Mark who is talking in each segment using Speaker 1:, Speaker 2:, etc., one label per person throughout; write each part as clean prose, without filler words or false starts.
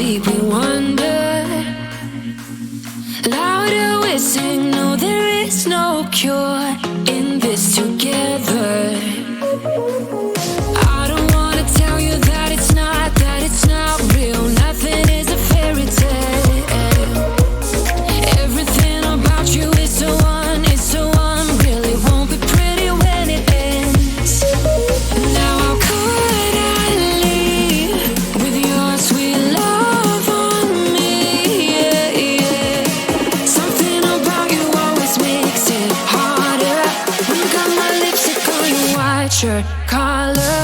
Speaker 1: deep we wander. Louder we sing, no, there is no cure in this together. I don't wanna tell you that it's not real. Nothing is a fairy tale. Everything about you is so unreal. It won't be pretty when it ends. Now how could I leave with your sweet love on me? Yeah, yeah. Something about you always makes it harder. When you got my lipstick on your white shirt collar.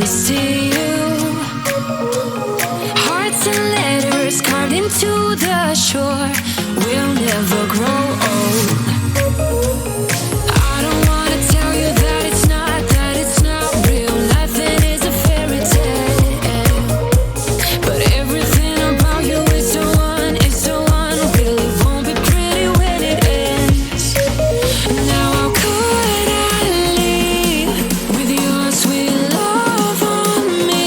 Speaker 1: See you. Hearts and letters carved into the shore. We'll never grow old. I don't wanna tell you that it's not real. Nothing is a fairy tale. But everything about you is so unreal. It won't be pretty when it ends. Now how could I leave with your sweet love on me?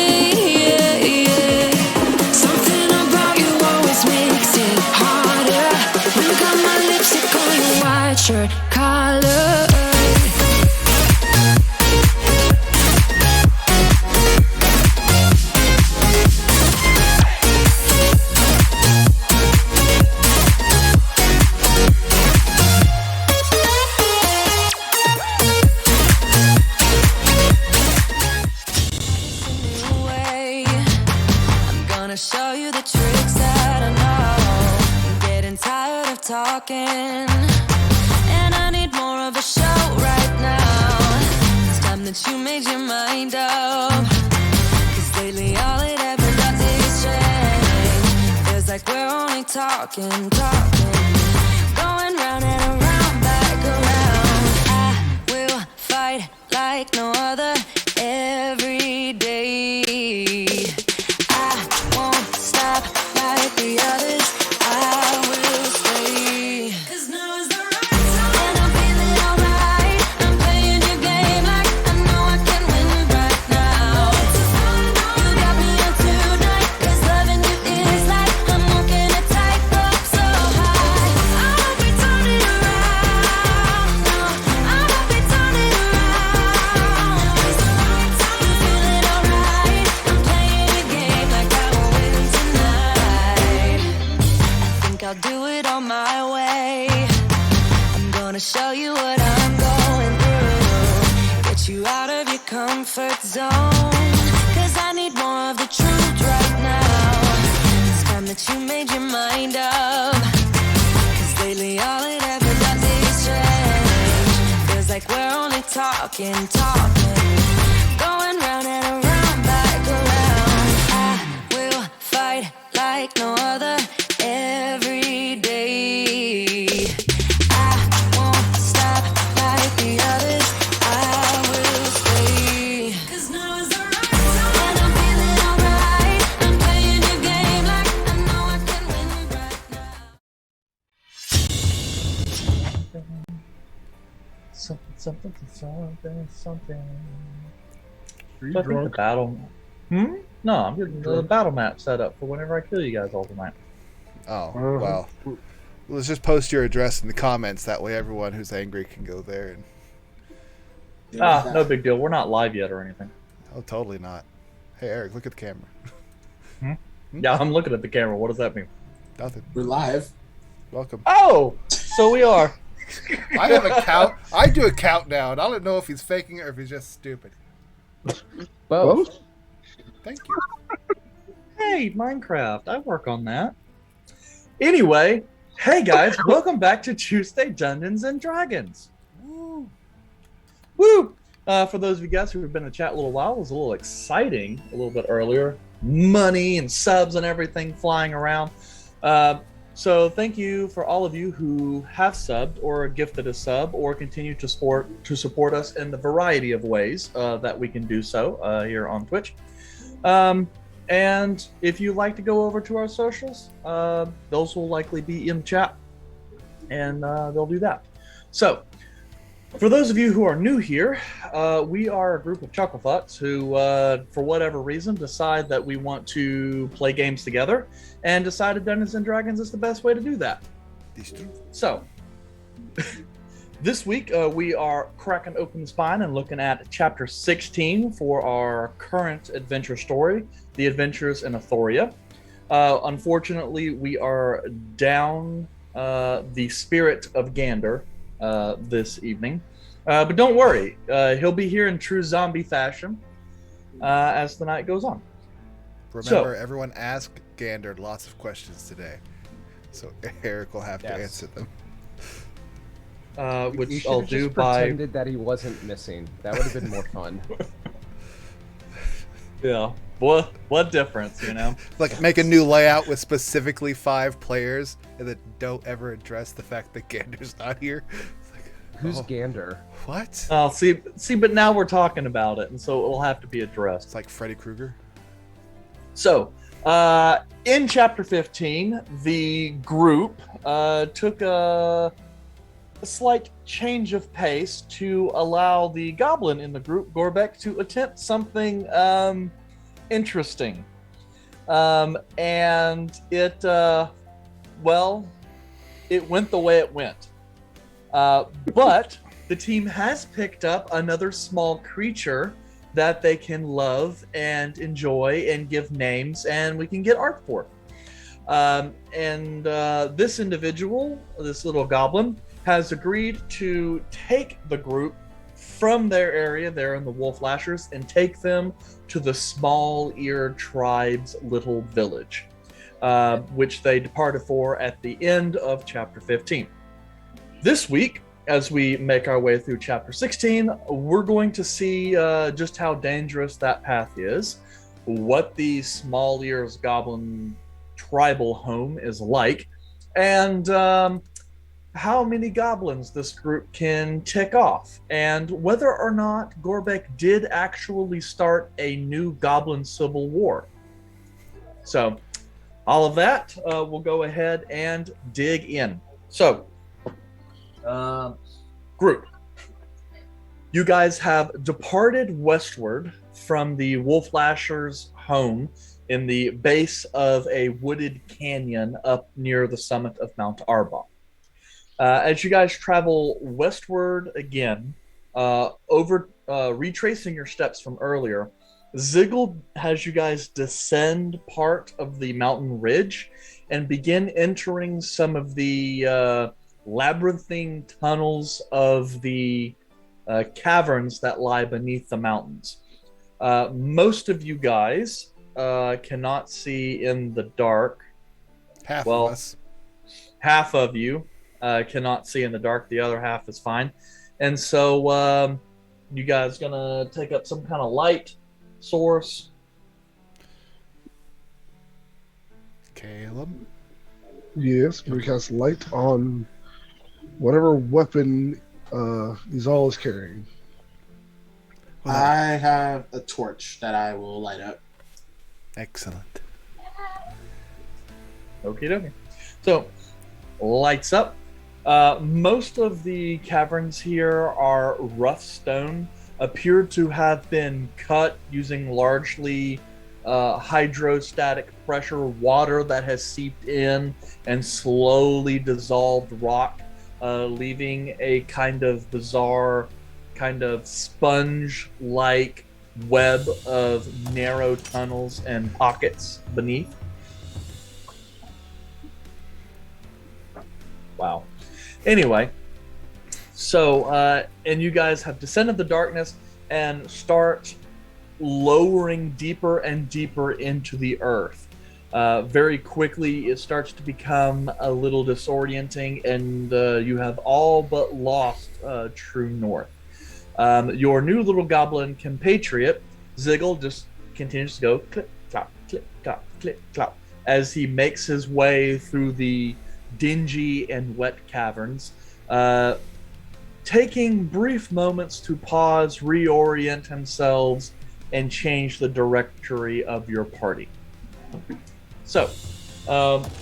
Speaker 1: Yeah, yeah. Something about you always makes it harder. When you got my lipstick on your white shirt collar. Show you the tricks that I know. I'm getting tired of talking, and I need more of a show right now. It's time that you made your mind up, 'cause lately all it ever does is change. Feels like we're only talking, going round and around, back around. I will fight like no other every day. Stop like the others, I will stay. 'Cause now is the right time, and I'm feeling alright. I'm playing your game like I know I can win right now. You got me on tonight, 'cause loving you is like I'm walking a tightrope so high. I won't be turning around, no, I won't be turning around. It's the right time, I'm feeling alright. I'm playing your game like I will win tonight. I think I'll do it on my way. I'm gonna show you what I'm going through. Get you out of your comfort zone, 'cause I need more of the truth right now. It's time that you made your mind up, 'cause lately all it ever does is change. Feels like we're only talking, going round and around, back around. I will fight like no other every day. I won't stop like the others, I will stay. 'Cause now is the right time, and I'm feeling alright. I'm playing your game like I know I can win right now.
Speaker 2: Something.
Speaker 3: Are you
Speaker 2: So I think the
Speaker 3: drunk?
Speaker 2: battle. No, I'm getting the battle map set up for whenever I kill you guys all tonight.
Speaker 4: Oh, well. Let's just post your address in the comments. That way everyone who's angry can go there. And
Speaker 2: No big deal. We're not live yet or anything.
Speaker 4: oh, totally not. Hey, Eric, look at the camera.
Speaker 2: Yeah, I'm looking at the camera. What does that mean?
Speaker 4: Nothing.
Speaker 3: We're live.
Speaker 4: Welcome.
Speaker 2: Oh, so we are.
Speaker 4: I have a count. I do a countdown. I don't know if he's faking it or if he's just stupid.
Speaker 3: Both?
Speaker 4: Thank you.
Speaker 2: Hey, Minecraft. I work on that. Anyway, hey guys, welcome back to Tuesday Dungeons and Dragons.
Speaker 4: Woo.
Speaker 2: Woo! For those of you guys who have been in the chat a little while, it was a little exciting a little bit earlier. Money and subs and everything flying around. So thank you for all of you who have subbed or gifted a sub or continue to support us in the variety of ways that we can do so here on Twitch. And if you'd like to go over to our socials, those will likely be in chat, and they'll do that. So, for those of you who are new here, we are a group of chucklefucks who, for whatever reason, decide that we want to play games together, and decided Dungeons and Dragons is the best way to do that. So, this week we are cracking open the spine and looking at Chapter 16 for our current adventure story, The Adventures in Athoria. Unfortunately, we are down the spirit of Gander this evening. But don't worry, he'll be here in true zombie fashion as the night goes on.
Speaker 4: Remember, everyone asked Gander lots of questions today, so Eric will have to answer them.
Speaker 2: Which I'll do by
Speaker 3: pretended that he wasn't missing. That would have been more fun.
Speaker 2: Yeah. What difference, you know?
Speaker 4: Like, make a new layout with specifically 5 players, and then don't ever address the fact that Gander's not here. It's like,
Speaker 3: who's Gander?
Speaker 4: What?
Speaker 2: See, but now we're talking about it, and so it will have to be addressed.
Speaker 4: It's like Freddy Krueger.
Speaker 2: So, in Chapter 15, the group took a slight change of pace to allow the goblin in the group, Gorbek, to attempt something interesting. And it, it went the way it went. But the team has picked up another small creature that they can love and enjoy and give names, and we can get art for. This individual, this little goblin, has agreed to take the group from their area there in the Wolf Lashers and take them to the Small Ear Tribe's little village, which they departed for at the end of Chapter 15. This week, as we make our way through Chapter 16, we're going to see just how dangerous that path is, what the Small Ears Goblin tribal home is like, and how many goblins this group can tick off, and whether or not Gorbek did actually start a new goblin civil war. So, all of that, we'll go ahead and dig in. So, group, you guys have departed westward from the Wolf Lasher's home in the base of a wooded canyon up near the summit of Mount Arbon. As you guys travel westward again, retracing your steps from earlier, Ziggle has you guys descend part of the mountain ridge and begin entering some of the labyrinthine tunnels of the caverns that lie beneath the mountains. Most of you guys cannot see in the dark.
Speaker 4: Half of us.
Speaker 2: Half of you cannot see in the dark. The other half is fine. And so you guys gonna take up some kind of light source?
Speaker 4: Caleb?
Speaker 5: Yes, we cast light on whatever weapon Izal is carrying.
Speaker 6: I have a torch that I will light up.
Speaker 4: Excellent.
Speaker 2: Okie dokie. So, lights up. Most of the caverns here are rough stone, appear to have been cut using largely hydrostatic pressure water that has seeped in and slowly dissolved rock, leaving a kind of bizarre, kind of sponge-like web of narrow tunnels and pockets beneath. Wow. Anyway, so, and you guys have descended the darkness and start lowering deeper and deeper into the earth. Very quickly, it starts to become a little disorienting, and you have all but lost true north. Your new little goblin compatriot, Ziggle, just continues to go click, clop, click, clop, click, clop, as he makes his way through the dingy and wet caverns, taking brief moments to pause, reorient themselves, and change the directory of your party. So,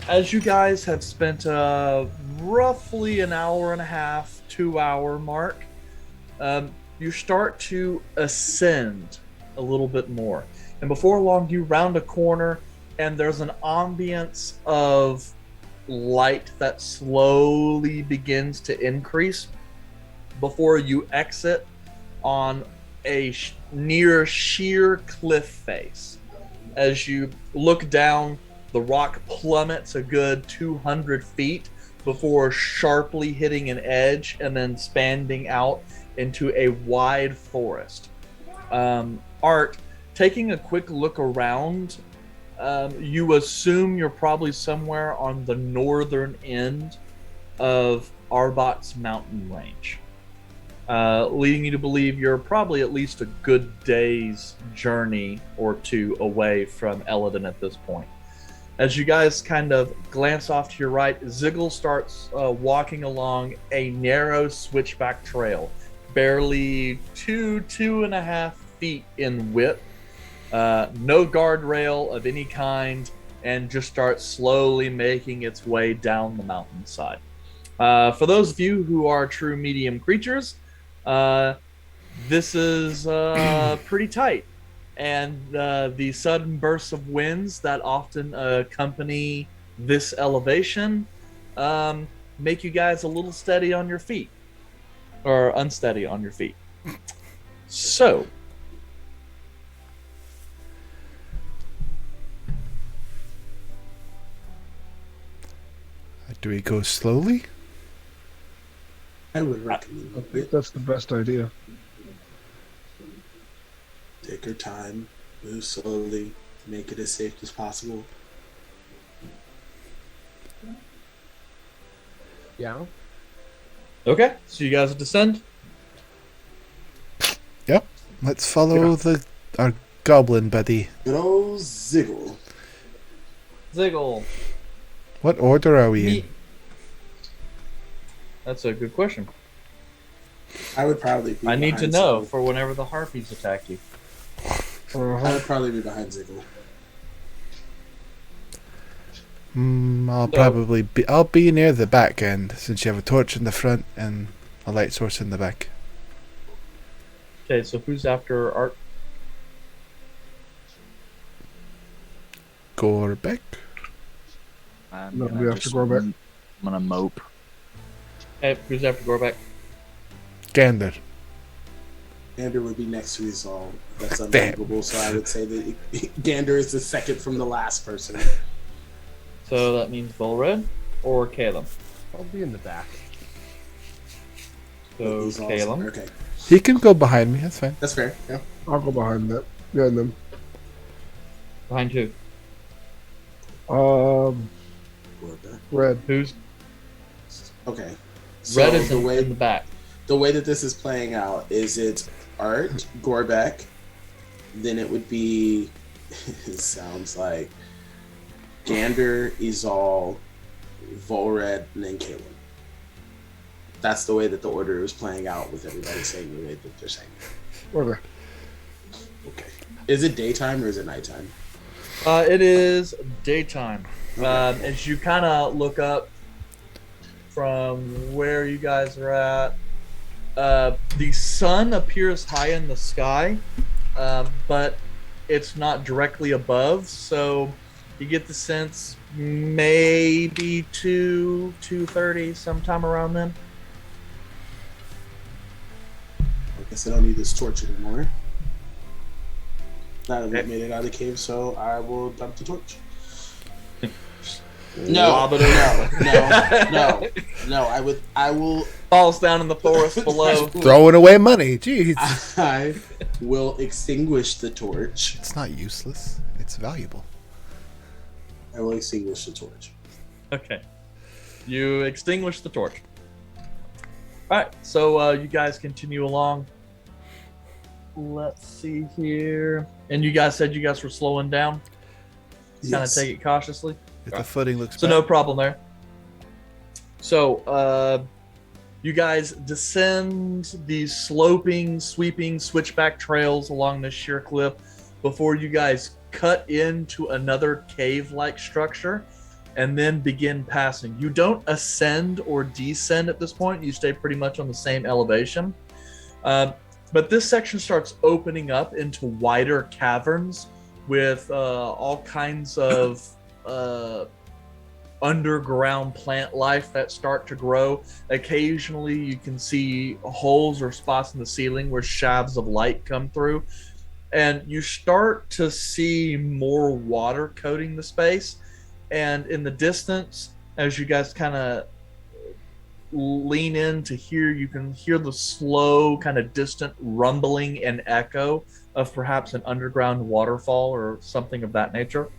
Speaker 2: as you guys have spent roughly an hour and a half, 2 hour mark, you start to ascend a little bit more. And before long, you round a corner, and there's an ambience of light that slowly begins to increase before you exit on a near sheer cliff face. As you look down, the rock plummets a good 200 feet before sharply hitting an edge and then spanning out into a wide forest. Art, taking a quick look around, you assume you're probably somewhere on the northern end of Arbot's mountain range, leading you to believe you're probably at least a good day's journey or two away from Eladin at this point. As you guys kind of glance off to your right, Ziggle starts walking along a narrow switchback trail, barely 2.5 feet in width, no guardrail of any kind, and just starts slowly making its way down the mountainside. For those of you who are true medium creatures, this is pretty tight. And the sudden bursts of winds that often accompany this elevation make you guys a little steady on your feet. Or unsteady on your feet. So,
Speaker 4: Do we go slowly?
Speaker 6: I would recommend
Speaker 5: I think that's the best idea.
Speaker 6: take your time, move slowly, make it as safe as possible.
Speaker 3: Yeah.
Speaker 2: okay, so you guys descend.
Speaker 4: Yep. Let's follow our goblin buddy.
Speaker 6: Good old Ziggle.
Speaker 2: Ziggle.
Speaker 4: What order are we in?
Speaker 2: That's a good question.
Speaker 6: I would probably be
Speaker 2: I need to
Speaker 6: behind
Speaker 2: know
Speaker 6: Ziggle.
Speaker 2: for whenever the harpies attack you.
Speaker 6: I would probably be behind Ziggle.
Speaker 4: I'll be near the back end since you have a torch in the front and a light source in the back.
Speaker 2: Okay, so who's after Art?
Speaker 4: Gorbeck.
Speaker 5: No, we have to go back.
Speaker 7: I'm gonna mope.
Speaker 2: Okay, who's after Gorbeck?
Speaker 4: Gander.
Speaker 6: Gander would be next to his all. That's
Speaker 4: Damn.
Speaker 6: unbelievable. So I would say that Gander is the second from the last person.
Speaker 2: So that means Bullred or Caleb.
Speaker 3: I'll be in the back.
Speaker 2: So
Speaker 6: He's also-
Speaker 2: Caleb.
Speaker 6: Okay,
Speaker 4: He can go behind me. That's fine.
Speaker 6: that's fair. Yeah.
Speaker 5: I'll go behind that. Behind them.
Speaker 2: Behind who?
Speaker 5: Red.
Speaker 2: Who's
Speaker 6: Okay. So
Speaker 2: Red is
Speaker 6: the
Speaker 2: in
Speaker 6: way
Speaker 2: the back.
Speaker 6: the way that this is playing out is it's Art, Gorbeck, then it would be it sounds like Gander, Izal, Volred, and then Caleb. That's the way that the order is playing out with everybody saying the way that they're saying it.
Speaker 5: Okay.
Speaker 6: Okay. Is it daytime or is it nighttime?
Speaker 2: It is daytime. As you kind of look up from where you guys are at, the sun appears high in the sky, but it's not directly above, so you get the sense maybe 2:30, sometime around then.
Speaker 6: I guess I don't need this torch anymore. Now that we've
Speaker 2: Okay.
Speaker 6: made it out of the cave, so I will dump the torch.
Speaker 2: Lob
Speaker 6: No,
Speaker 2: it over.
Speaker 6: no. I will.
Speaker 2: Falls down in the forest below.
Speaker 4: Throwing away money. Jeez.
Speaker 6: I will extinguish the torch.
Speaker 4: It's not useless. It's valuable.
Speaker 6: I will extinguish the torch.
Speaker 2: Okay. You extinguish the torch. Alright, so you guys continue along. Let's see here. And you guys said you guys were slowing down? Kind of take it cautiously.
Speaker 4: If the footing looks
Speaker 2: So
Speaker 4: bad.
Speaker 2: no problem there. So you guys descend these sloping, sweeping switchback trails along this sheer cliff before you guys cut into another cave-like structure and then begin passing. You don't ascend or descend at this point. You stay pretty much on the same elevation. But this section starts opening up into wider caverns with all kinds of underground plant life that start to grow. Occasionally you can see holes or spots in the ceiling where shafts of light come through. And you start to see more water coating the space. And in the distance, as you guys kind of lean in to hear, you can hear the slow, kind of distant rumbling and echo of perhaps an underground waterfall or something of that nature.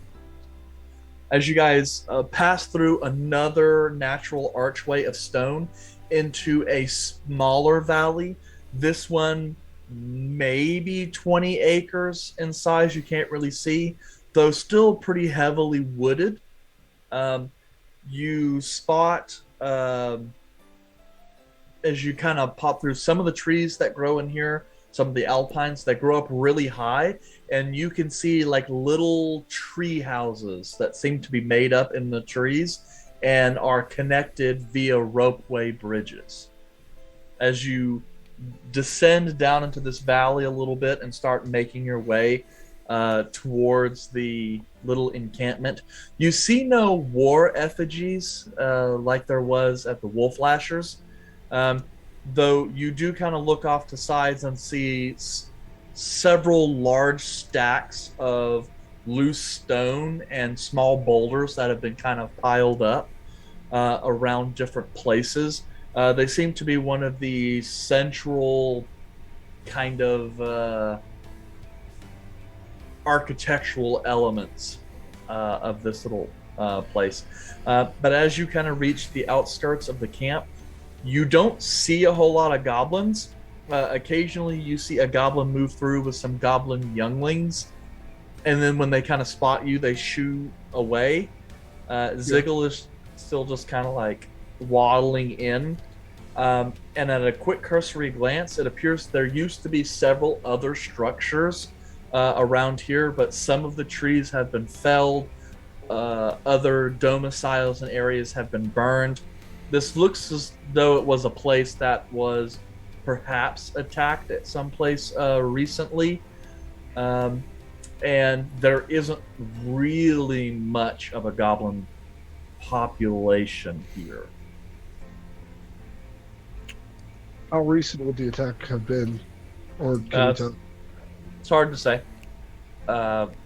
Speaker 2: As you guys pass through another natural archway of stone into a smaller valley, this one maybe 20 acres in size, you can't really see, though still pretty heavily wooded. You spot, as you kind of pop through, some of the trees that grow in here, some of the alpines that grow up really high, and you can see like little tree houses that seem to be made up in the trees and are connected via ropeway bridges. As you descend down into this valley a little bit and start making your way towards the little encampment, you see no war effigies like there was at the Wolf Lashers, though you do kind of look off to sides and see several large stacks of loose stone and small boulders that have been kind of piled up around different places. They seem to be one of the central kind of architectural elements of this little place. But as you kind of reach the outskirts of the camp, you don't see a whole lot of goblins. Occasionally you see a goblin move through with some goblin younglings, and then when they kind of spot you, they shoo away. Ziggle is still just kind of like waddling in. And at a quick cursory glance, it appears there used to be several other structures around here, but some of the trees have been felled. Other domiciles and areas have been burned. This looks as though it was a place that was perhaps attacked at some place recently. And there isn't really much of a goblin population here.
Speaker 5: How recent would the attack have been? Or can you tell?
Speaker 2: It's hard to say,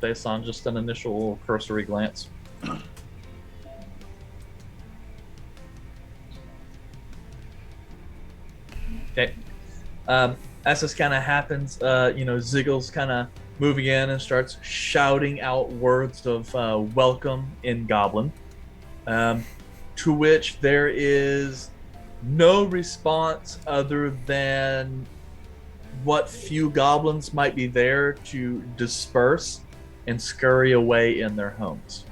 Speaker 2: based on just an initial cursory glance. Okay. As this kind of happens, Ziggle's kind of moving in and starts shouting out words of welcome in Goblin, to which there is no response other than what few goblins might be there to disperse and scurry away in their homes.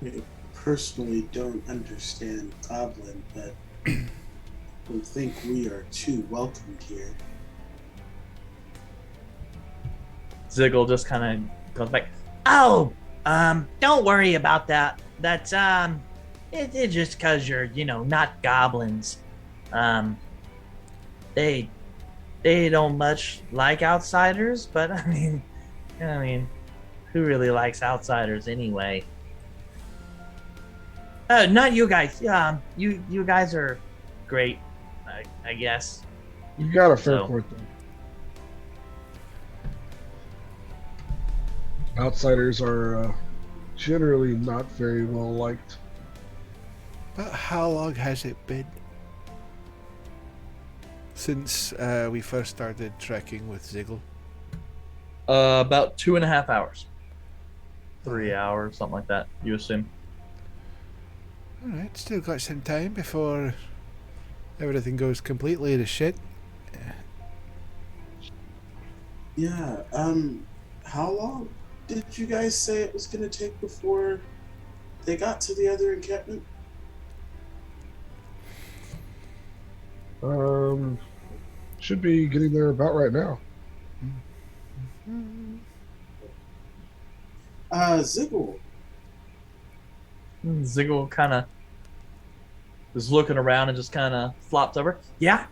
Speaker 6: I personally don't understand Goblin, but I don't think we are too welcomed here.
Speaker 2: Ziggle just kind of goes back.
Speaker 7: Oh, don't worry about that. That's, it's just cause you're, not goblins. They don't much like outsiders, but I mean, who really likes outsiders anyway? Not you guys. You guys are great, I guess.
Speaker 5: You got a fair point though. Outsiders are generally not very well liked.
Speaker 4: But how long has it been since we first started trekking with Ziggle?
Speaker 2: About 2.5 hours. 3 hours, something like that, you assume.
Speaker 4: Alright, still got some time before everything goes completely to shit.
Speaker 6: Yeah, How long did you guys say it was going to take before they got to the other encampment?
Speaker 5: Should be getting there about right now.
Speaker 6: Ziggle.
Speaker 2: Ziggle kind of is looking around and just kind of flops over. Yeah.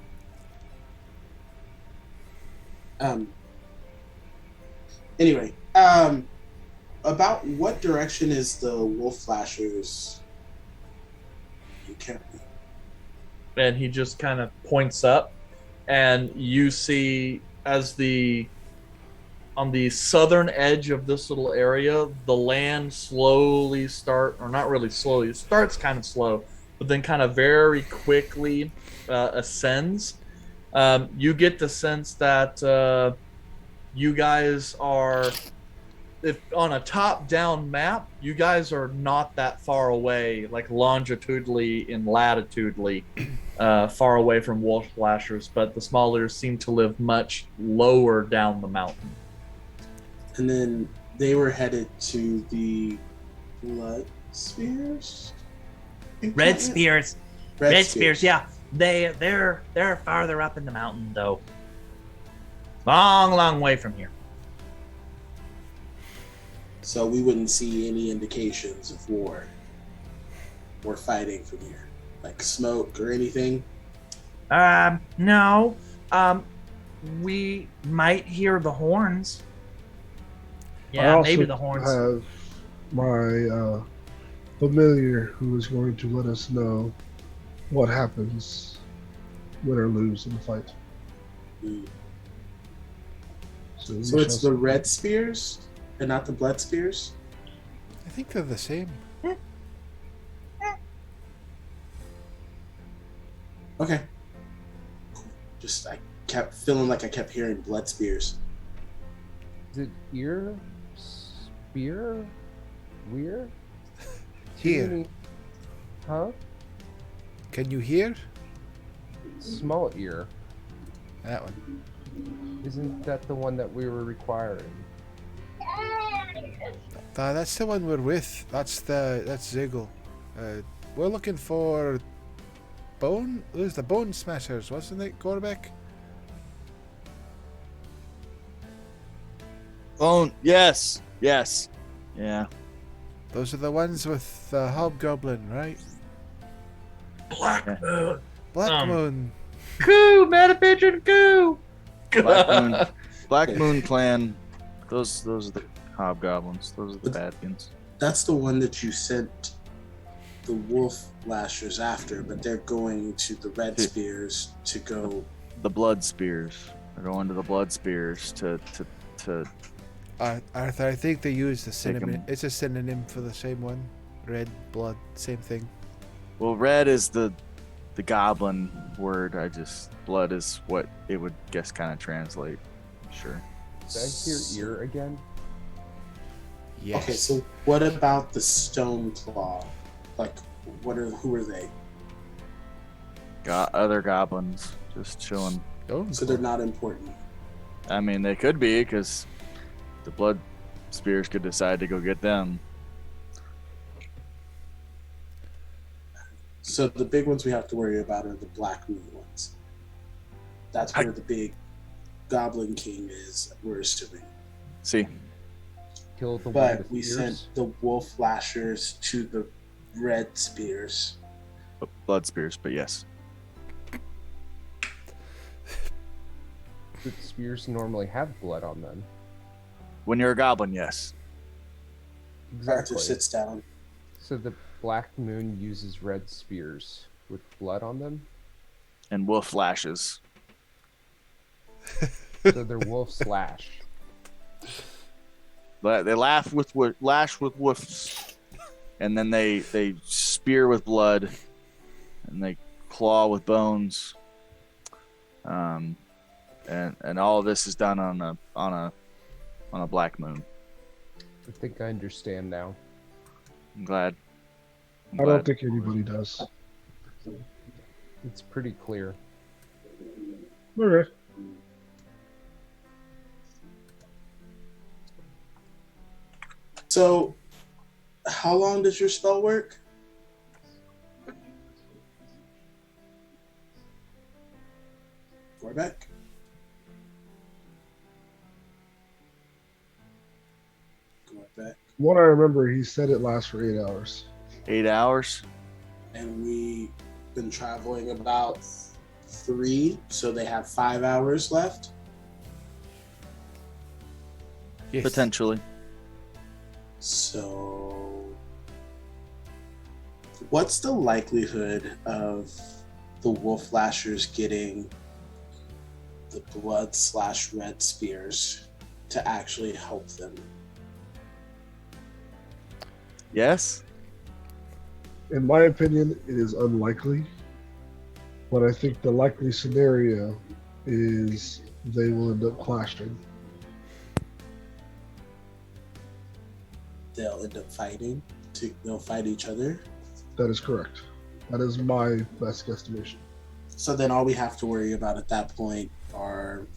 Speaker 6: Anyway, about what direction is the Wolf Flashers encampment?
Speaker 2: And he just kind of points up, and you see on the southern edge of this little area, the land slowly not really slowly, it starts kind of slow, but then kind of very quickly ascends. You get the sense that you guys are, if on a top-down map, you guys are not that far away, like longitudinally and latitudinally far away from wolf flashers, but the small seem to live much lower down the mountain.
Speaker 6: And then they were headed to the Blood Spears?
Speaker 7: Red Spears.
Speaker 6: Red
Speaker 7: Red Spears, yeah. They're farther up in the mountain though. Long way from here.
Speaker 6: So we wouldn't see any indications of war or fighting from here, like smoke or anything.
Speaker 7: No. We might hear the horns.
Speaker 5: I
Speaker 7: Yeah,
Speaker 5: also
Speaker 7: maybe the horns.
Speaker 5: have my familiar who is going to let us know what happens, win or lose in the fight.
Speaker 6: Mm.
Speaker 5: So
Speaker 6: So it's the Red Spears and not the Blood Spears?
Speaker 4: I think they're the same.
Speaker 6: Okay. Just, I kept feeling like I kept hearing Blood Spears.
Speaker 3: Is it ear? Spear? Weir?
Speaker 4: Here.
Speaker 3: Huh?
Speaker 4: Can you hear?
Speaker 3: Small ear.
Speaker 4: That one.
Speaker 3: Isn't that the one that we were requiring?
Speaker 4: That's the one we're with. That's Ziggle. We're looking for Bone. It was the Bone Smashers, wasn't it, Gorbeck?
Speaker 8: Bone. Yes. Yeah.
Speaker 4: Those are the ones with the Hobgoblin, right?
Speaker 2: Black Moon.
Speaker 4: Black Moon.
Speaker 2: Coo, Metapigeon, coo.
Speaker 8: Black Moon Clan. Those are the hobgoblins. Those are the bad ones.
Speaker 6: That's the one that you sent the Wolf Lashers after, but they're going to the Red Spears to go.
Speaker 8: The Blood Spears. They're going to the Blood Spears to
Speaker 4: Arthur, I think they use the
Speaker 8: Take 'em.
Speaker 4: synonym. It's a synonym for the same one. Red, blood, same thing.
Speaker 8: Well, red is the goblin word. Blood is what it would guess kind of translate. Sure.
Speaker 3: Did I hear ear again?
Speaker 4: Yes.
Speaker 6: Okay, so what about the Stone Claw? Like, who are they?
Speaker 8: Got other goblins just chilling.
Speaker 4: Oh,
Speaker 6: So they're not important.
Speaker 8: I mean, they could be because the Blood Spears could decide to go get them.
Speaker 6: So the big ones we have to worry about are the Black Moon ones. That's where the big Goblin King is, we're assuming.
Speaker 8: See,
Speaker 3: Kill the one
Speaker 6: But
Speaker 3: with
Speaker 6: we
Speaker 3: ears?
Speaker 6: sent the Wolf Lashers to the Red Spears.
Speaker 8: Blood Spears, but yes.
Speaker 3: The spears normally have blood on them.
Speaker 8: When you're a goblin, yes.
Speaker 6: Arthur sits down.
Speaker 3: So the Black Moon uses red spears with blood on them?
Speaker 8: And wolf flashes.
Speaker 3: So they're wolf slash.
Speaker 8: But they lash with woofs, and then they spear with blood, and they claw with bones. And all of this is done on a black moon.
Speaker 3: I think I understand now.
Speaker 8: I'm glad.
Speaker 5: I don't think anybody does.
Speaker 3: It's pretty clear.
Speaker 5: Okay.
Speaker 6: So, how long does your spell work? Gorback? Gorback.
Speaker 5: What I remember, he said it lasts for 8 hours.
Speaker 8: 8 hours.
Speaker 6: And we've been traveling about 3, so they have 5 hours left.
Speaker 4: Yes.
Speaker 8: Potentially.
Speaker 6: So, what's the likelihood of the wolf lashers getting the blood/red spears to actually help them?
Speaker 8: Yes.
Speaker 5: In my opinion, it is unlikely. But I think the likely scenario is they will end up clashing.
Speaker 6: They'll end up fighting. They'll fight each other.
Speaker 5: That is correct. That is my best guesstimation.
Speaker 6: So then all we have to worry about at that point are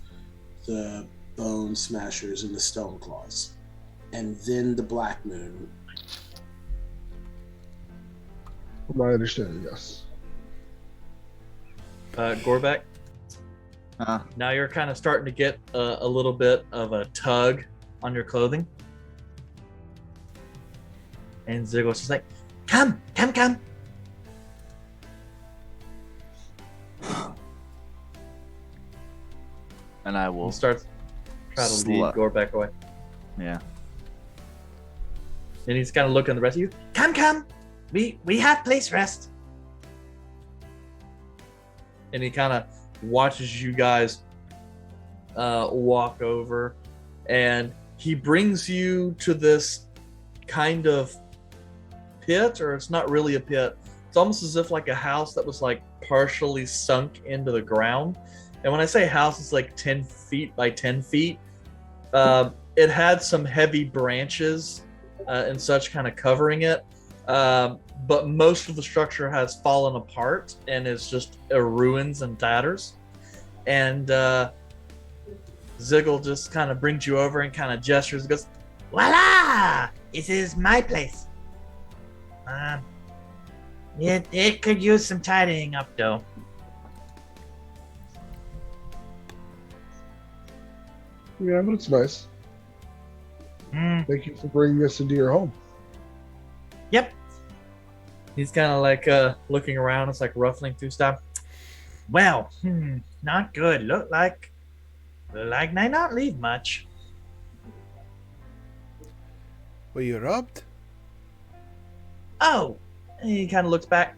Speaker 6: the bone smashers and the stone claws. And then the black moon.
Speaker 5: From my understanding, yes.
Speaker 2: Gorback,
Speaker 8: Uh,
Speaker 2: now you're kind of starting to get a little bit of a tug on your clothing. And Ziggle's just like, come.
Speaker 8: and I will.
Speaker 2: And starts trying to lead
Speaker 8: Slut.
Speaker 2: Gorback away.
Speaker 8: Yeah.
Speaker 2: And he's kind of looking at the rest of you.
Speaker 7: Come. We have place rest.
Speaker 2: And he kind of watches you guys walk over. And he brings you to this kind of pit, or it's not really a pit. It's almost as if like a house that was like partially sunk into the ground. And when I say house, it's like 10 feet by 10 feet. It had some heavy branches and such kind of covering it. But most of the structure has fallen apart and is just ruins and tatters. And Ziggle just kind of brings you over and kind of gestures and goes,
Speaker 7: Voila! This is my place. It could use some tidying up, though.
Speaker 5: Yeah, but it's nice.
Speaker 7: Hmm.
Speaker 5: Thank you for bringing us into your home.
Speaker 7: Yep.
Speaker 2: he's kind of like looking around. It's like ruffling through stuff.
Speaker 7: Well, not good. Look like they not leave much.
Speaker 4: Were you robbed?
Speaker 7: Oh,
Speaker 2: And he kind of looks back.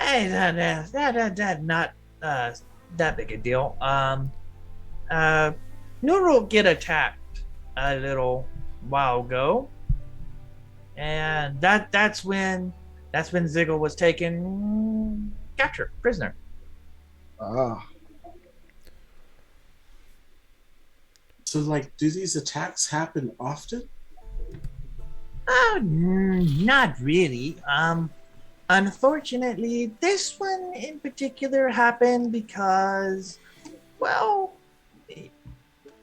Speaker 7: hey, that not that big a deal. Noodle get attacked a little while ago, and that's when Ziggle was taken captured prisoner.
Speaker 5: Ah,
Speaker 6: So, like, do these attacks happen often?
Speaker 7: Oh, not really. Unfortunately, this one in particular happened because, well,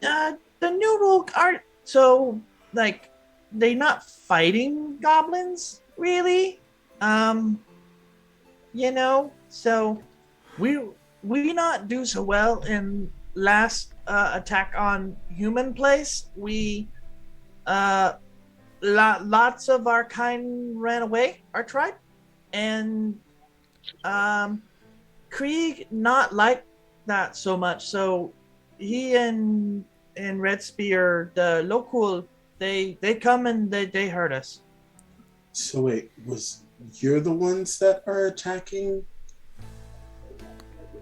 Speaker 7: the noodle are so like they're not fighting goblins really. So we not do so well in last attack on human place. We lots of our kind ran away, our tribe, and Krieg not like that so much. So he and Red Spear, the local, they come and they hurt us.
Speaker 6: So wait, you're the ones that are attacking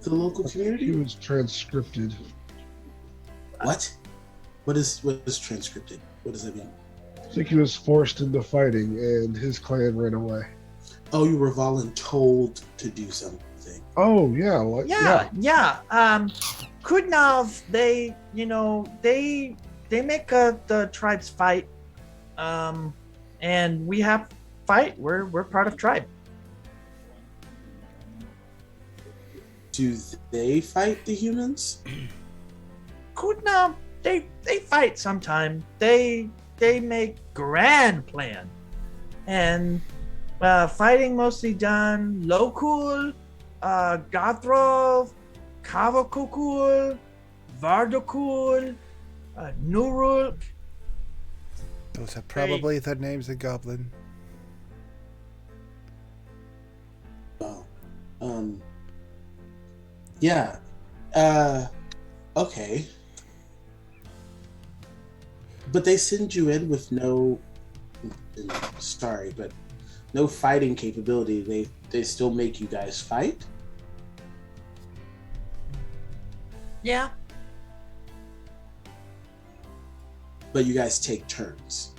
Speaker 6: the local
Speaker 5: he
Speaker 6: community?
Speaker 5: was transcripted.
Speaker 6: What? What is transcripted? What does that mean?
Speaker 5: I think he was forced into fighting, and his clan ran away.
Speaker 6: Oh, you were voluntold to do something.
Speaker 5: Oh yeah, like,
Speaker 7: Yeah. Kudnov, they make the tribes fight, and we have fight. We're part of tribe.
Speaker 6: Do they fight the humans?
Speaker 7: Kudnov, they fight sometime. They they make grand plan, and fighting mostly done local, Gothrov, Kavakukul, Vardokul, Nuruk.
Speaker 4: Those are probably the names of goblin.
Speaker 6: Oh, yeah. Okay. But they send you in with no, sorry, but no fighting capability. They still make you guys fight?
Speaker 7: Yeah.
Speaker 6: But you guys take turns.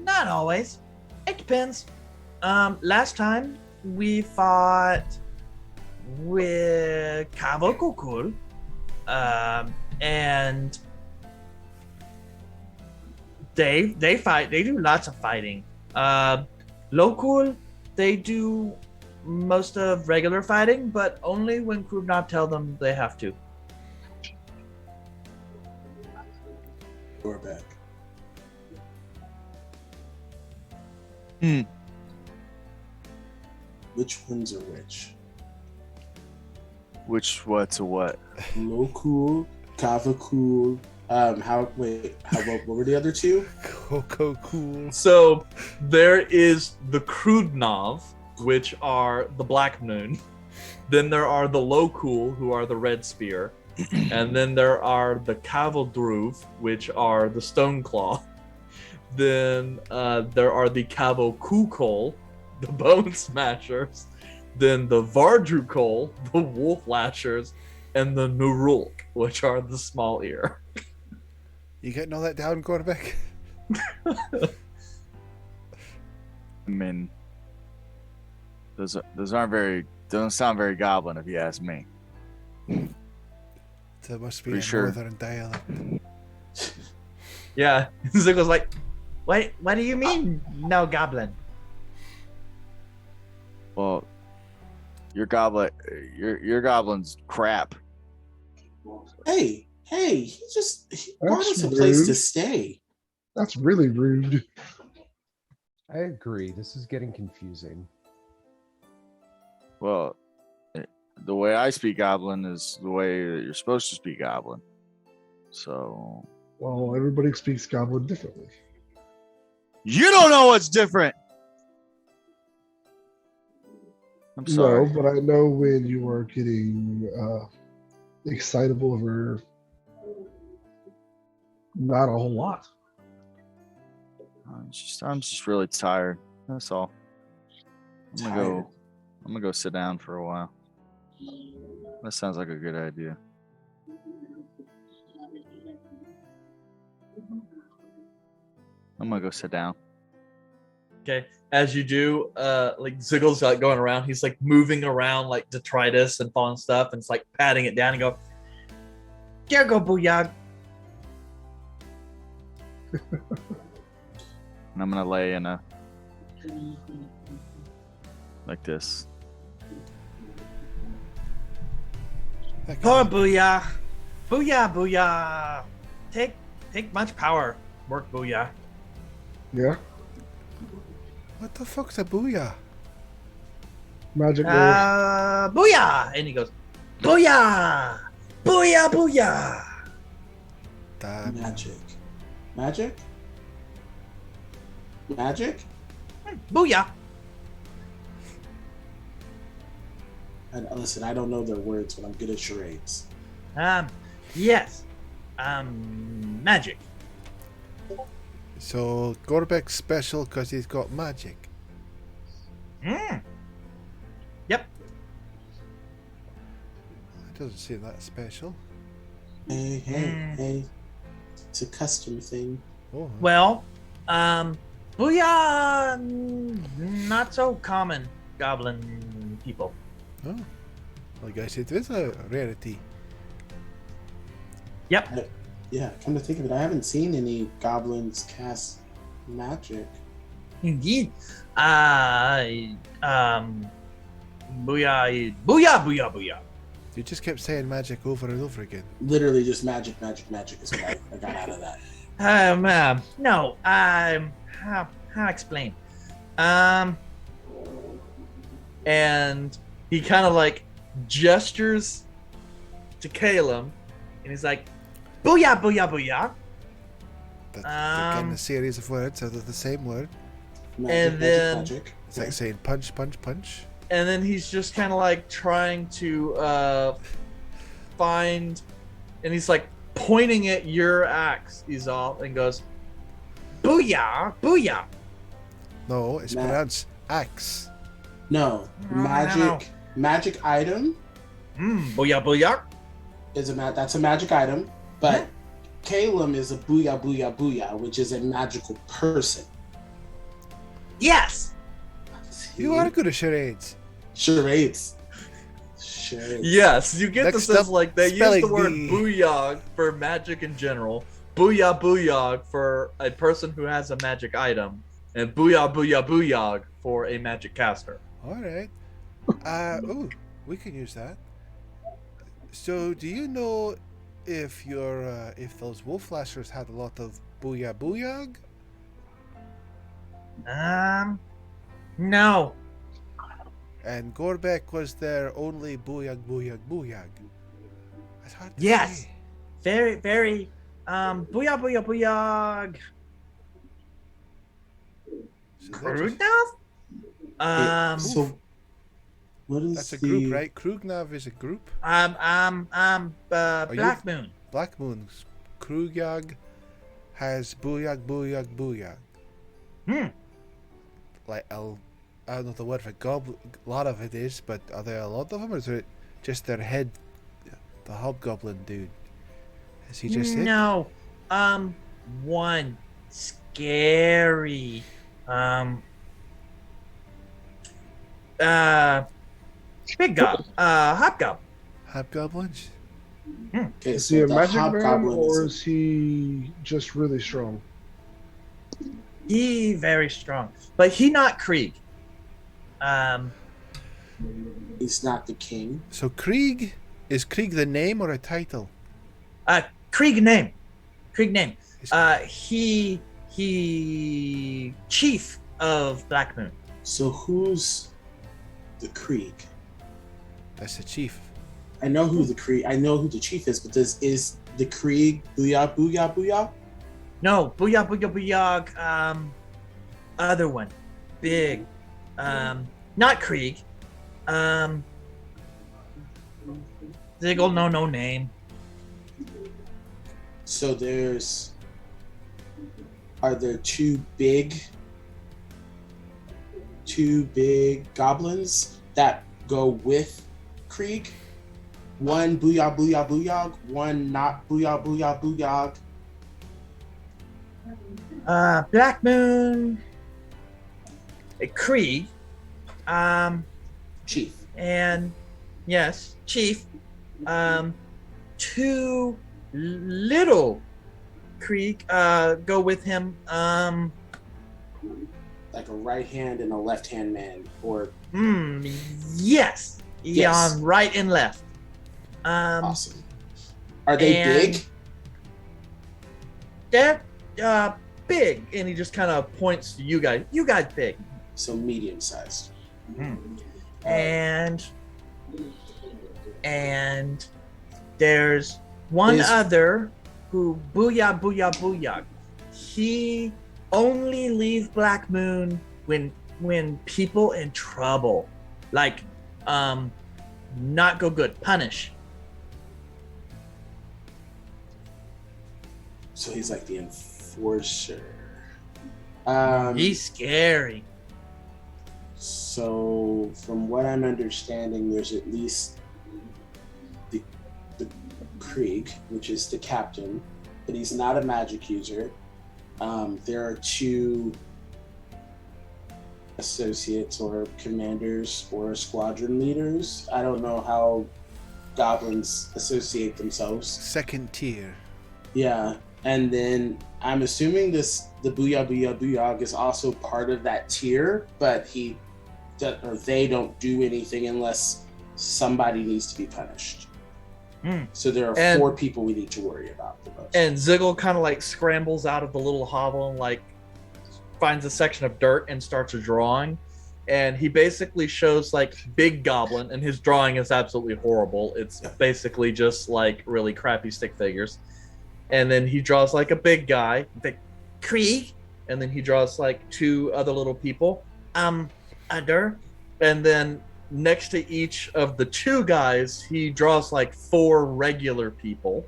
Speaker 7: Not always. It depends. Last time we fought with Kavokukul, and they fight. They do lots of fighting. Local, they do most of regular fighting, but only when Krubnob tell them they have to.
Speaker 6: We're back. Which ones are which?
Speaker 8: Which what's a what?
Speaker 6: Lokul, Kavakul. What were the other two?
Speaker 4: Coco cool.
Speaker 2: So there is the Krudnov, which are the Black Moon. Then there are the Lokul, who are the Red Spear. And then there are the Kavaldruv, which are the Stone Claw. Then there are the Kavokukol, the Bone Smashers. Then the Vardrukol, the Wolf Lashers. And the Nurulk, which are the Small Ear.
Speaker 4: You getting all that down, Gorbeck?
Speaker 8: I mean, those don't sound very goblin if you ask me.
Speaker 4: There must be
Speaker 8: Pretty
Speaker 4: a
Speaker 8: sure.
Speaker 4: northern dialect.
Speaker 2: Yeah, Ziggle's like,
Speaker 7: What do you mean, no goblin?
Speaker 8: Well, your goblin's crap.
Speaker 6: Hey, he brought
Speaker 5: That's
Speaker 6: us a place to
Speaker 5: rude.
Speaker 6: stay.
Speaker 5: That's really rude.
Speaker 3: I agree. This is getting confusing.
Speaker 8: Well, the way I speak goblin is the way that you're supposed to speak goblin. So
Speaker 5: Well, everybody speaks goblin differently.
Speaker 8: you don't know what's different. I'm sorry.
Speaker 5: No, but I know when you are getting excitable over not a whole lot.
Speaker 8: I'm just really tired. That's all. I'm gonna go sit down for a while. That sounds like a good idea. I'm gonna go sit down.
Speaker 2: okay, as you do, like Ziggle's like going around. He's like moving around like detritus and falling stuff, and it's like patting it down and go,
Speaker 7: Here go, Booyah.
Speaker 8: And I'm gonna lay in a like this.
Speaker 7: Poor Booyah. Booyah. Take much power. Work, Booyah.
Speaker 5: Yeah,
Speaker 4: What the fuck's a booyah?
Speaker 5: magic mode.
Speaker 7: Booyah! And he goes, Booyah! Booyah!
Speaker 4: Damn.
Speaker 6: Magic?
Speaker 7: Booyah!
Speaker 6: And listen, I don't know their words, but I'm good at charades.
Speaker 7: Yes. Magic.
Speaker 4: So Gorbeck's special because he's got magic.
Speaker 7: Yep.
Speaker 4: That doesn't seem that special.
Speaker 6: Hey. It's a custom thing.
Speaker 4: Oh,
Speaker 7: Well, Booyah, not so common goblin people.
Speaker 4: oh. Like I said, it is a rarity.
Speaker 7: Yep.
Speaker 6: Yeah, come to think of it, I haven't seen any goblins cast magic.
Speaker 7: Indeed. Booyah.
Speaker 4: You just kept saying magic over and over again.
Speaker 6: Literally just magic is what I got out of that.
Speaker 7: No, how explain? And he kind of like gestures to Caleb, and he's like, "Booyah, booyah, booyah!"
Speaker 4: They're getting a series of words out of the same word.
Speaker 6: Magic.
Speaker 4: It's like saying punch, punch, punch.
Speaker 2: And then he's just kind of like trying to find, and he's like pointing at your axe, Izal, and goes, "Booyah, booyah!"
Speaker 4: No, it's pronounced axe.
Speaker 6: No, magic item
Speaker 2: Booyah, booyah.
Speaker 6: is that's a magic item, but Caleb is a booyah, booyah, booyah, which is a magical person.
Speaker 2: Yes.
Speaker 4: You are good at charades.
Speaker 6: Charades.
Speaker 2: Yes, you get
Speaker 4: Next
Speaker 2: the sense
Speaker 4: up,
Speaker 2: like they use
Speaker 4: spelling
Speaker 2: the word
Speaker 4: bee.
Speaker 2: booyah for magic in general, booyah booyah for a person who has a magic item, and booyah booyah booyah for a magic caster.
Speaker 4: All right. We can use that. So, do you know if those wolf lashers had a lot of booyah booyah?
Speaker 7: No.
Speaker 4: And Gorbek was their only booyah booyah booyah. That's hard to
Speaker 7: Yes.
Speaker 4: say.
Speaker 7: Very, very, booyah, booyah, booyah.
Speaker 4: So they're
Speaker 7: Crude
Speaker 4: just-
Speaker 7: enough?
Speaker 6: So, what is
Speaker 4: that's a group, right? Krugnav is a group.
Speaker 7: Black Moon.
Speaker 4: Black Moon's Krugyag has booyah booyah booyah. Like I don't know the word for goblin. A lot of it is, but are there a lot of them, or is it just their head, the hobgoblin dude? Is he just it?
Speaker 7: No. One scary. Big gob. Hobgoblin.
Speaker 4: Hobgoblins?
Speaker 6: Okay,
Speaker 5: Is he a
Speaker 6: the
Speaker 5: magic man,
Speaker 6: hobgoblin
Speaker 5: or
Speaker 6: is
Speaker 5: is he just really strong?
Speaker 7: He very strong, but he not Krieg.
Speaker 6: he's not the king.
Speaker 4: So Krieg, is Krieg the name or a title?
Speaker 7: Krieg name. Krieg name.
Speaker 4: Is-
Speaker 7: He chief of Black Moon.
Speaker 6: So who's the Krieg?
Speaker 4: That's the chief.
Speaker 6: I know who the chief is, but is the Krieg booyah booyah booyah?
Speaker 7: No, booyah, booyah, booyah. Other one, big. Not Krieg. Ziggle, no name.
Speaker 6: So are there two big goblins that go with Krieg? One booyah booyah booyah, one not booyah booyah booyah.
Speaker 7: Black Moon. Krieg.
Speaker 6: Chief.
Speaker 7: And yes, chief. Two little Krieg go with him.
Speaker 6: Like a right hand and a left hand man, or
Speaker 7: Yes.
Speaker 6: Yes.
Speaker 7: On right and left.
Speaker 6: awesome. Are they
Speaker 7: and-
Speaker 6: big?
Speaker 7: They're big, and he just kind of points to you guys. You guys big.
Speaker 6: So medium sized.
Speaker 7: And there's one other who booyah booyah booyah. He only leaves Black Moon when people in trouble, like not go good, punish.
Speaker 6: So he's like the enforcer.
Speaker 7: He's scary.
Speaker 6: So from what I'm understanding, there's at least the Krieg, which is the captain, but he's not a magic user. There are two associates or commanders or squadron leaders. I don't know how goblins associate themselves.
Speaker 4: Second tier.
Speaker 6: Yeah, and then I'm assuming the booyah booyah booyah is also part of that tier, but they don't do anything unless somebody needs to be punished.
Speaker 2: Hmm.
Speaker 6: So there are
Speaker 2: And-
Speaker 6: 4 people we need to worry about the most.
Speaker 2: And Ziggle kind of like scrambles out of the little hovel and like finds a section of dirt and starts a drawing. And he basically shows like Big Goblin, and his drawing is absolutely horrible. It's basically just like really crappy stick figures. And then he draws like a big guy, the Krieg, and then he draws like 2 other little people, Adder, and then next to each of the 2 guys, he draws like 4 regular people.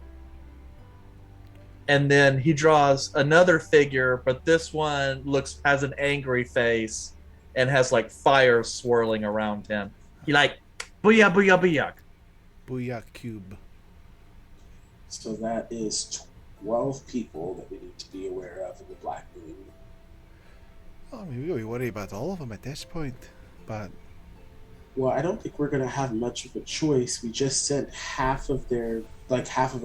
Speaker 2: And then he draws another figure, but this one has an angry face and has like fire swirling around him. He like booyah booyah booyah.
Speaker 4: Booyah cube.
Speaker 6: So that is 12 people that we need to be aware of in the Black Moon.
Speaker 4: Oh, I mean, we worry about all of them at this point, but
Speaker 6: Well, I don't think we're going to have much of a choice. We just sent half of a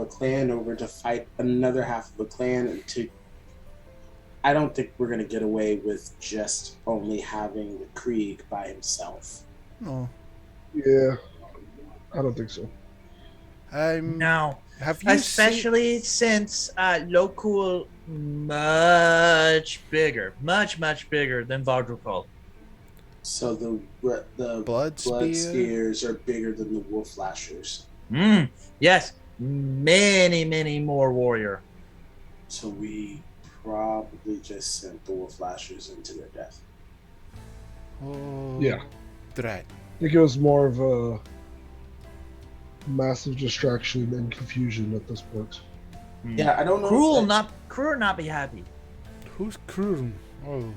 Speaker 6: clan over to fight another half of a clan, and I don't think we're going to get away with just only having the Krieg by himself.
Speaker 4: no.
Speaker 5: Yeah, I don't think so.
Speaker 7: No,
Speaker 4: Have you
Speaker 7: especially since local much bigger than Vardrukal.
Speaker 6: So the
Speaker 4: Blood spear?
Speaker 6: spears are bigger than the wolf flashers.
Speaker 7: Yes, many more warrior.
Speaker 6: So we probably just sent the wolf flashers into their death.
Speaker 4: Oh,
Speaker 5: Yeah.
Speaker 4: Drat.
Speaker 5: I think it was more of a massive distraction and confusion at this point.
Speaker 6: Yeah, I don't know.
Speaker 7: Cruel
Speaker 6: if that-
Speaker 7: not be happy.
Speaker 4: Who's Krum? Oh,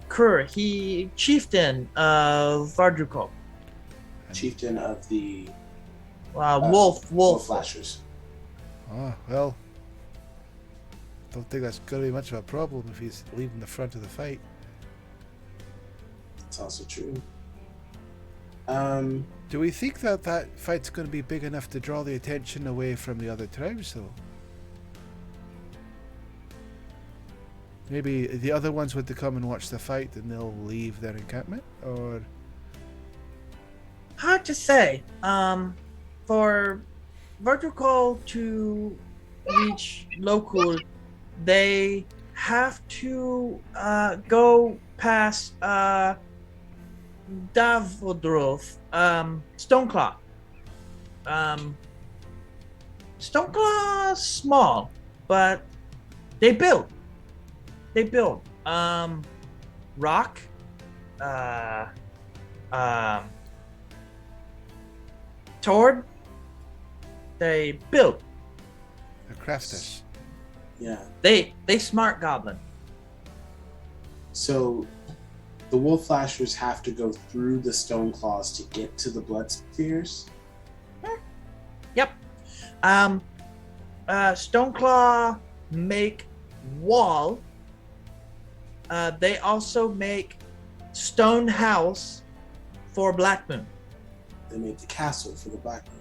Speaker 7: Krur, he chieftain of Vardrukal.
Speaker 6: chieftain of the
Speaker 7: Wolf
Speaker 6: flashers.
Speaker 4: Well. Don't think that's going to be much of a problem if he's leaving the front of the fight.
Speaker 6: That's also true.
Speaker 4: Do we think that fight's going to be big enough to draw the attention away from the other tribes, though? Maybe the other ones would come and watch the fight and they'll leave their encampment? Or...
Speaker 7: Hard to say. For Vardrukal to reach local, they have to go past Davodrov, Stoneclaw. Stoneclaw's small, but they build. Rock. Tord. They build.
Speaker 4: They're crafters.
Speaker 6: Yeah.
Speaker 7: They smart goblin.
Speaker 6: So the wolf flashers have to go through the stone claws to get to the blood spheres.
Speaker 7: Yep. Stoneclaw make wall. They also make stone house for Black Moon.
Speaker 6: They made the castle for the Black Moon.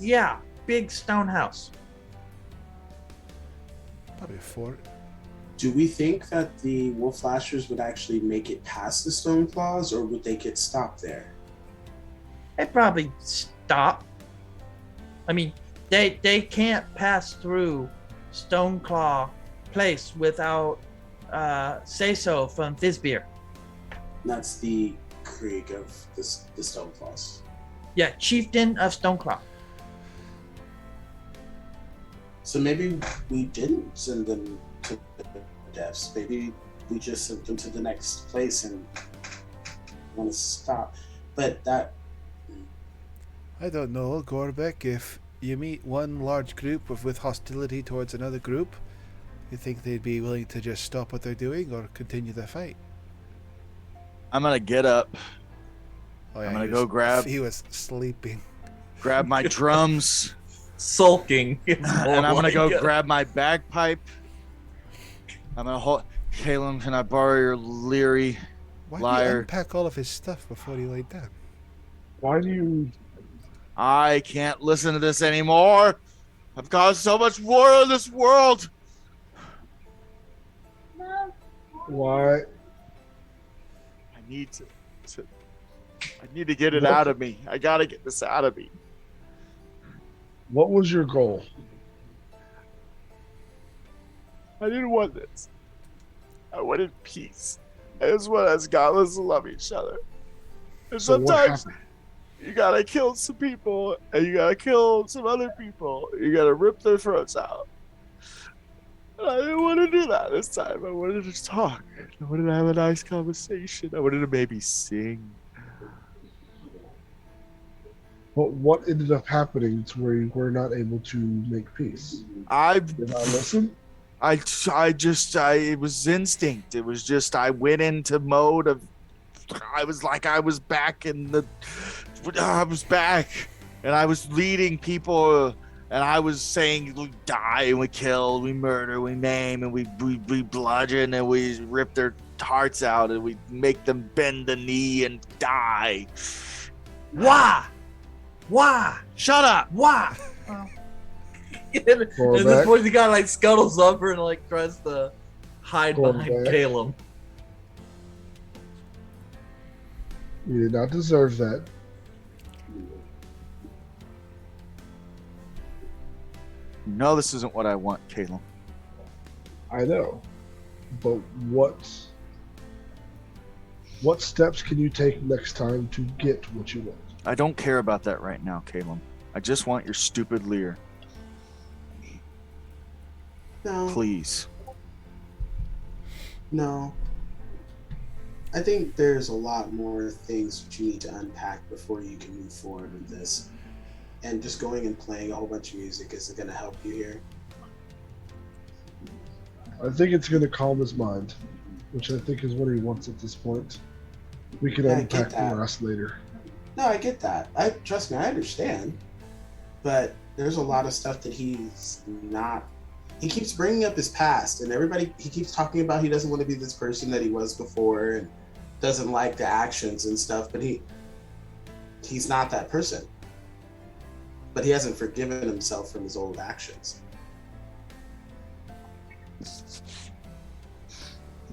Speaker 7: Yeah, big stone house.
Speaker 4: Probably a fort.
Speaker 6: Do we think that the wolf flashers would actually make it past the stone claws, or would they get stopped there?
Speaker 7: They probably stop. I mean, they can't pass through Stoneclaw place without say so from Fizbeer.
Speaker 6: That's the Krieg of the stone claws.
Speaker 7: Yeah, chieftain of Stoneclaw.
Speaker 6: So maybe we didn't send them to the deaths. Maybe we just sent them to the next place and want to stop. But that,
Speaker 4: I don't know, Gorbek, if you meet one large group with hostility towards another group, you think they'd be willing to just stop what they're doing or continue the fight?
Speaker 8: I'm gonna get up,
Speaker 4: Oh, yeah,
Speaker 8: I'm gonna
Speaker 4: he
Speaker 8: go
Speaker 4: was-
Speaker 8: grab-
Speaker 4: He was sleeping.
Speaker 8: grab my drums,
Speaker 2: Sulking.
Speaker 8: and I'm gonna go grab my bagpipe. I'm gonna hold. Kalen, can I borrow your lyre?
Speaker 4: Why did
Speaker 8: Liar.
Speaker 4: he unpack all of his stuff before he laid down?
Speaker 5: Why do you?
Speaker 8: I can't listen to this anymore. I've caused so much war in this world.
Speaker 5: Why?
Speaker 8: I need to I need to get it out of me. I gotta get this out of me.
Speaker 5: What was your goal?
Speaker 8: I didn't want this. I wanted peace. I just want us goblins to love each other. And
Speaker 5: So what
Speaker 8: sometimes
Speaker 5: happened?
Speaker 8: you gotta kill some people, and you gotta kill some other people. You gotta rip their throats out. And I didn't want to do that this time. I wanted to just talk. I wanted to have a nice conversation. I wanted to maybe sing.
Speaker 5: But what ended up happening to where you were not able to make peace?
Speaker 8: I
Speaker 5: Did I listen?
Speaker 8: it was instinct. It was just, I went into mode of, I was back I was back, and I was leading people, and I was saying, we die, and we kill, we murder, we maim, and we bludgeon, and we rip their hearts out, and we make them bend the knee and die.
Speaker 7: Why?
Speaker 8: Shut up!
Speaker 7: Why? And at this
Speaker 5: Quarterback.
Speaker 7: point, the guy like scuttles over and like tries to hide behind
Speaker 5: Quarterback.
Speaker 7: Caleb.
Speaker 5: You did not deserve that.
Speaker 8: No, this isn't what I want, Caleb.
Speaker 5: I know. But what steps can you take next time to get what you want?
Speaker 8: I don't care about that right now, Caleb. I just want your stupid leer.
Speaker 6: No.
Speaker 8: Please.
Speaker 6: No. I think there's a lot more things that you need to unpack before you can move forward with this. And just going and playing a whole bunch of music isn't going to help you here.
Speaker 5: I think it's going to calm his mind, which I think is what he wants at this point. We can
Speaker 6: Yeah, I
Speaker 5: unpack
Speaker 6: get that.
Speaker 5: the rest later.
Speaker 6: No, I get that. Trust me, I understand. But there's a lot of stuff that he's not. He keeps bringing up his past, and he keeps talking about he doesn't want to be this person that he was before, and doesn't like the actions and stuff. But he's not that person. But he hasn't forgiven himself from his old actions. You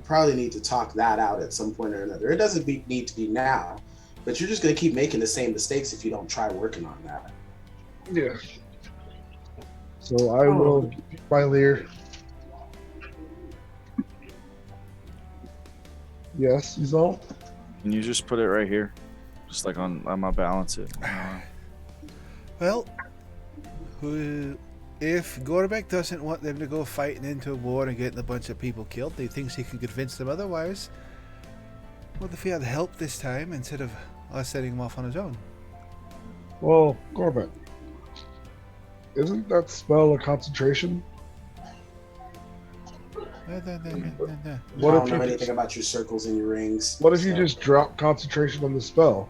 Speaker 6: probably need to talk that out at some point or another. It doesn't need to be now, but you're just going to keep making the same mistakes if you don't try working on that.
Speaker 5: Yeah. So I will give you my leer. Yes, he's all.
Speaker 8: Can you just put it right here? Just like on my balance it.
Speaker 4: Well, if Gorbek doesn't want them to go fighting into a war and getting a bunch of people killed, he thinks he can convince them otherwise. What if he had help this time instead of us setting him off on his own?
Speaker 5: Well, Corbett, isn't that spell a concentration?
Speaker 6: I
Speaker 5: What
Speaker 6: don't
Speaker 5: if
Speaker 6: know
Speaker 5: you
Speaker 6: anything
Speaker 5: just,
Speaker 6: about your circles and your rings.
Speaker 5: what if you just drop concentration on the spell?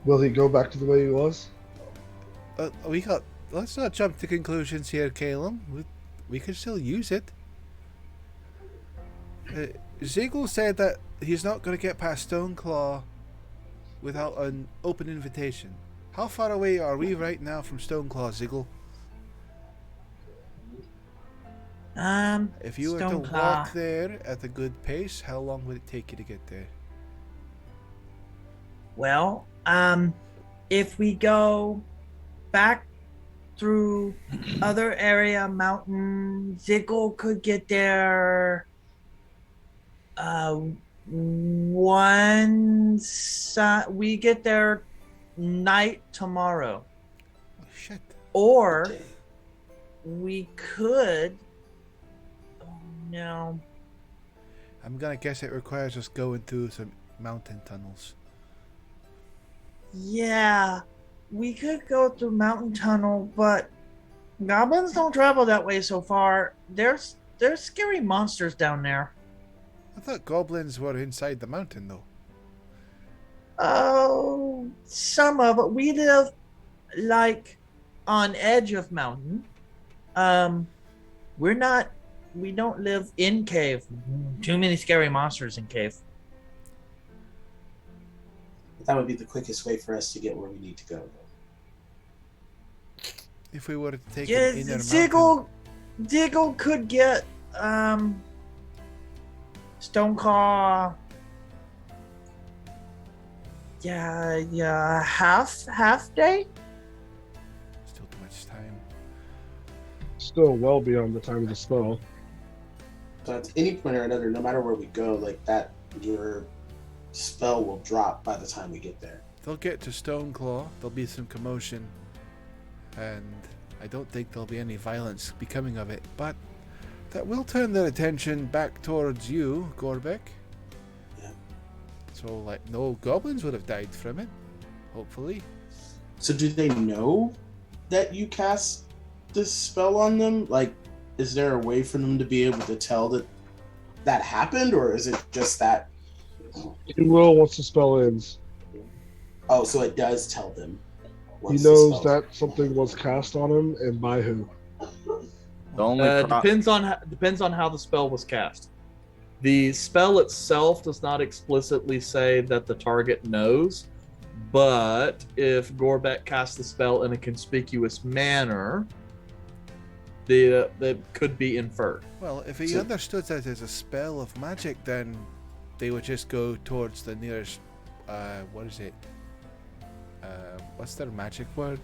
Speaker 5: Will he go back to the way he was?
Speaker 4: Let's not jump to conclusions here, Caleb. We can still use it. Ziggle said that he's not going to get past Stoneclaw without an open invitation. How far away are we right now from Stoneclaw, Ziggle? If you were to
Speaker 7: Stoneclaw.
Speaker 4: walk there at a good pace, how long would it take you to get there?
Speaker 7: Well, if we go back through other area mountain, Ziggle could get there we get there night tomorrow.
Speaker 4: Oh, shit.
Speaker 7: Or
Speaker 6: Okay.
Speaker 7: we could no.
Speaker 4: I'm gonna guess it requires us going through some mountain tunnels.
Speaker 7: Yeah, we could go through mountain tunnel, but goblins don't travel that way so far. There's scary monsters down there.
Speaker 4: I thought goblins were inside the mountain, though.
Speaker 7: Oh, some of it. We live like on edge of mountain. We don't live in cave. Too many scary monsters in cave.
Speaker 6: That would be the quickest way for us to get where we need to go.
Speaker 4: If we were to take
Speaker 7: Yeah,
Speaker 4: an inner mountain...
Speaker 7: Diggle could get Stoneclaw Yeah, half day.
Speaker 4: Still too much time.
Speaker 5: Still well beyond the time of the spell.
Speaker 6: So at any point or another, no matter where we go, like that, your spell will drop by the time we get there.
Speaker 4: They'll get to Stoneclaw. There'll be some commotion, and I don't think there'll be any violence becoming of it. But that will turn their attention back towards you, Gorbek.
Speaker 6: Yeah.
Speaker 4: So, like, no goblins would have died from it. Hopefully.
Speaker 6: So do they know that you cast this spell on them? Like, is there a way for them to be able to tell that that happened, or is it just that?
Speaker 5: He will once the spell ends.
Speaker 6: Oh, so it does tell them.
Speaker 5: He
Speaker 6: once the
Speaker 5: knows
Speaker 6: spell-
Speaker 5: that something was cast on him and by who.
Speaker 8: The only
Speaker 2: Depends on how the spell was cast. The spell itself does not explicitly say that the target knows, but if Gorbek casts the spell in a conspicuous manner, that could be inferred.
Speaker 4: Well, if he
Speaker 6: So-
Speaker 4: understood that as a spell of magic, then they would just go towards the nearest. What is it? What's their magic word?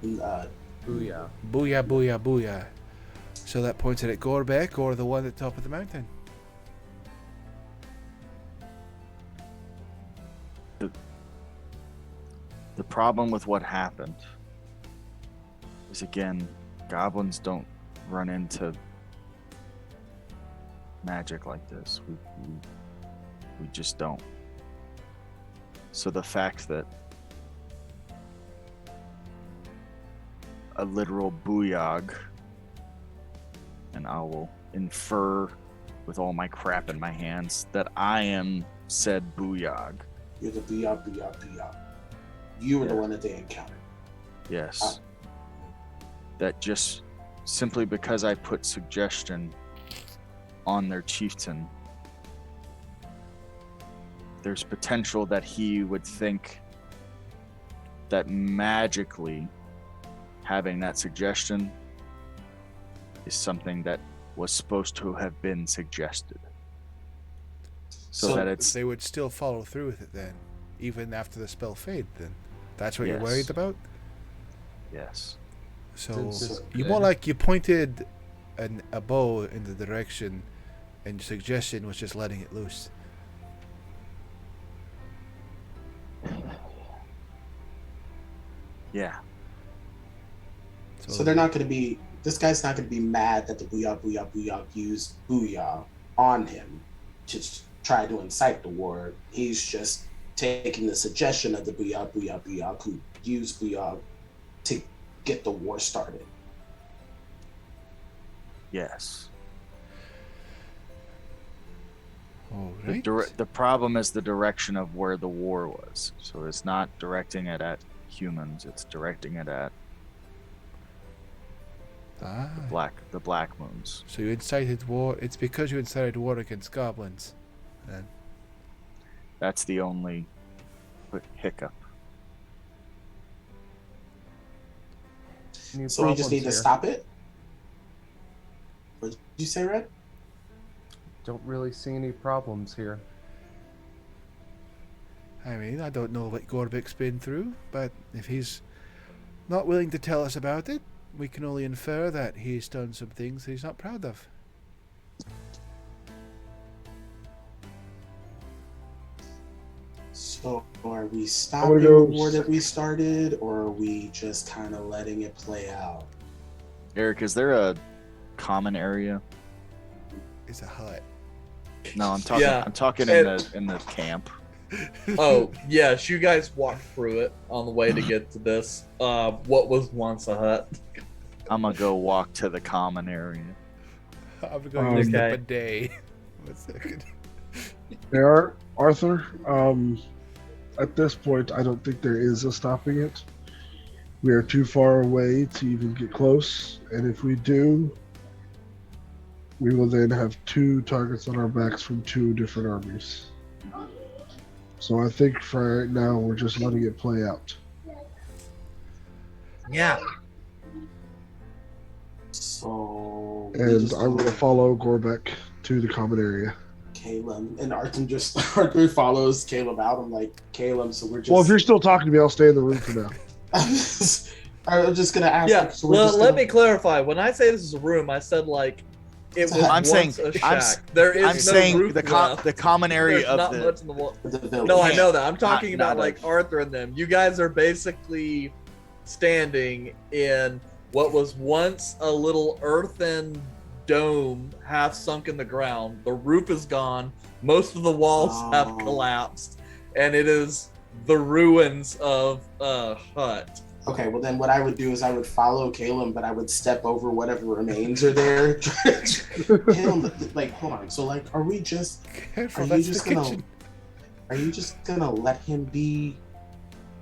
Speaker 6: Uh,
Speaker 3: Booyah.
Speaker 4: Booyah, booyah, booyah. So that pointed at Gorbek or the one at the top of the mountain.
Speaker 8: The problem with what happened is, again, goblins don't run into magic like this. We just don't. So the fact that a literal booyog, and I will infer with all my crap in my hands that I am said booyog.
Speaker 6: you're the booyah. You were the one that they encountered.
Speaker 8: Yes. That just simply because I put suggestion on their chieftain, there's potential that he would think that magically having that suggestion is something that was supposed to have been suggested. So
Speaker 6: So
Speaker 8: that it's
Speaker 4: They would still follow through with it then, even after the spell fade. Then that's what you're
Speaker 8: Yes.
Speaker 4: worried about.
Speaker 8: yes.
Speaker 4: So
Speaker 3: This
Speaker 4: you
Speaker 3: could-
Speaker 4: more like you pointed a bow in the direction, and your suggestion was just letting it loose.
Speaker 8: Yeah.
Speaker 6: So they're not going to be. This guy's not going to be mad that the booyah used booyah on him to try to incite the war. He's just taking the suggestion of the booyah who used booyah to get the war started.
Speaker 8: Yes.
Speaker 4: All
Speaker 8: The,
Speaker 4: right.
Speaker 8: the problem is the direction of where the war was. So it's not directing it at humans, it's directing it at
Speaker 4: Ah,
Speaker 8: the black moons.
Speaker 4: so you incited war. It's because you incited war against goblins. Then
Speaker 8: That's the only hiccup.
Speaker 3: Any
Speaker 6: So we just need to
Speaker 3: problems here?
Speaker 6: stop it. What did you say, Red?
Speaker 3: Don't really see any problems here.
Speaker 4: I mean, I don't know what Gorbek's been through, but if he's not willing to tell us about it, we can only infer that he's done some things that he's not proud of.
Speaker 6: So are we
Speaker 5: gonna
Speaker 6: stopping the
Speaker 5: go
Speaker 6: war
Speaker 5: s-
Speaker 6: that we started, or are we just kind of letting it play out?
Speaker 8: Eric, is there a common area?
Speaker 4: It's a hut.
Speaker 8: No, I'm talking.
Speaker 2: Yeah.
Speaker 8: I'm talking in the camp.
Speaker 2: Oh, yes, you guys walked through it on the way to get to this. What was once a hut.
Speaker 8: I'm gonna go walk to the common area.
Speaker 4: I'm going to use the
Speaker 2: Okay.
Speaker 4: bidet. 1 second.
Speaker 5: There are Arthur. At this point, I don't think there is a stopping it. We are too far away to even get close, and if we do, we will then have two targets on our backs from two different armies. So I think for right now, we're just letting it play out.
Speaker 7: Yeah.
Speaker 6: So we
Speaker 5: And
Speaker 6: just
Speaker 5: I'm going to follow Gorbek to the common area.
Speaker 6: Caleb, and Arthur follows Caleb out. I'm like, Caleb, so we're just.
Speaker 5: Well, if you're still talking to me, I'll stay in the room for now.
Speaker 6: I'm just gonna ask.
Speaker 2: Yeah.
Speaker 6: like, so we're
Speaker 2: Well,
Speaker 6: just
Speaker 2: let
Speaker 6: gonna-
Speaker 2: me clarify. When I say this is a room, I said like it was
Speaker 6: I'm
Speaker 2: once
Speaker 8: saying-
Speaker 2: a shack.
Speaker 8: I'm s-
Speaker 2: there is
Speaker 8: I'm
Speaker 2: no
Speaker 8: saying
Speaker 2: roof
Speaker 8: the common
Speaker 2: left.
Speaker 8: area
Speaker 2: There's
Speaker 8: of
Speaker 2: not
Speaker 8: the.
Speaker 2: much in the wall.
Speaker 6: the village.
Speaker 2: No, I know that. I'm talking
Speaker 8: Not-
Speaker 2: about
Speaker 8: not
Speaker 2: like
Speaker 8: a-
Speaker 2: Arthur and them. You guys are basically standing in what was once a little earthen dome, half sunk in the ground. The roof is gone. Most of the walls have
Speaker 6: Oh.
Speaker 2: collapsed, and it is the ruins of a hut.
Speaker 6: Okay, well then what I would do is I would follow Caleb, but I would step over whatever remains are there. Caleb, like, hold on. So like, are we just?
Speaker 4: Careful,
Speaker 6: Are you
Speaker 4: that's
Speaker 6: just
Speaker 4: the
Speaker 6: gonna?
Speaker 4: kitchen.
Speaker 6: Are you just gonna let him be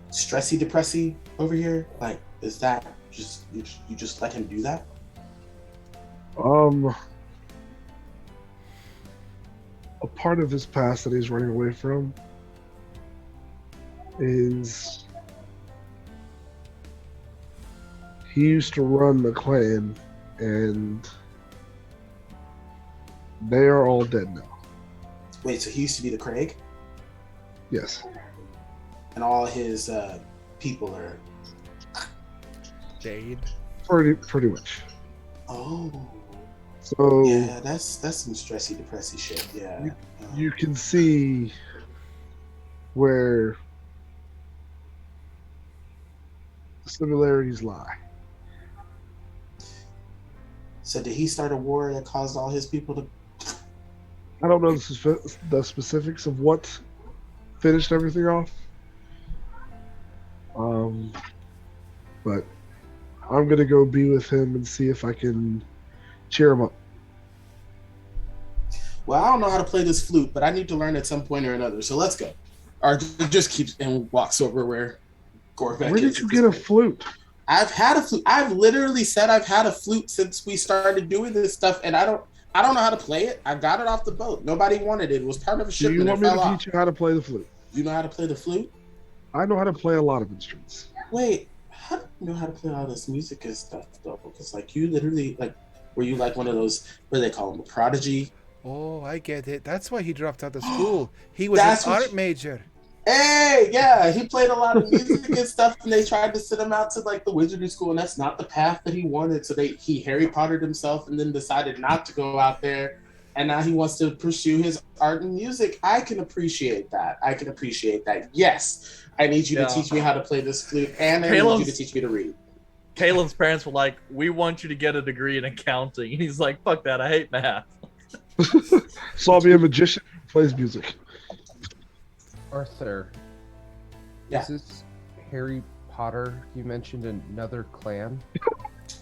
Speaker 6: stressy depressy over here? Like, is that just you just let him do that?
Speaker 5: A part of his past that he's running away from is he used to run the clan, and they are all dead now.
Speaker 6: Wait, so he used to be the Craig,
Speaker 5: Yes.
Speaker 6: and all his people are.
Speaker 4: Jade.
Speaker 5: Pretty much.
Speaker 6: Oh,
Speaker 5: So
Speaker 6: yeah, that's some stressy depressy shit. Yeah.
Speaker 5: you can see where the similarities lie.
Speaker 6: So did he start a war that caused all his people to?
Speaker 5: I don't know the specifics of what finished everything off. But I'm gonna go be with him and see if I can cheer him up.
Speaker 6: Well, I don't know how to play this flute, but I need to learn at some point or another. So let's go. Arthur just keeps and walks over where Gorbeck
Speaker 5: Where
Speaker 6: is.
Speaker 5: did you get a flute?
Speaker 6: I've had a flute. I've literally said I've had a flute since we started doing this stuff, and I don't know how to play it. I got it off the boat. Nobody wanted it. It was part of a
Speaker 5: Do
Speaker 6: shipment.
Speaker 5: you want
Speaker 6: It
Speaker 5: me
Speaker 6: fell
Speaker 5: to
Speaker 6: off.
Speaker 5: teach you how to play the flute?
Speaker 6: You know how to play the flute?
Speaker 5: I know how to play a lot of instruments.
Speaker 6: Wait, how do you know how to play all this music and stuff though? Because like you literally like, were you like one of those? What do they call them? A prodigy?
Speaker 4: Oh, I get it. That's why he dropped out of school. He was
Speaker 6: That's
Speaker 4: an
Speaker 6: what
Speaker 4: art major.
Speaker 6: Hey, yeah, he played a lot of music and stuff, and they tried to send him out to like the wizardry school, and that's not the path that he wanted. So he Harry Pottered himself, and then decided not to go out there, and now he wants to pursue his art and music. I can appreciate that. Yes, I need you
Speaker 2: Yeah.
Speaker 6: to teach me how to play this flute, and I need
Speaker 2: Caleb's-
Speaker 6: you to teach me to read.
Speaker 2: Caleb's parents were like, "We want you to get a degree in accounting," and he's like, "Fuck that! I hate math."
Speaker 5: So I'll be a magician who plays music.
Speaker 3: Arthur.
Speaker 6: Yeah.
Speaker 3: Is this Harry Potter? You mentioned another clan.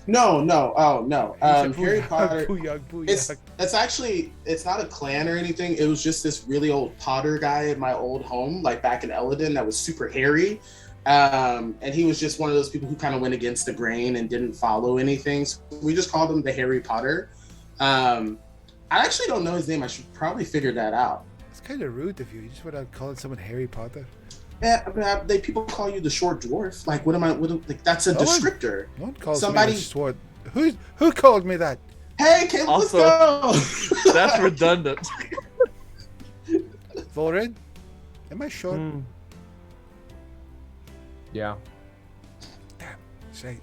Speaker 6: No, oh no.
Speaker 4: He said,
Speaker 6: Harry
Speaker 4: "Booyah,
Speaker 6: Potter.
Speaker 4: booyah, booyah."
Speaker 6: It's actually not a clan or anything. It was just this really old Potter guy in my old home, like back in Eldon, that was super hairy. And he was just one of those people who kind of went against the grain and didn't follow anything. So we just called him the Harry Potter. I actually don't know his name. I should probably figure that out.
Speaker 4: It's kind of rude of you. You just went out calling someone Harry Potter.
Speaker 6: Yeah, I mean, people call you the short dwarf. Like, like that's a
Speaker 4: Oh,
Speaker 6: descriptor.
Speaker 4: No one calls
Speaker 6: Somebody-
Speaker 4: me the sword. Who called me that?
Speaker 6: Hey, Caleb,
Speaker 2: Also,
Speaker 6: let's go.
Speaker 2: That's redundant.
Speaker 4: Vorin? Am I short?
Speaker 3: Hmm. Yeah.
Speaker 4: Shite.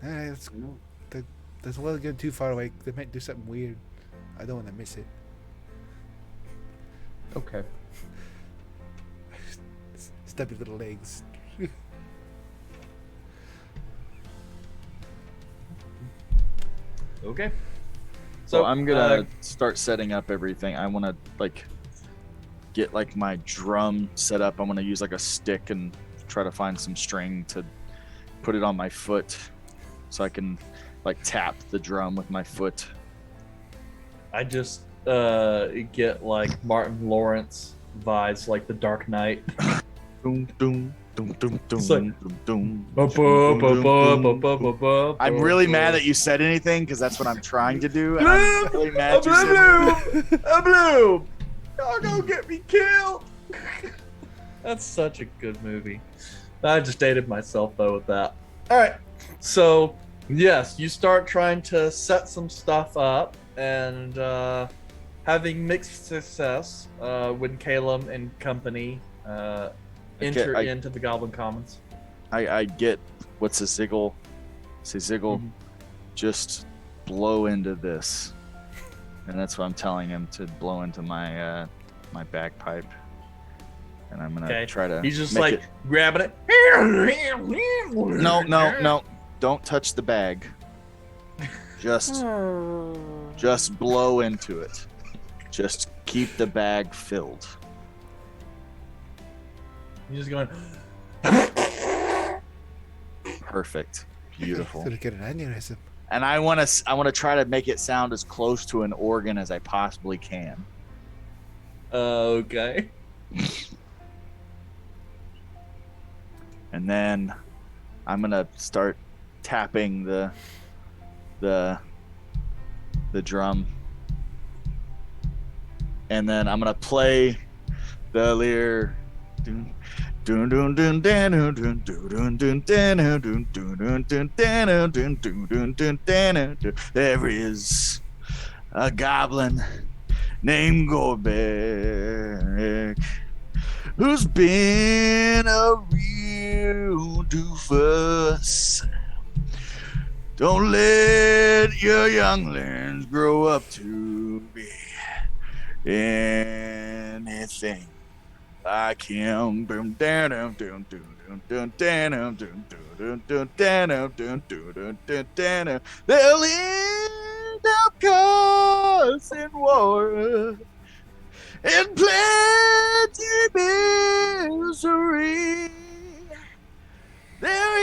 Speaker 4: That's a little getting too far away. They might do something weird. I don't want to miss it.
Speaker 3: Okay.
Speaker 4: Stubby little legs.
Speaker 2: Okay.
Speaker 8: So I'm gonna start setting up everything. I want to like get like my drum set up. I want to use like a stick and try to find some string to put it on my foot, so I can like tap the drum with my foot.
Speaker 2: I just get like Martin Lawrence vibes, like The Dark Knight.
Speaker 8: Doom, doom, doom, doom, doom,
Speaker 2: It's like-
Speaker 8: doom, doom. I'm really mad that you said anything because that's what I'm trying to do. And I'm really mad you said
Speaker 2: A bloom! Y'all gonna get me killed! That's such a good movie. I just dated myself though with that. Alright, so yes, you start trying to set some stuff up, and having mixed success when Calum and company enter into the Goblin Commons.
Speaker 8: I get what's a sigil. Say sigil, just blow into this, and that's what I'm telling him to blow into my my bagpipe, and I'm gonna try to.
Speaker 2: He's just
Speaker 8: make
Speaker 2: like
Speaker 8: it...
Speaker 2: grabbing it.
Speaker 8: No, don't touch the bag. Just blow into it. Just keep the bag filled.
Speaker 2: He's just going.
Speaker 8: Perfect. Beautiful.
Speaker 4: Gonna get an aneurysm.
Speaker 8: And I want to try to make it sound as close to an organ as I possibly can.
Speaker 2: Okay.
Speaker 8: And then I'm gonna start tapping the drum, and then I'm gonna play the lyre. There is a goblin named Gorbeck who's been a real doofus. Don't let your younglings grow up to be anything like him. They'll end up causing war and plenty misery. There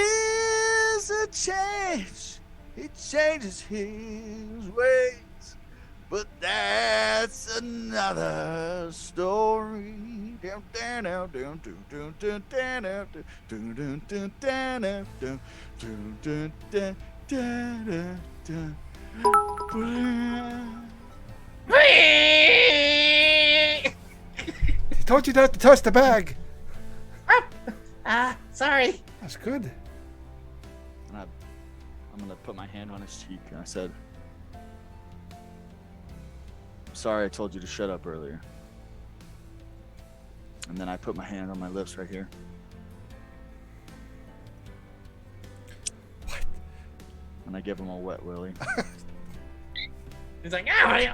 Speaker 8: is a change, he changes his ways, but that's another story.
Speaker 4: He told you not to touch the bag.
Speaker 7: Sorry.
Speaker 4: That's good.
Speaker 8: And I'm gonna put my hand on his cheek, and I said, "Sorry, I told you to shut up earlier." And then I put my hand on my lips right here.
Speaker 4: What?
Speaker 8: And I give him a wet willy.
Speaker 7: He's like, oh, what do you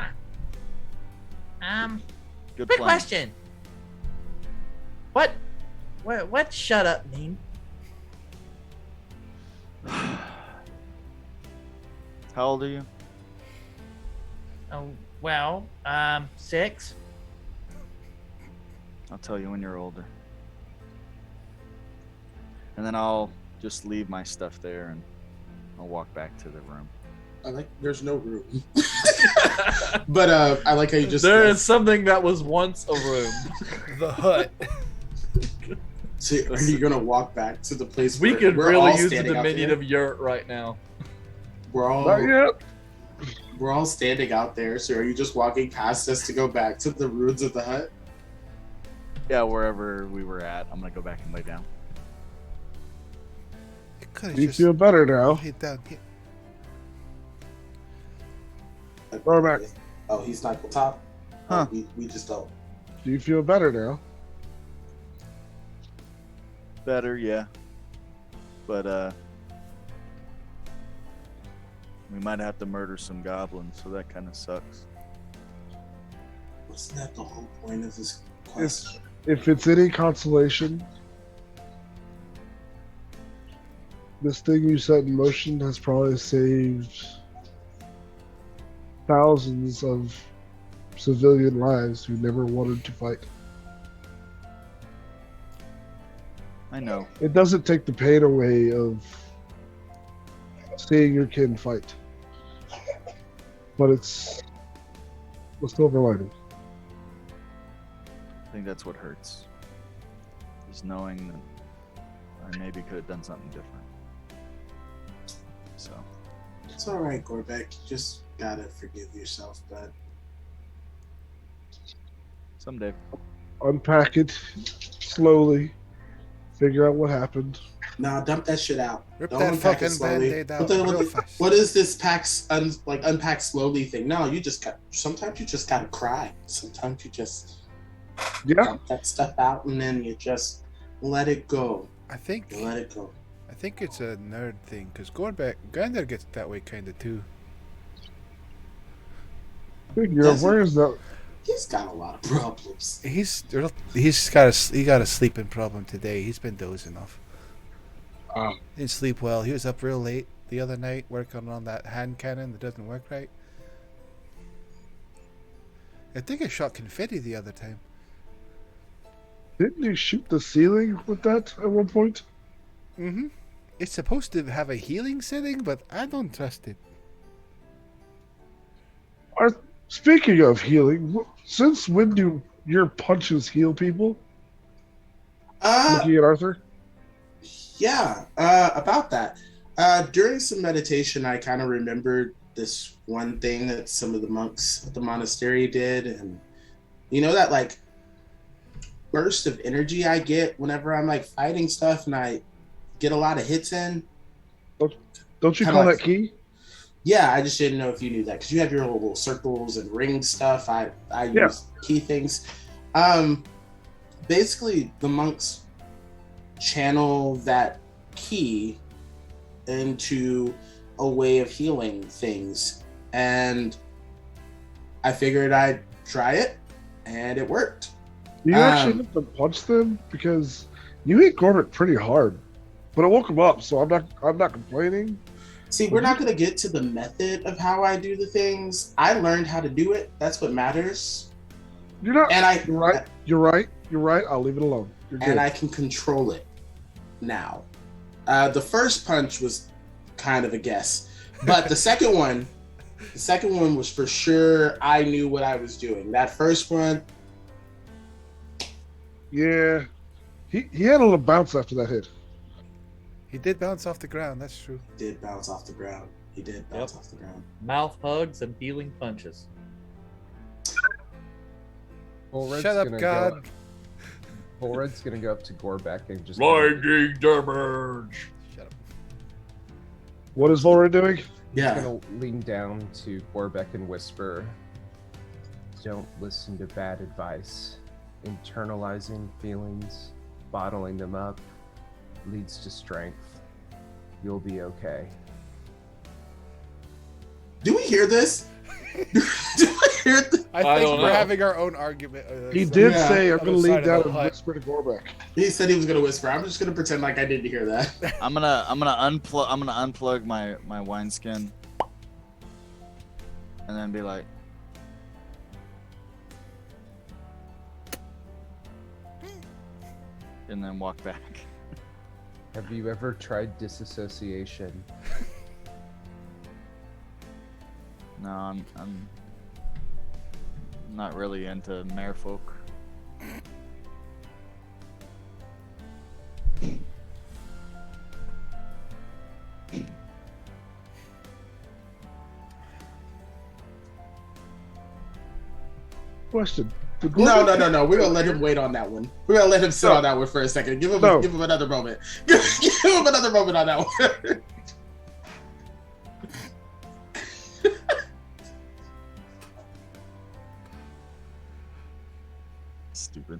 Speaker 7: want?
Speaker 8: Good
Speaker 7: Quick
Speaker 8: plan.
Speaker 7: question. What shut up mean?
Speaker 8: How old are you?
Speaker 7: Oh, well, 6.
Speaker 8: I'll tell you when you're older. And then I'll just leave my stuff there and I'll walk back to the room.
Speaker 6: There's no room. But I like how you just.
Speaker 2: There is something that was once a room.
Speaker 4: The hut.
Speaker 6: So are you gonna walk back to the place?
Speaker 2: We
Speaker 6: where
Speaker 2: could
Speaker 6: we're
Speaker 2: really
Speaker 6: all
Speaker 2: use the
Speaker 6: standing out
Speaker 2: dominion
Speaker 6: there?
Speaker 2: of Yurt right now.
Speaker 6: We're all.
Speaker 5: Not yet.
Speaker 6: We're all standing out there. So are you just walking past us to go back to the ruins of the hut?
Speaker 8: Yeah, wherever we were at, I'm gonna go back and lay down.
Speaker 4: You could have
Speaker 5: Do you
Speaker 4: just
Speaker 5: feel better now?
Speaker 4: laid down here.
Speaker 5: Cormac,
Speaker 6: Oh, he's not the top.
Speaker 8: Huh.
Speaker 6: Oh, we just don't.
Speaker 5: do you feel better now?
Speaker 8: Better, yeah. But we might have to murder some goblins, so that kind of sucks.
Speaker 6: Wasn't that the whole point of this quest?
Speaker 5: If it's any consolation, this thing you set in motion has probably saved thousands of civilian lives who never wanted to fight.
Speaker 8: I know.
Speaker 5: It doesn't take the pain away of seeing your kin fight, but it's the silver lining.
Speaker 8: I think that's what hurts. Is knowing that I maybe could have done something different. So.
Speaker 6: It's all right, Gorbeck. You just gotta forgive yourself, bud.
Speaker 8: Someday.
Speaker 5: Unpack it slowly, figure out what happened,
Speaker 6: Nah, dump that shit out.
Speaker 4: Rip
Speaker 6: Don't
Speaker 4: that
Speaker 6: unpack it
Speaker 4: fucking
Speaker 6: slowly.
Speaker 4: Band-Aid out
Speaker 6: What,
Speaker 4: real fast.
Speaker 6: what is this unpack slowly thing? No, you just got. Sometimes you just gotta cry. Sometimes you just
Speaker 5: Yeah.
Speaker 6: dump that stuff out and then you just let it go.
Speaker 4: I think
Speaker 6: You let it go.
Speaker 4: it's a nerd thing because Gander gets that way kind of too.
Speaker 5: Figure,
Speaker 6: Does
Speaker 5: where is that?
Speaker 6: He's got a lot of problems.
Speaker 4: He got a sleeping problem today. He's been dozing off. Didn't sleep well. He was up real late the other night working on that hand cannon that doesn't work right. I think I shot confetti the other time.
Speaker 5: Didn't you shoot the ceiling with that at one point?
Speaker 4: Mm-hmm. It's supposed to have a healing setting, but I don't trust it.
Speaker 5: Speaking of healing, since when do your punches heal people? Looking at Arthur.
Speaker 6: Yeah, about that. During some meditation, I kind of remembered this one thing that some of the monks at the monastery did, and you know that like burst of energy I get whenever I'm like fighting stuff and I get a lot of hits in.
Speaker 5: Don't you
Speaker 6: Kinda
Speaker 5: call
Speaker 6: like-
Speaker 5: that key?
Speaker 6: Yeah, I just didn't know if you knew that because you have your little circles and ring stuff. I use key things. Basically, the monks channel that key into a way of healing things, and I figured I'd try it, and it worked.
Speaker 5: Do you actually have to punch them? Because you hit Corbett pretty hard, but it woke him up, so I'm not complaining.
Speaker 6: See, we're not going to get to the method of how I do the things. I learned how to do it. That's what matters.
Speaker 5: You're not.
Speaker 6: And
Speaker 5: You're right. You're right. You're right. I'll leave it alone. You're good.
Speaker 6: And I can control it now. The first punch was kind of a guess, but the second one was for sure. I knew what I was doing. That first one,
Speaker 5: Yeah, he had a little bounce after that hit.
Speaker 4: He did bounce off the ground. That's true.
Speaker 6: did bounce off the ground. He did bounce off the ground.
Speaker 2: Mouth hugs and healing punches.
Speaker 3: Bullred's
Speaker 4: Shut up,
Speaker 3: gonna
Speaker 4: God.
Speaker 3: Bullred's gonna go up to Gorbeck and just
Speaker 2: Blinding damage.
Speaker 4: Shut up.
Speaker 5: What is Volra doing?
Speaker 6: Yeah.
Speaker 3: gonna lean down to Gorbeck and whisper, "Don't listen to bad advice. Internalizing feelings, bottling them up, leads to strength. You'll be okay."
Speaker 6: Do we hear this? Do we hear this?
Speaker 4: I
Speaker 2: I
Speaker 4: think
Speaker 2: don't
Speaker 4: we're
Speaker 2: know.
Speaker 4: having our own argument.
Speaker 5: He did
Speaker 6: Yeah.
Speaker 5: say, "I'm
Speaker 4: Other
Speaker 5: going to
Speaker 4: side
Speaker 5: lean
Speaker 4: of
Speaker 5: down
Speaker 4: the
Speaker 5: and
Speaker 4: hut.
Speaker 5: whisper to Gorbeck."
Speaker 6: He said he was gonna whisper. I'm just gonna pretend like I didn't hear that.
Speaker 8: I'm gonna unplug my wineskin, and then be like, and then walk back.
Speaker 3: Have you ever tried disassociation?
Speaker 8: No, I'm not really into merfolk.
Speaker 5: Question. Did
Speaker 6: No.
Speaker 5: Gorbeck-
Speaker 6: We're gonna let him wait on that one. We're gonna let him sit on that one for a second. Give him another moment. Give him another moment on that one.
Speaker 8: Stupid.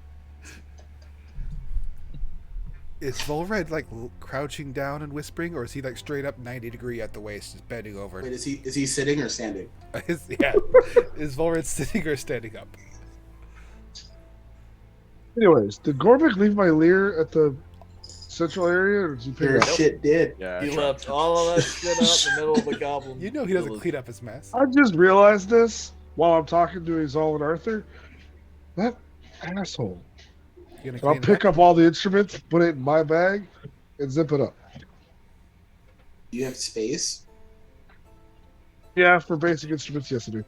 Speaker 4: Is Volred like crouching down and whispering, or is he like straight up 90-degree at the waist, just bending over?
Speaker 6: Wait, is he sitting or standing?
Speaker 4: Yeah. Is Volred sitting or standing up?
Speaker 5: Anyways, did Gorbeck leave my Lear at the central area, or did he pick
Speaker 6: Your
Speaker 5: it up?
Speaker 6: shit did.
Speaker 8: Yeah.
Speaker 2: He left all of that shit out in the middle of the goblin.
Speaker 4: You know he doesn't clean up his mess.
Speaker 5: I just realized this while I'm talking to Izal and Arthur. That asshole.
Speaker 4: You gonna
Speaker 5: I'll
Speaker 4: clean it
Speaker 5: pick up all the instruments, put it in my bag, and zip it up.
Speaker 6: You have space.
Speaker 5: Yeah, for basic instruments, yes I do.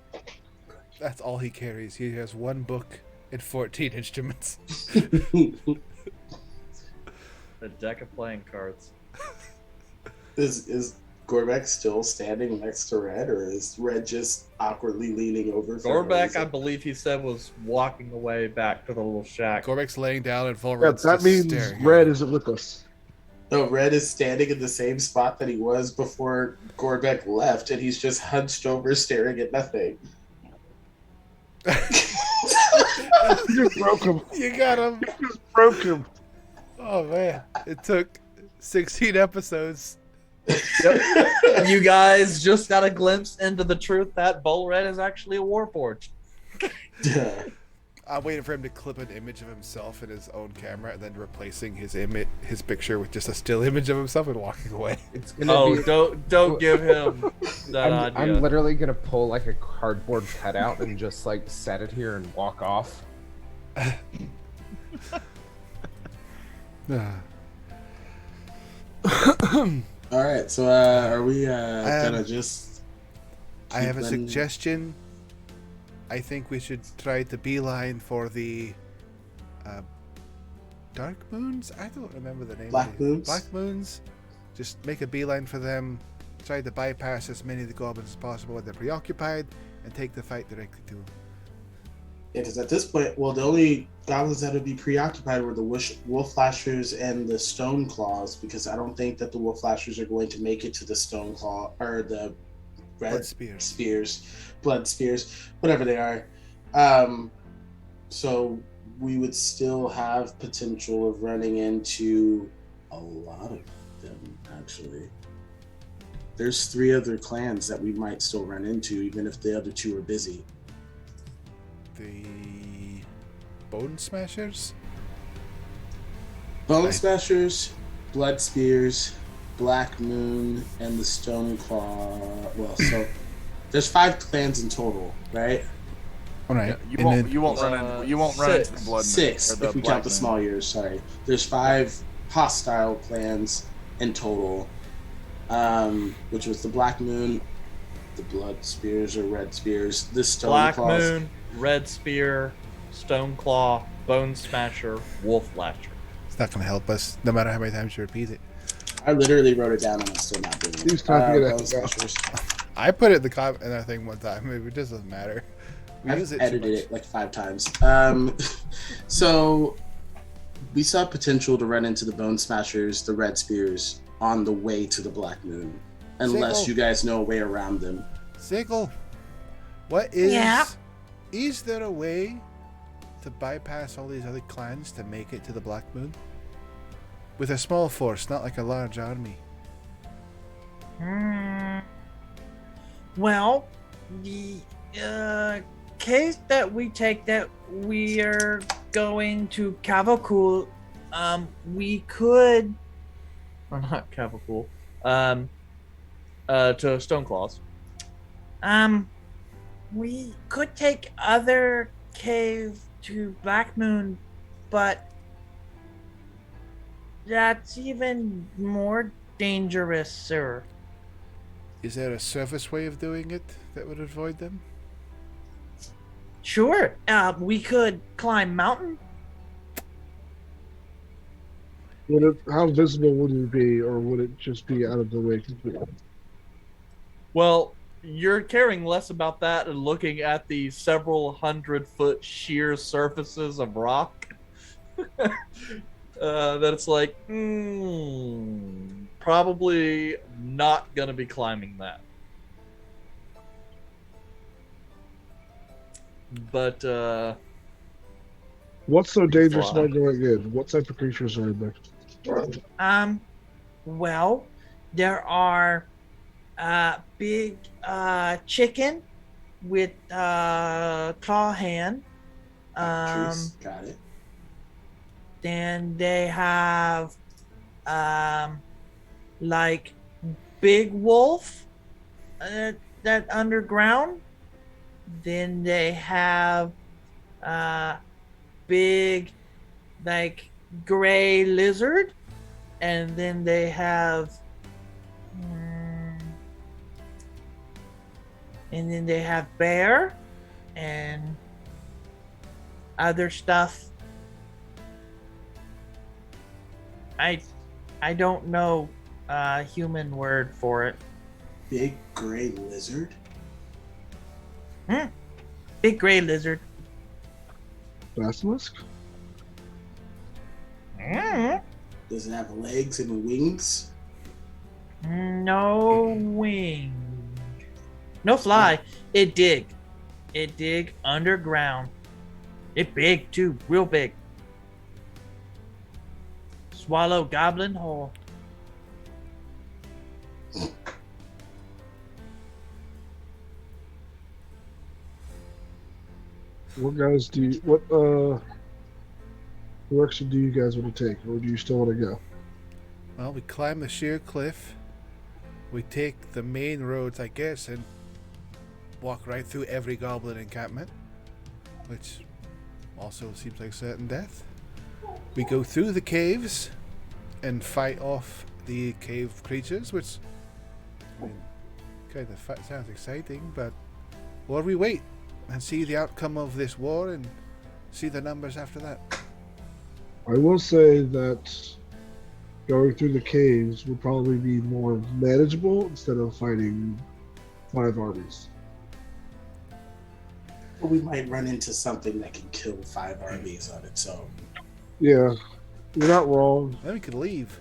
Speaker 4: That's all he carries. He has one book and 14 instruments.
Speaker 2: A deck of playing cards.
Speaker 6: Is Gorbeck still standing next to Red, or is Red just awkwardly leaning over? for no
Speaker 2: Gorbeck,
Speaker 6: reason?
Speaker 2: I believe he said, was walking away back to the little shack.
Speaker 4: Gorbeck's laying down and
Speaker 5: Yeah,
Speaker 4: Volred's
Speaker 5: that
Speaker 4: just
Speaker 5: means
Speaker 4: staring.
Speaker 5: Red isn't with us.
Speaker 6: No, Red is standing in the same spot that he was before Gorbeck left, and he's just hunched over staring at nothing.
Speaker 5: You just broke him.
Speaker 4: You got him.
Speaker 5: You just broke him.
Speaker 4: Oh man, it took 16 episodes.
Speaker 2: You guys just got a glimpse into the truth that Bull Red is actually a Warforged.
Speaker 4: I'm waiting for him to clip an image of himself in his own camera and then replacing his picture with just a still image of himself and walking away.
Speaker 3: It's gonna
Speaker 2: Oh,
Speaker 3: be.
Speaker 2: don't give him that idea.
Speaker 3: I'm literally gonna pull like a cardboard cutout and just like set it here and walk off.
Speaker 6: All right, so are we gonna just?
Speaker 4: I have a
Speaker 6: keep running?
Speaker 4: suggestion. I think we should try to beeline for the Dark Moons? I don't remember the name.
Speaker 6: Black
Speaker 4: of these.
Speaker 6: Moons?
Speaker 4: Black Moons. Just make a beeline for them. Try to bypass as many of the goblins as possible when they're preoccupied and take the fight directly to them.
Speaker 6: Yeah, because at this point, well, the only goblins that would be preoccupied were the wolf flashers and the stone claws, because I don't think that the wolf flashers are going to make it to the stone claw or the red blood spears, whatever they are. So we would still have potential of running into a lot of them, actually. There's 3 other clans that we might still run into, even if the other 2 are busy.
Speaker 4: The Bone Smashers?
Speaker 6: Bone Smashers, Blood Spears, Black Moon, and the Stone Claw. Well, so there's 5 clans in total, right?
Speaker 4: All right.
Speaker 8: You won't run into the blood.
Speaker 6: 6
Speaker 8: or the
Speaker 6: if we
Speaker 8: Black
Speaker 6: count the
Speaker 8: Moon.
Speaker 6: small ears. Sorry, there's 5 hostile clans in total, which was the Black Moon, the Blood Spears or Red Spears, the Stone
Speaker 2: Black
Speaker 6: Claws.
Speaker 2: Moon, Red Spear, Stone Claw, Bone Smasher, Wolf Lasher.
Speaker 4: It's not going to help us, no matter how many times you repeat it.
Speaker 6: I literally wrote it down and I'm still not doing it.
Speaker 5: He's typing it out
Speaker 6: Bone
Speaker 5: now.
Speaker 6: Smashers.
Speaker 4: I put it in the comment in our thing one time. Maybe it just doesn't matter. We use
Speaker 6: I've
Speaker 4: it too
Speaker 6: edited
Speaker 4: much.
Speaker 6: it like 5 times. So we saw potential to run into the Bone Smashers, the Red Spears, on the way to the Black Moon, unless
Speaker 4: Sickle.
Speaker 6: you guys know a way around them.
Speaker 4: Sickle, what is...
Speaker 1: Yeah.
Speaker 4: Is there a way to bypass all these other clans to make it to the Black Moon? With a small force, not like a large army.
Speaker 7: Well, the case that we take that we are going to Cavacul, we could,
Speaker 2: Or not Cavacool. To Stoneclaws.
Speaker 7: we could take other cave to Black Moon, but that's even more dangerous, sir.
Speaker 4: Is there a surface way of doing it that would avoid them?
Speaker 7: Sure, we could climb mountain.
Speaker 5: How visible would it be, or would it just be out of the way completely?
Speaker 2: Well, you're caring less about that and looking at the several 100-foot sheer surfaces of rock. That it's like, probably not gonna be climbing that. But
Speaker 5: What's so dangerous
Speaker 2: Fly.
Speaker 5: about going in? What type of creatures are in there?
Speaker 7: Well, there are big chicken with claw hand.
Speaker 6: Juice, got it.
Speaker 7: Then they have like big wolf that underground. Then they have big like gray lizard, and then they have bear and other stuff. I don't know a human word for it.
Speaker 6: Big gray lizard.
Speaker 7: Big gray lizard.
Speaker 5: Basilisk?
Speaker 6: Does it have legs and wings?
Speaker 7: No wing. No fly. It dig. It dig underground. It big too, real big. Swallow goblin whole.
Speaker 5: What direction do you guys want to take, or do you still want to go?
Speaker 4: Well, we climb the sheer cliff. We take the main roads, I guess, and walk right through every goblin encampment, which also seems like certain death. We go through the caves and fight off the cave creatures, which I mean, kind of sounds exciting, but or we wait and see the outcome of this war and see the numbers after that.
Speaker 5: I will say that going through the caves would probably be more manageable instead of fighting 5 armies.
Speaker 6: But we might run into something that can kill 5 armies on its own.
Speaker 5: Yeah, you're not wrong.
Speaker 4: Then we could leave.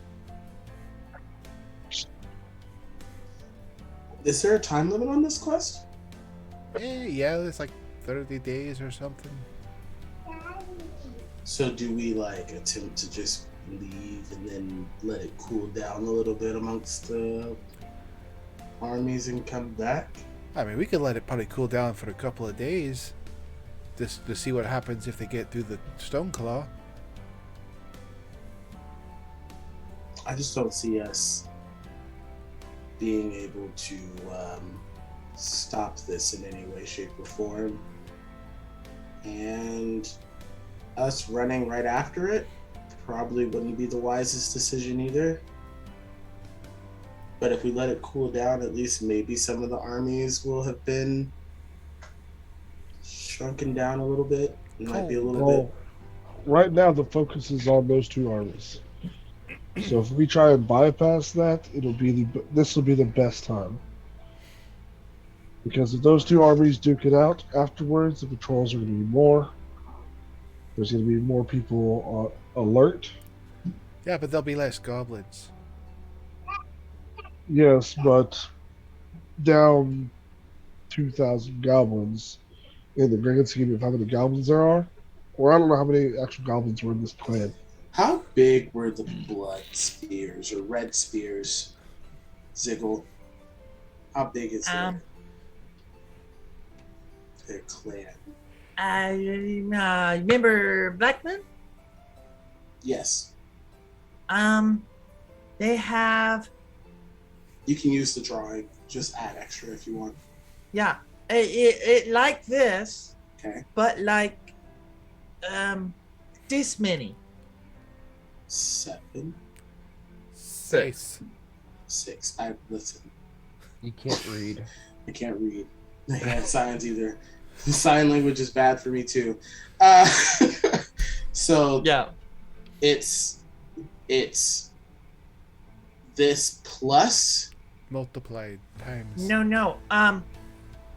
Speaker 6: Is there a time limit on this quest?
Speaker 4: Yeah, it's like 30 days or something.
Speaker 6: So do we like attempt to just leave and then let it cool down a little bit amongst the armies and come back?
Speaker 4: I mean, we could let it probably cool down for a couple of days just to see what happens if they get through the stone claw.
Speaker 6: I just don't see us being able to stop this in any way, shape, or form. And us running right after it probably wouldn't be the wisest decision either. But if we let it cool down, at least maybe some of the armies will have been shrunken down a little bit. It might be a little bit.
Speaker 5: Right now the focus is on those 2 armies. So if we try and bypass that, this will be the best time. Because if those 2 armies duke it out afterwards, the patrols are going to be more. There's going to be more people alert.
Speaker 4: Yeah, but there'll be less goblins.
Speaker 5: Yes, but down 2,000 goblins in the grand scheme of how many goblins there are, or I don't know how many actual goblins were in this clan.
Speaker 6: How big were the blood spears or red spears, Ziggle? How big is their clan?
Speaker 7: I remember Blackman.
Speaker 6: Yes.
Speaker 7: They have.
Speaker 6: You can use the drawing. Just add extra if you want.
Speaker 7: Yeah, it like this,
Speaker 6: Okay.
Speaker 7: but like this many.
Speaker 6: 7,
Speaker 2: 6.
Speaker 6: 6. Listen.
Speaker 3: You can't read.
Speaker 6: I can't read. I can't signs either. Sign language is bad for me too. So
Speaker 7: Yeah.
Speaker 6: it's this plus.
Speaker 4: Multiplied times.
Speaker 7: No.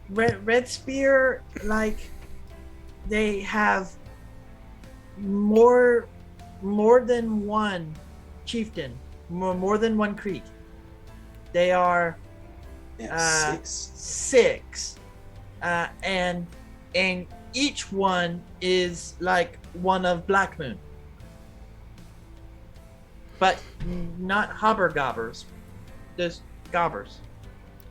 Speaker 7: Red Spear, like they have more than one chieftain, more than one creek. They are
Speaker 6: Yeah, 6.
Speaker 7: 6, and each one is like one of Black Moon, but not hobbergobbers, just gobbers.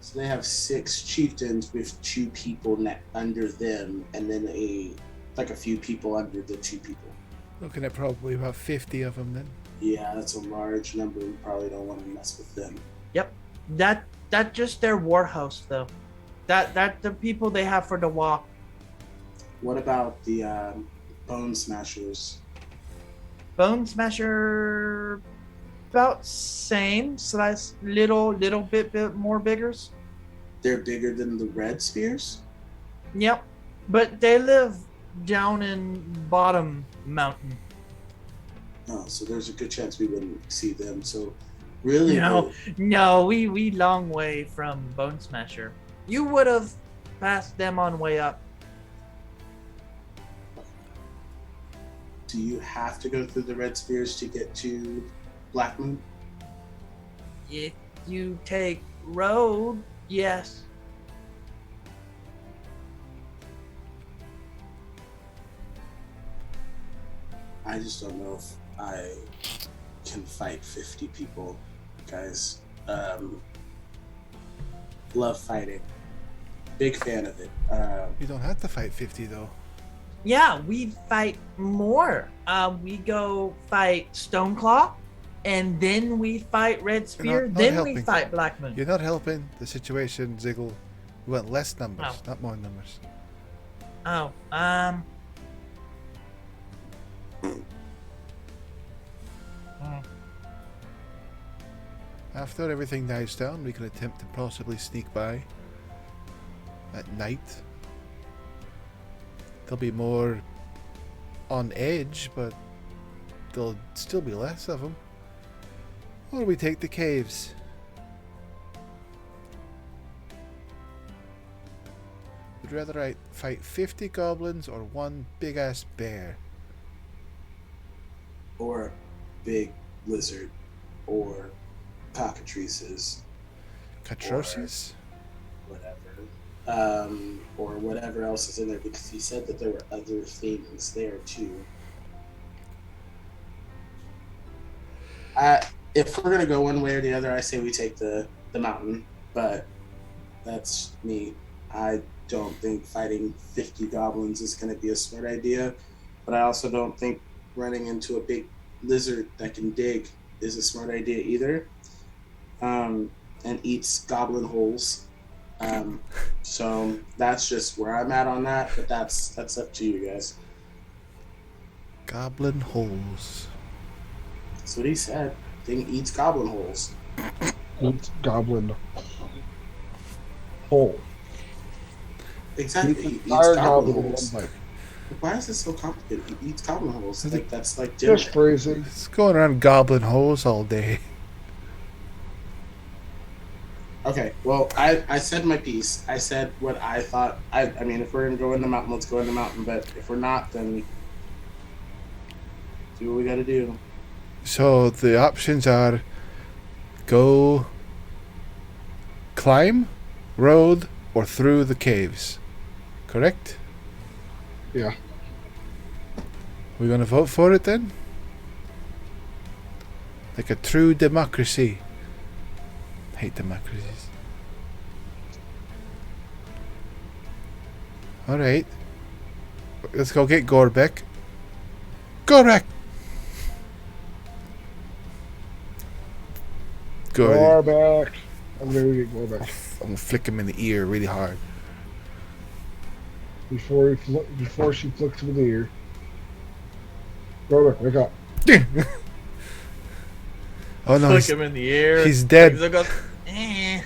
Speaker 6: So they have 6 chieftains with 2 people under them, and then a few people under the 2 people.
Speaker 4: Looking at probably about 50 of them then.
Speaker 6: Yeah, that's a large number. We probably don't want to mess with them.
Speaker 7: Yep, that just their war host though. That the people they have for the walk.
Speaker 6: What about the Bone Smashers?
Speaker 7: Bone Smasher, about same, slice little bit more biggers.
Speaker 6: They're bigger than the Red Spears?
Speaker 7: Yep, but they live down in Bottom Mountain.
Speaker 6: Oh, so there's a good chance we wouldn't see them. So really,
Speaker 7: No, we long way from Bone Smasher. You would have passed them on way up.
Speaker 6: do you have to go through the Red Spears to get to Black Moon?
Speaker 7: If you take road, yes.
Speaker 6: I just don't know if I can fight 50 people, guys. Love fighting. Big fan of it.
Speaker 4: You don't have to fight 50 though.
Speaker 7: Yeah, we fight more. We go fight Stoneclaw, and then we fight Red Spear,
Speaker 4: not
Speaker 7: then
Speaker 4: helping.
Speaker 7: we fight Black Moon.
Speaker 4: You're not helping the situation, Ziggle. We want less numbers,
Speaker 7: Oh.
Speaker 4: not more numbers.
Speaker 7: Oh,
Speaker 4: After everything dies down, we can attempt to possibly sneak by at night. There'll be more on edge, but there'll still be less of them. Or we take the caves. Would rather I fight 50 goblins or one big ass bear?
Speaker 6: or a big lizard, or cockatrices,
Speaker 4: Catrocious?
Speaker 6: whatever. Or whatever else is in there, because he said that there were other things there too. If we're gonna go one way or the other, I say we take the mountain, but that's me. I don't think fighting 50 goblins is gonna be a smart idea, but I also don't think running into a big lizard that can dig is a smart idea either, and eats goblin holes. So that's just where I'm at on that, but that's up to you guys.
Speaker 4: Goblin holes.
Speaker 6: That's what he said. Thing eats goblin holes.
Speaker 5: It's goblin hole.
Speaker 6: Exactly.
Speaker 5: Eats
Speaker 6: He
Speaker 5: an
Speaker 6: eats
Speaker 5: entire
Speaker 6: goblin
Speaker 5: goblin in
Speaker 6: holes.
Speaker 5: one bite.
Speaker 6: Why is this so complicated? He eats goblin holes.
Speaker 4: Is
Speaker 6: Like
Speaker 4: it-
Speaker 6: that's dinner.
Speaker 5: Just phrasing.
Speaker 4: It's going around goblin holes all day.
Speaker 6: Okay, well, I said my piece. I said what I thought. I mean, if we're gonna go in the mountain, let's go in the mountain. But if we're not, then do what we gotta do.
Speaker 4: So the options are go climb, road, or through the caves. Correct?
Speaker 5: Yeah.
Speaker 4: We're gonna vote for it then? Like a true democracy. Hate democracies. Alright. Let's go get Gorbek. Gorbek! Good.
Speaker 5: Gorback. I'm gonna get Gorback.
Speaker 4: I'm gonna flick him in the ear really hard.
Speaker 5: Before she flicks him in the ear. Gorback, wake up.
Speaker 4: Oh no,
Speaker 2: Flick him in the air.
Speaker 4: he's dead.
Speaker 2: He goes, eh.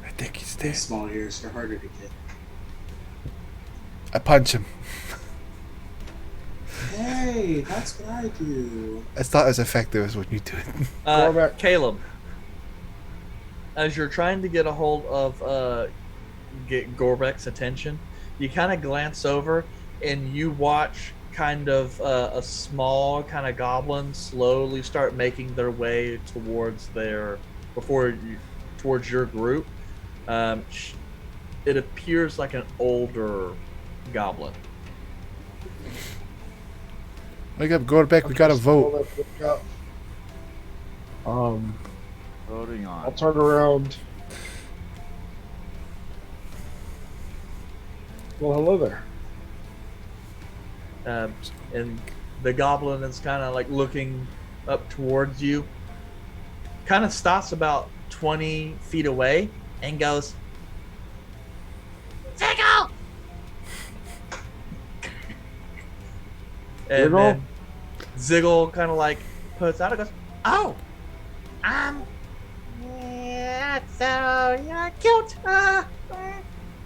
Speaker 4: I think he's
Speaker 6: They're
Speaker 4: dead.
Speaker 6: small ears. They're harder to get.
Speaker 4: I punch him.
Speaker 6: Hey, that's what I do.
Speaker 4: It's not as effective as when you do it.
Speaker 5: Gorback.
Speaker 2: Caleb, as you're trying to get a hold of get Gorbek's attention, you kind of glance over and you watch kind of a small kind of goblin slowly start making their way towards towards your group. It appears like an older goblin.
Speaker 4: Wake up, Gorbek. We gotta vote.
Speaker 5: Wake up.
Speaker 8: Voting
Speaker 5: I'll
Speaker 8: on.
Speaker 5: turn around. Well, hello there.
Speaker 2: And the goblin is kind of like looking up towards you, kind of stops about 20 feet away and goes, Ziggle! And
Speaker 5: Ziggle?
Speaker 2: then Ziggle kind of like puts out and goes, oh, yeah, so yeah, cute.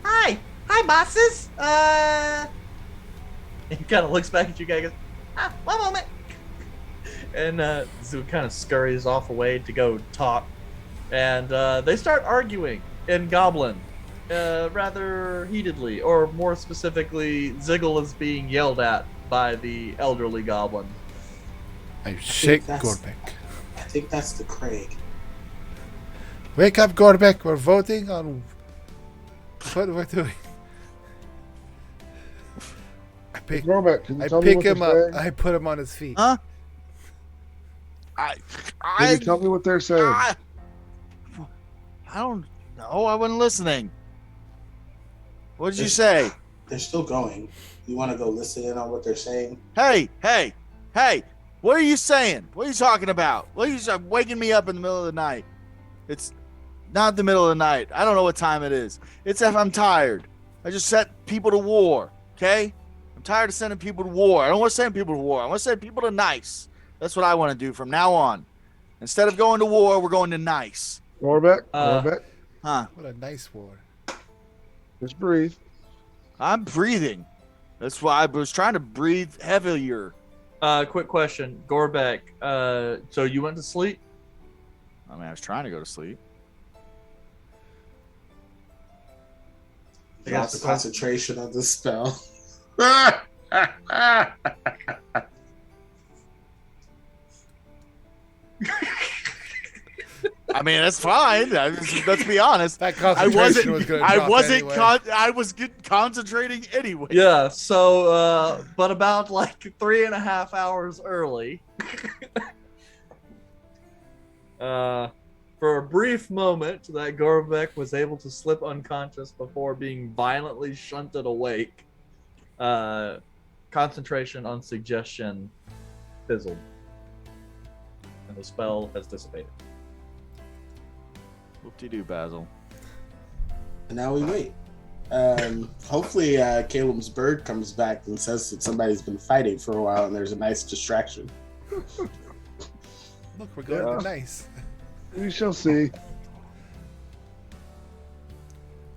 Speaker 2: Hi, bosses. He kind of looks back at you guys and goes, one moment. And Zoo kind of scurries off away to go talk. And they start arguing in Goblin rather heatedly, or more specifically, Ziggle is being yelled at by the elderly goblin.
Speaker 4: I shake
Speaker 6: that's-
Speaker 4: Gorbek.
Speaker 6: I think that's the Craig.
Speaker 4: Wake up, Gorbek. We're voting on what we're doing. I pick
Speaker 5: Gorbeck, can you
Speaker 4: I
Speaker 5: tell me
Speaker 4: pick
Speaker 5: what
Speaker 4: him
Speaker 5: they're
Speaker 4: up.
Speaker 5: saying?
Speaker 4: I put him on his feet.
Speaker 8: Huh?
Speaker 5: Can
Speaker 8: I
Speaker 5: you tell me what they're saying?
Speaker 8: I don't know. I wasn't listening. What did you say?
Speaker 6: They're still going. You want to go listen in on what they're saying?
Speaker 8: Hey! What are you saying? What are you talking about? What are you waking me up in the middle of the night? It's not the middle of the night. I don't know what time it is. It's if I'm tired. I just set people to war. Okay? I'm tired of sending people to war. I don't want to send people to war. I want to send people to nice. That's what I want to do from now on. Instead of going to war, we're going to nice.
Speaker 5: Gorbeck,
Speaker 2: Uh,
Speaker 5: Gorbeck,
Speaker 8: Huh?
Speaker 4: What a nice war.
Speaker 5: just breathe.
Speaker 8: I'm breathing. That's why I was trying to breathe heavier.
Speaker 2: Quick question, Gorbek. So you went to sleep?
Speaker 8: I mean, I was trying to go to sleep.
Speaker 2: I guess
Speaker 6: Lost
Speaker 2: the
Speaker 6: the concentration of the spell.
Speaker 8: I mean, that's fine. Let's be honest.
Speaker 4: That
Speaker 8: I
Speaker 4: concentration was
Speaker 8: wasn't.
Speaker 4: going to
Speaker 8: I
Speaker 4: drop
Speaker 8: wasn't.
Speaker 4: anyway.
Speaker 8: I was concentrating anyway.
Speaker 2: Yeah. So, but about like 3.5 hours early. For a brief moment, that Gorbek was able to slip unconscious before being violently shunted awake. Concentration on suggestion fizzled, and the spell has dissipated.
Speaker 8: Whoop-de-doo, Basil.
Speaker 6: And now we wait. Hopefully, Caleb's bird comes back and says that somebody's been fighting for a while, and there's a nice distraction.
Speaker 4: Look, we're going
Speaker 5: Yeah.
Speaker 4: to nice.
Speaker 5: We shall see.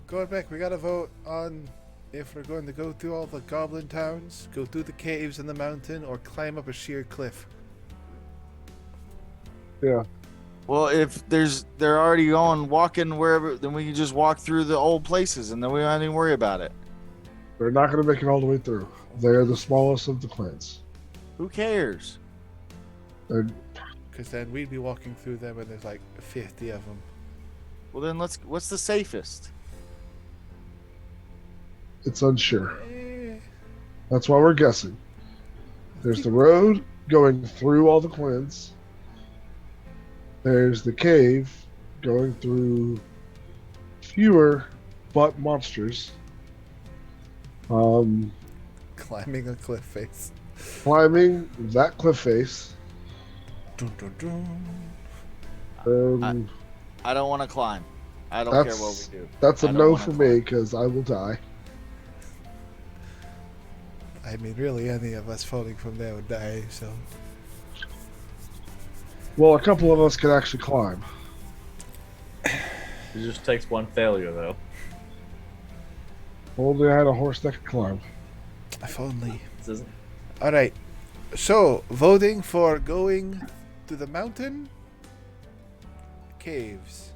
Speaker 4: Gorbek, we got to vote on if we're going to go through all the goblin towns, go through the caves in the mountain, or climb up a sheer cliff.
Speaker 5: Yeah.
Speaker 8: Well, if they're already going walking wherever, then we can just walk through the old places, and then we don't even worry about it.
Speaker 5: They're not going to make it all the way through. They're the smallest of the clans.
Speaker 8: Who cares?
Speaker 5: They're,
Speaker 4: Because then we'd be walking through them and there's like 50 of them.
Speaker 8: Well, then what's the safest?
Speaker 5: it's unsure. That's why we're guessing. There's the road going through all the clans. There's the cave going through fewer but monsters.
Speaker 4: Climbing a cliff face.
Speaker 5: Climbing that cliff face.
Speaker 4: Dun, dun, dun.
Speaker 8: I don't want to climb. I don't care what
Speaker 5: That's-
Speaker 8: we do.
Speaker 5: That's a
Speaker 8: I don't
Speaker 5: no
Speaker 8: wanna
Speaker 5: for
Speaker 8: climb.
Speaker 5: me because I will die.
Speaker 4: I mean, really, any of us falling from there would die, so.
Speaker 5: Well, a couple of us can actually climb.
Speaker 2: It just takes one failure, though.
Speaker 5: Only I had a horse that could climb.
Speaker 4: If only.
Speaker 2: This isn't.
Speaker 4: Alright, so, voting for going to the mountain? Caves.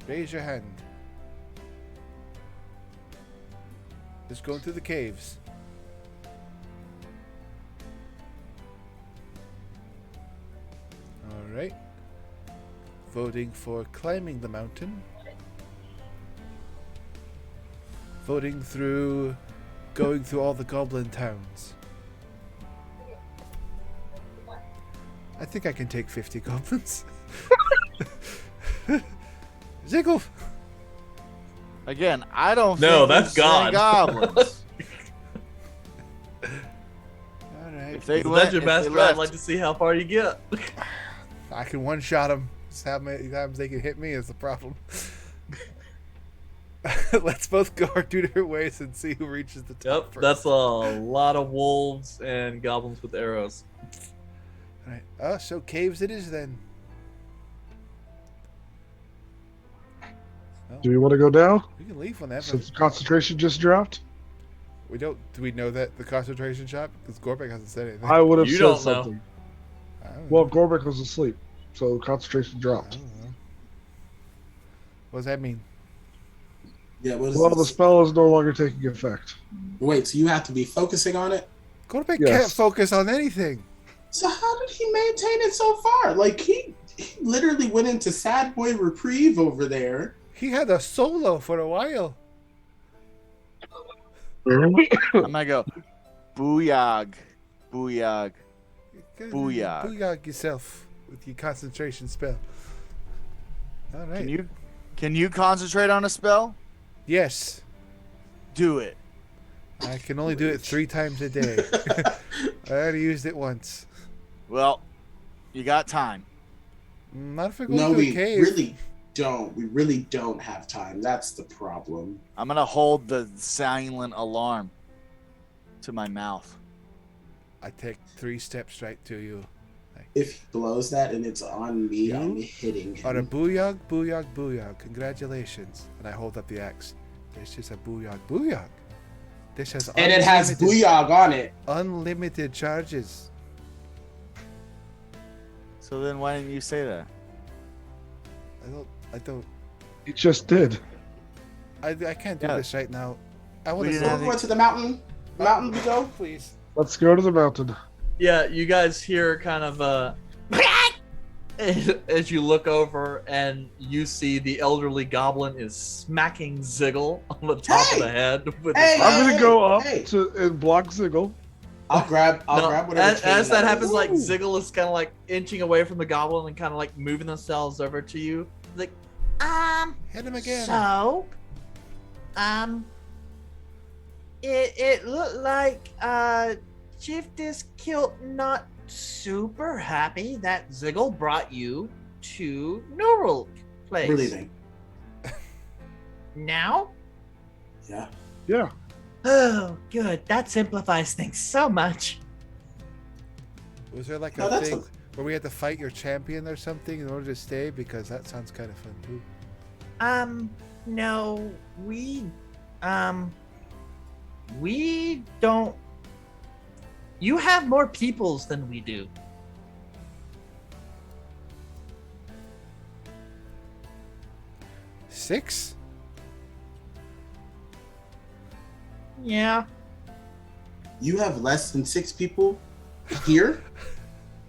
Speaker 4: Raise your hand. Just going to the caves. Alright. Voting for climbing the mountain. Voting through going through all the goblin towns. I think I can take 50 goblins. Ziggle!
Speaker 8: Again, I don't
Speaker 2: No,
Speaker 8: think
Speaker 2: that's
Speaker 8: there's any
Speaker 2: God.
Speaker 8: goblins.
Speaker 4: Alright.
Speaker 8: If they
Speaker 2: Is that
Speaker 8: went,
Speaker 2: your
Speaker 8: if
Speaker 2: best
Speaker 8: they
Speaker 2: bet?
Speaker 8: left,
Speaker 2: I'd like to see how far you get.
Speaker 4: I can one-shot them. Just how many times they can hit me is the problem. Let's both go our two different ways and see who reaches the top
Speaker 2: Yep,
Speaker 4: first.
Speaker 2: that's a lot of wolves and goblins with arrows.
Speaker 4: Alright. Oh, so caves it is then.
Speaker 5: Do we want to go down?
Speaker 4: We can leave whenever.
Speaker 5: Since concentration just dropped?
Speaker 4: We don't. Do we know that the concentration shot? Because Gorbek hasn't said anything.
Speaker 5: I would have
Speaker 2: You
Speaker 5: said
Speaker 2: don't know.
Speaker 5: something.
Speaker 4: I don't
Speaker 5: Well,
Speaker 4: know.
Speaker 5: Gorbek was asleep, so concentration
Speaker 4: I
Speaker 5: dropped.
Speaker 4: don't know. What does that mean?
Speaker 6: Yeah, what is
Speaker 5: Well, the
Speaker 6: this?
Speaker 5: spell is no longer taking effect.
Speaker 6: Wait, so you have to be focusing on it?
Speaker 4: Gorbek
Speaker 5: Yes.
Speaker 4: can't focus on anything.
Speaker 6: So how did he maintain it so far? Like he literally went into sad boy reprieve over there.
Speaker 4: He had a solo for a while.
Speaker 8: I'm gonna go booyag. Booyag. Booyah.
Speaker 4: Booyah yourself with your concentration spell. All right.
Speaker 8: Can you concentrate on a spell?
Speaker 4: Yes.
Speaker 8: Do it.
Speaker 4: I can only do it 3 times a day. I already used it once.
Speaker 8: Well, you got time.
Speaker 4: Not if I go
Speaker 6: No,
Speaker 4: to a
Speaker 6: we
Speaker 4: cave.
Speaker 6: really don't. We really don't have time. That's the problem.
Speaker 8: I'm gonna hold the silent alarm to my mouth.
Speaker 4: I take 3 steps right to you.
Speaker 6: If he blows that and it's on me,
Speaker 4: Yeah.
Speaker 6: I'm hitting
Speaker 4: On a
Speaker 6: him.
Speaker 4: booyah, booyah, booyah. Congratulations. And I hold up the axe. This is a booyah, booyah. This has
Speaker 6: And it has
Speaker 4: unlimited-
Speaker 6: booyah on it.
Speaker 4: unlimited charges.
Speaker 8: So then why didn't you say that?
Speaker 4: I don't,
Speaker 5: He just did.
Speaker 4: I can't do
Speaker 8: Yeah.
Speaker 4: this right now. I want
Speaker 8: We
Speaker 4: to
Speaker 8: didn't
Speaker 6: So
Speaker 8: have
Speaker 6: we're going to the mountain. Mountain we go.
Speaker 4: please.
Speaker 5: Let's go to the mountain.
Speaker 2: Yeah, you guys hear kind of as you look over and you see the elderly goblin is smacking Ziggle on the top of the head with
Speaker 6: Hey!
Speaker 2: his
Speaker 5: I'm gonna go up
Speaker 6: hey.
Speaker 5: to and block Ziggle.
Speaker 6: I'll grab
Speaker 2: No,
Speaker 6: whatever.
Speaker 2: as
Speaker 6: cane
Speaker 2: that happens,
Speaker 6: is.
Speaker 2: like Ziggle is kind of like inching away from the goblin and kind of like moving themselves over to you. Like,
Speaker 4: Hit him again.
Speaker 7: So, it looked like Chief Kilt not super happy that Ziggle brought you to Nurulk place.
Speaker 6: We're leaving.
Speaker 7: Now?
Speaker 6: Yeah.
Speaker 5: Yeah.
Speaker 7: Oh, good. That simplifies things so much.
Speaker 4: Was there like
Speaker 6: No,
Speaker 4: a
Speaker 6: that's
Speaker 4: thing where we had to fight your champion or something in order to stay? Because that sounds kind of fun too.
Speaker 7: No, we don't. You have more peoples than we do.
Speaker 4: Six?
Speaker 7: Yeah.
Speaker 6: You have less than 6 people here?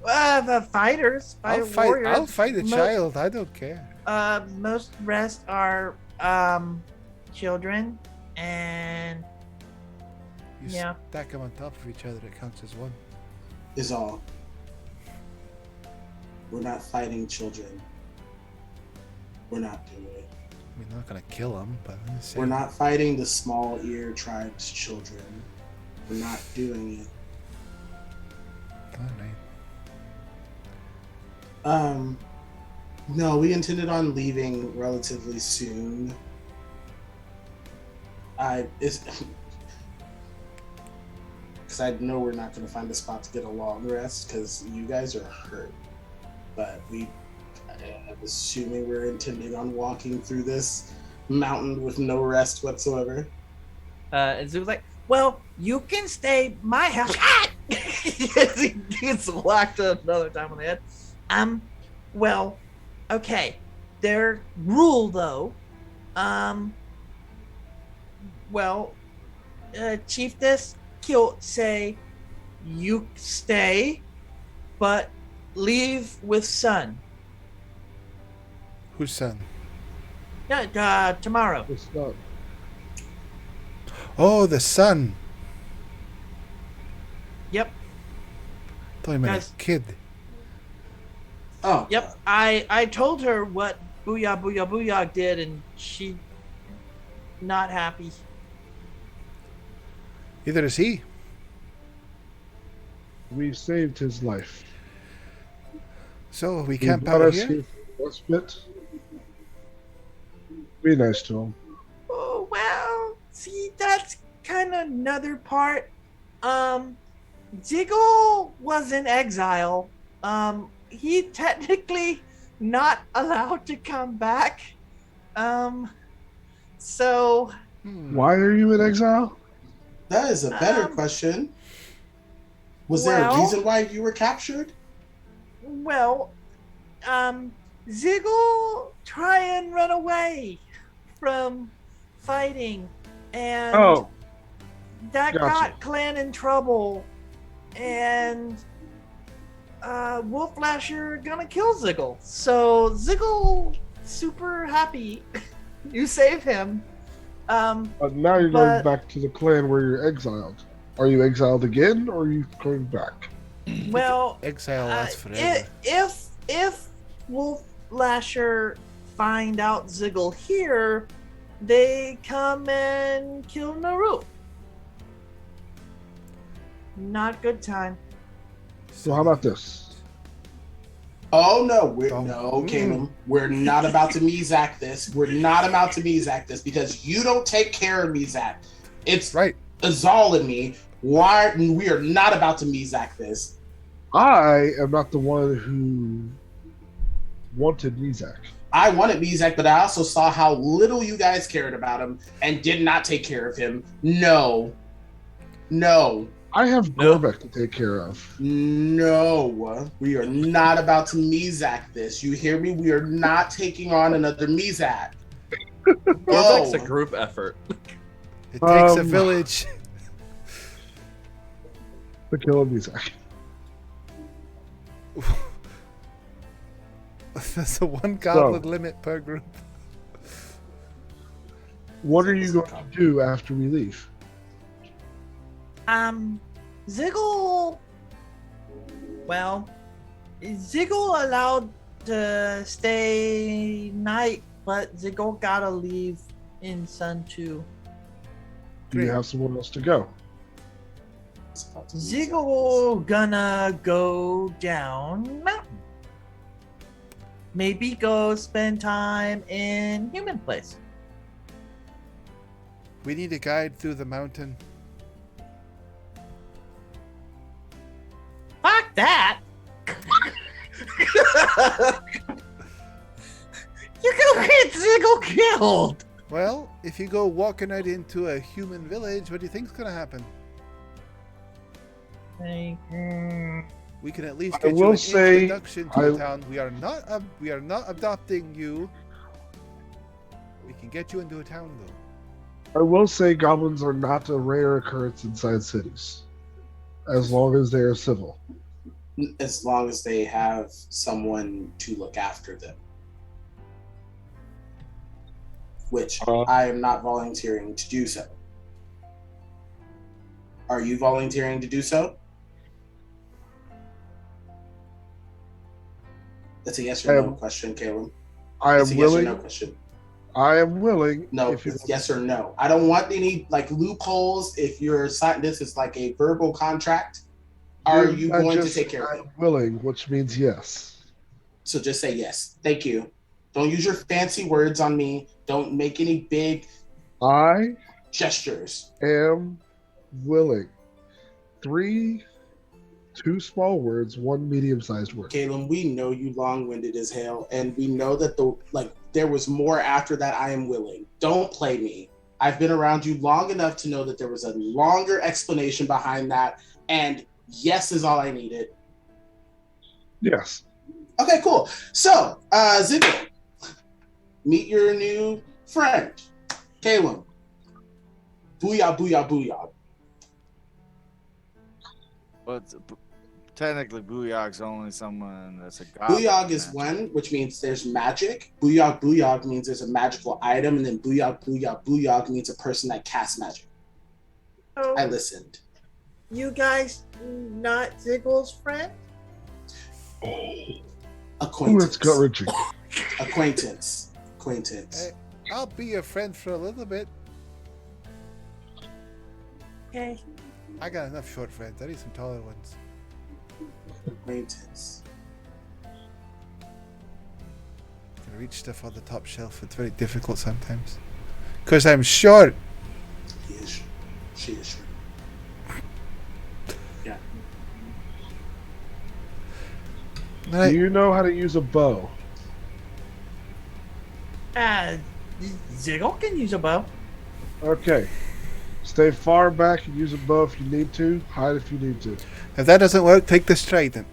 Speaker 7: The fighters, warriors.
Speaker 4: I'll fight a
Speaker 7: Mo-
Speaker 4: child. I don't care.
Speaker 7: Most rest are children, and
Speaker 4: You
Speaker 7: Yeah.
Speaker 4: stack them on top of each other. It counts as one.
Speaker 6: Is all. We're not fighting children. We're not doing it.
Speaker 4: I mean, I'm not gonna kill them, but I'm just
Speaker 6: We're
Speaker 4: saying.
Speaker 6: not fighting the small ear tribe's children. We're not doing it.
Speaker 4: All right.
Speaker 6: No, we intended on leaving relatively soon. Because I know we're not going to find a spot to get a long rest because you guys are hurt. But I'm assuming we're intending on walking through this mountain with no rest whatsoever.
Speaker 7: And Zoom's like, well, you can stay my house. Ah!
Speaker 2: he gets whacked another time on the head.
Speaker 7: Well, okay. Their rule, though, Chiefess Kilt say you stay, but leave with Sun.
Speaker 4: Whose son?
Speaker 7: Yeah, tomorrow.
Speaker 5: It's not.
Speaker 4: Oh, the son.
Speaker 7: Yep.
Speaker 4: Thought you meant
Speaker 7: Guys.
Speaker 4: a kid.
Speaker 6: Oh,
Speaker 7: Yep. I told her what Booyah did, and she not happy.
Speaker 4: Either is he.
Speaker 5: We saved his life.
Speaker 4: So we
Speaker 5: He
Speaker 4: camp
Speaker 5: brought
Speaker 4: out
Speaker 5: us
Speaker 4: here.
Speaker 5: here for respite. Be nice to him.
Speaker 7: Oh, well, see, that's kind of another part. Jiggle was in exile. He technically not allowed to come back. So,
Speaker 5: Why are you in exile?
Speaker 6: that is a better question. Was there a
Speaker 7: well-
Speaker 6: reason why you were captured?
Speaker 7: well, Ziggle try and run away from fighting, and
Speaker 5: Oh,
Speaker 7: that
Speaker 5: gotcha.
Speaker 7: got Clan in trouble, and Wolf Lasher gonna kill Ziggle. So Ziggle super happy you save him.
Speaker 5: But now you're going back to the clan where you're exiled. Are you exiled again, or are you going back?
Speaker 7: Well,
Speaker 4: Exile lasts forever.
Speaker 7: if Wolf Lasher find out Ziggle here, they come and kill Naru. Not good time.
Speaker 5: So how about this?
Speaker 6: Oh no,
Speaker 4: Don't-
Speaker 6: Caleb. We're not about to Mizak this. We're not about to Mizak this because you don't take care of Mizak. It's
Speaker 4: Right.
Speaker 6: Azal and me. Why we are not about to Mizak this.
Speaker 5: I am not the one who wanted Mizak.
Speaker 6: I wanted Mizak, but I also saw how little you guys cared about him and did not take care of him. No.
Speaker 5: I have Gorbek to take care of.
Speaker 6: No, we are not about to Mizak this. You hear me? We are not taking on another Mizak.
Speaker 2: Gorbek's a group effort.
Speaker 4: It takes a village.
Speaker 5: To kill Mizak.
Speaker 4: There's a one goblin limit per group.
Speaker 5: What are you going to do after we leave?
Speaker 7: Ziggle. Well, Ziggle allowed to stay night, but Ziggle gotta leave in Sun 2.
Speaker 5: Do you have someone else to go?
Speaker 7: Ziggle gonna go down mountain. Maybe go spend time in human place.
Speaker 4: We need a guide through the mountain.
Speaker 7: Fuck that! You gonna get Ziggle killed!
Speaker 4: Well, if you go walking out into a human village, what do you think's gonna happen? We can at least
Speaker 5: I
Speaker 4: get you
Speaker 5: will
Speaker 4: an
Speaker 5: say,
Speaker 4: introduction to the town. We are not adopting you. We can get you into a town though.
Speaker 5: I will say goblins are not a rare occurrence inside cities. As long as they are civil.
Speaker 6: As long as they have someone to look after them. Which I am not volunteering to do so. Are you volunteering to do so? That's a yes or no question, Caleb.
Speaker 5: I am
Speaker 6: It's a
Speaker 5: willing.
Speaker 6: yes or no question.
Speaker 5: I am willing.
Speaker 6: No,
Speaker 5: if you
Speaker 6: it's yes or no. I don't want any like loopholes. If you're signing this is like a verbal contract, are you going to take care of it?
Speaker 5: I'm willing, which means yes.
Speaker 6: So just say yes. Thank you. Don't use your fancy words on me. Don't make any big
Speaker 5: I
Speaker 6: gestures.
Speaker 5: am willing. 2 small words, 1 medium-sized word.
Speaker 6: Caleb, we know you long-winded as hell, and we know that there was more after that. I am willing. Don't play me. I've been around you long enough to know that there was a longer explanation behind that, and yes is all I needed.
Speaker 5: Yes.
Speaker 6: Okay, cool. So, Ziggle, meet your new friend, Caleb. Booyah, booyah, booyah.
Speaker 8: But technically, Booyog's only someone that's a god.
Speaker 6: Booyog is one, which means there's magic. Booyog, booyog means there's a magical item, and then booyog, booyah, booyog means a person that casts magic.
Speaker 7: Oh,
Speaker 6: I listened.
Speaker 7: you guys not Ziggle's friend?
Speaker 5: Ooh,
Speaker 6: Acquaintance.
Speaker 5: it's gut-wrenching.
Speaker 6: Acquaintance.
Speaker 4: Hey, I'll be your friend for a little bit.
Speaker 7: Okay.
Speaker 4: I got enough short friends. I need some taller ones.
Speaker 6: Acquaintance.
Speaker 4: Can reach stuff on the top shelf. It's very difficult sometimes. Because I'm short.
Speaker 6: He is short. She is short. Yeah.
Speaker 4: Right.
Speaker 5: Do you know how to use a bow?
Speaker 7: Ziggle can use a bow.
Speaker 5: Okay. Stay far back and use a bow if you need to. Hide if you need to.
Speaker 4: If that doesn't work, take this trident.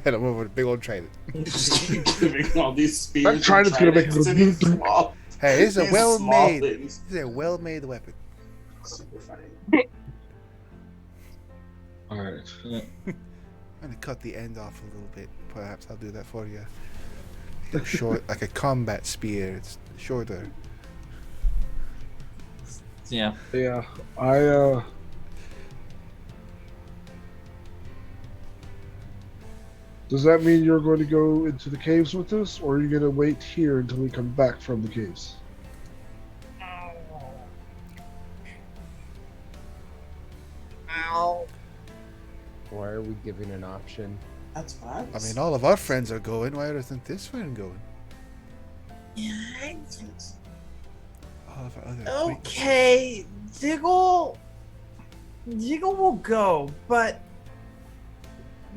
Speaker 4: Head him over a big old trident.
Speaker 6: Just keep giving all these spears.
Speaker 5: That trident's gonna make
Speaker 6: to these small-
Speaker 4: Hey, this is a
Speaker 6: these
Speaker 4: well
Speaker 6: small
Speaker 4: made.
Speaker 6: things.
Speaker 4: This is a well made weapon.
Speaker 6: Super funny.
Speaker 5: Alright.
Speaker 4: I'm gonna cut the end off a little bit. Perhaps I'll do that for you. It's short, like a combat spear. It's shorter.
Speaker 7: Yeah.
Speaker 5: Yeah, Does that mean you're going to go into the caves with us, or are you going to wait here until we come back from the caves?
Speaker 7: Ow.
Speaker 3: Why are we giving an option?
Speaker 6: That's what I
Speaker 4: I
Speaker 6: was.
Speaker 4: mean, all of our friends are going. Why isn't this friend going?
Speaker 7: Yeah.
Speaker 4: All of our other
Speaker 7: Okay, Jiggle will go, but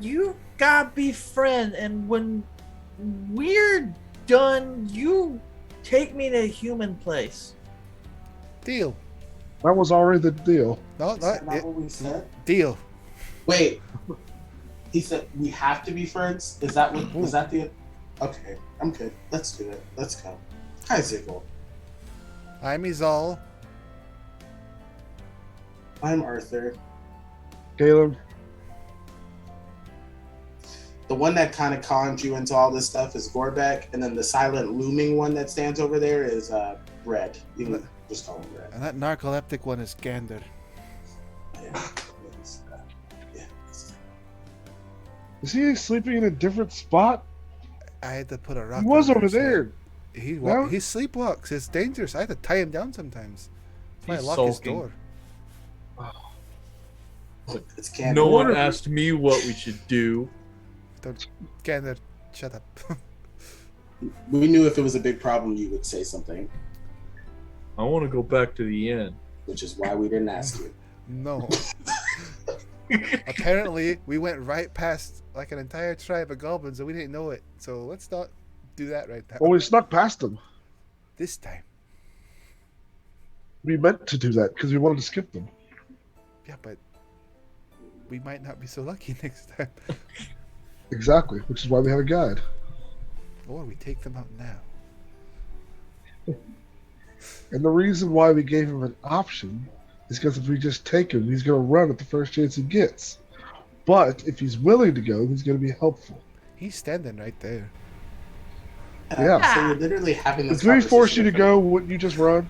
Speaker 7: you gotta be friend, and when we're done, you take me to a human place.
Speaker 4: Deal.
Speaker 5: That was already the deal.
Speaker 4: No,
Speaker 6: Is that
Speaker 4: not
Speaker 6: not
Speaker 4: it.
Speaker 6: what we said?
Speaker 4: Deal.
Speaker 6: Wait. He said we have to be friends? Is that what was that the Okay, I'm good. Let's do it. Let's go. Hi Ziggle.
Speaker 4: I'm Izal.
Speaker 6: I'm Arthur.
Speaker 5: Caleb,
Speaker 6: The one that kind of conned you into all this stuff is Gorbeck, and then the silent looming one that stands over there is Red. You can just call him Red.
Speaker 4: And that narcoleptic one is Gander.
Speaker 6: Yeah. Yeah.
Speaker 5: is he sleeping in a different spot?
Speaker 4: I had to put a rock.
Speaker 5: He was
Speaker 4: under
Speaker 5: over
Speaker 4: his head.
Speaker 5: there. No?
Speaker 4: He sleepwalks. It's dangerous. I had to tie him down sometimes. That's why I
Speaker 2: He's
Speaker 4: lock his
Speaker 2: sulking.
Speaker 4: door.
Speaker 6: It's Candy.
Speaker 2: No one asked me what we should do.
Speaker 4: Don't, Gander, shut up.
Speaker 6: We knew if it was a big problem, you would say something,
Speaker 2: I want to go back to the inn.
Speaker 6: which is why we didn't ask you.
Speaker 4: No. Apparently, we went right past like an entire tribe of goblins and we didn't know it. So let's not do that right now.
Speaker 5: Well, we snuck past them.
Speaker 4: This time.
Speaker 5: We meant to do that because we wanted to skip them.
Speaker 4: Yeah, but we might not be so lucky next time.
Speaker 5: Exactly, which is why we have a guide.
Speaker 4: Or we take them out now.
Speaker 5: And the reason why we gave him an option is because if we just take him, he's going to run at the first chance he gets. But if he's willing to go, he's going to be helpful.
Speaker 4: He's standing right there.
Speaker 5: Yeah.
Speaker 6: So you're literally having this
Speaker 5: If we force you to
Speaker 6: conversation
Speaker 5: go, wouldn't you just run?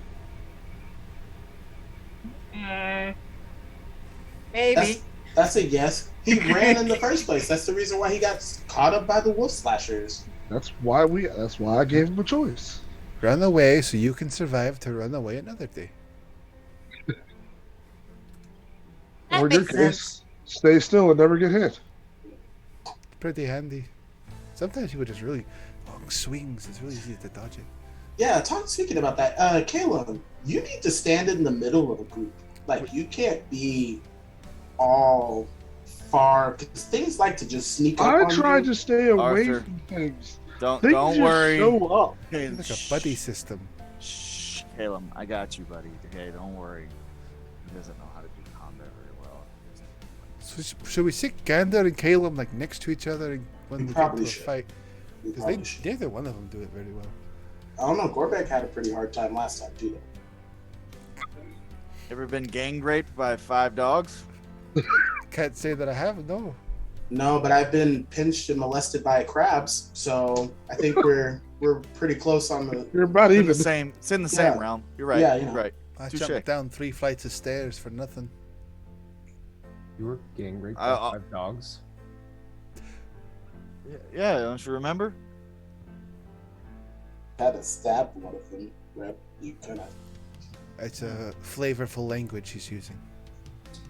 Speaker 7: Maybe.
Speaker 6: That's a yes. He ran in the first place. That's the reason why he got caught up by the wolf slashers.
Speaker 5: That's why I gave him a choice.
Speaker 4: Run away so you can survive to run away another day.
Speaker 7: That
Speaker 5: Or in your
Speaker 7: makes
Speaker 5: case, stay still and never get hit.
Speaker 4: Pretty handy. Sometimes you would just really long swings. It's really easy to dodge it.
Speaker 6: Yeah, speaking about that, Caleb, you need to stand in the middle of a group. Like, you can't be all far, because things like to just sneak up
Speaker 5: I
Speaker 6: on
Speaker 5: try
Speaker 6: you.
Speaker 5: to stay away
Speaker 8: Arthur.
Speaker 5: from things.
Speaker 8: Don't
Speaker 5: Things
Speaker 8: don't
Speaker 5: just
Speaker 8: worry.
Speaker 5: show up.
Speaker 8: Okay,
Speaker 4: It's like a buddy system.
Speaker 8: Shh, Caleb, I got you, buddy. Okay, don't worry. He doesn't know how to do combat very well.
Speaker 4: So should we sit Gander and Caleb like next to each other when
Speaker 6: We
Speaker 4: we get
Speaker 6: probably
Speaker 4: into a
Speaker 6: should.
Speaker 4: fight?
Speaker 6: You
Speaker 4: Because
Speaker 6: probably should.
Speaker 4: neither one of them do it very well.
Speaker 6: I don't know, Gorbeck had a pretty hard time last time, too.
Speaker 8: Ever been gang raped by 5 dogs?
Speaker 4: Can't say that I have. No.
Speaker 6: No, but I've been pinched and molested by crabs, so I think we're pretty close on the.
Speaker 5: You're about
Speaker 8: It's in
Speaker 5: even.
Speaker 8: the same. It's in the same
Speaker 6: Yeah.
Speaker 8: realm. You're right.
Speaker 6: Yeah, you
Speaker 8: You're
Speaker 6: know.
Speaker 8: right.
Speaker 4: I
Speaker 8: Touche.
Speaker 4: jumped down 3 flights of stairs for nothing.
Speaker 3: You were gang raped by
Speaker 8: I-
Speaker 3: 5 dogs.
Speaker 8: Yeah, don't you remember?
Speaker 6: Had to stab one of them. Right? You kind of.
Speaker 4: It's a flavorful language he's using.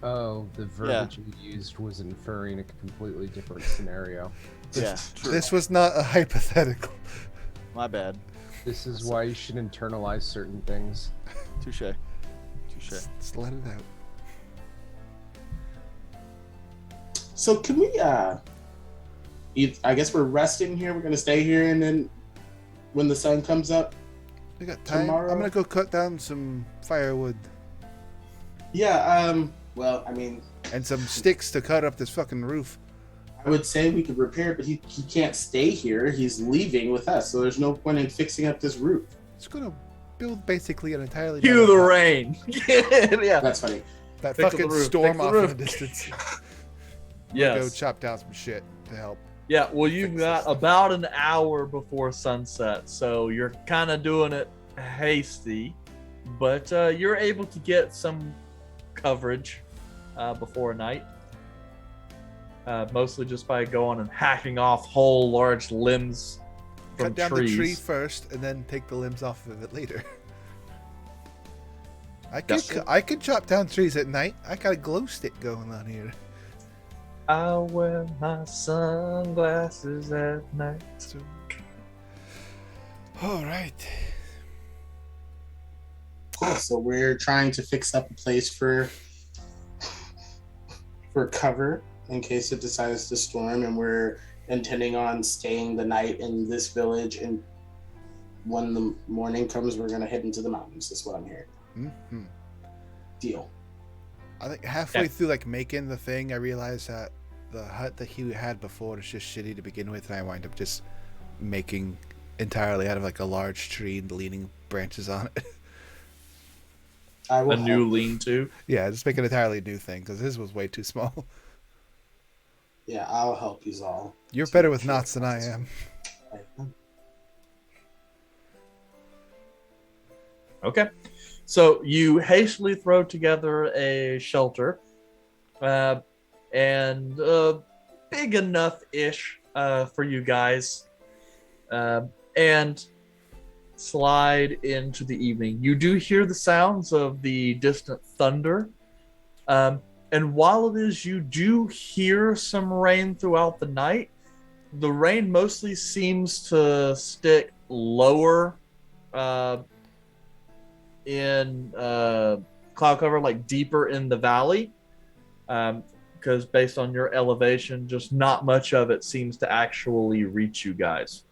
Speaker 3: Oh, the verbiage you used was inferring a completely different scenario.
Speaker 8: Yeah. True.
Speaker 4: This was not a hypothetical.
Speaker 8: My bad.
Speaker 3: This is why you should internalize certain things.
Speaker 8: Touche. Touche.
Speaker 4: Just let it out.
Speaker 6: So can we? I guess we're resting here. We're gonna stay here, and then when the sun comes up.
Speaker 4: We got time.
Speaker 6: Tomorrow-
Speaker 4: I'm gonna go cut down some firewood
Speaker 6: Yeah. Well, I mean,
Speaker 4: and some sticks to cut up this fucking roof.
Speaker 6: I would say we could repair, but he can't stay here. He's leaving with us, so there's no point in fixing up this roof.
Speaker 4: It's gonna build basically an entirely.
Speaker 2: Cue
Speaker 4: new
Speaker 2: the
Speaker 4: house.
Speaker 2: rain. Yeah.
Speaker 6: That's funny.
Speaker 4: That
Speaker 2: Fix
Speaker 4: fucking
Speaker 2: the roof,
Speaker 4: storm
Speaker 2: fix the
Speaker 4: off in
Speaker 2: roof.
Speaker 4: the distance. We'll go
Speaker 2: Yes.
Speaker 4: chop down some shit to help.
Speaker 2: Yeah, well, you've
Speaker 4: Fix
Speaker 2: got
Speaker 4: this.
Speaker 2: about an hour before sunset, so you're kind of doing it hasty, but you're able to get some coverage before night, mostly just by going and hacking off whole large limbs from
Speaker 4: Cut down
Speaker 2: trees.
Speaker 4: the tree first, and then take the limbs off of it later.
Speaker 2: Yes.
Speaker 4: I could chop down trees at night. I got a glow stick going on here.
Speaker 2: I wear my sunglasses at night.
Speaker 4: So, all right.
Speaker 6: Cool. So we're trying to fix up a place for cover in case it decides to storm, and we're intending on staying the night in this village. And when the morning comes, we're gonna head into the mountains. That's what I'm hearing.
Speaker 4: Mm-hmm.
Speaker 6: Deal.
Speaker 4: I think halfway through like making the thing, I realized that the hut that he had before is just shitty to begin with, and I wind up just making entirely out of like a large tree and leaning branches on it.
Speaker 6: I will
Speaker 2: A new
Speaker 6: help.
Speaker 2: lean-to.
Speaker 4: Yeah, just make an entirely new thing because his was way too small.
Speaker 6: Yeah, I'll help you all.
Speaker 4: You're better with knots than I am.
Speaker 2: Okay. So you hastily throw together a shelter, and big enough-ish for you guys, and slide into the evening. You do hear the sounds of the distant thunder, and while it is you do hear some rain throughout the night, the rain mostly seems to stick lower in cloud cover, like deeper in the valley, because based on your elevation, just not much of it seems to actually reach you guys,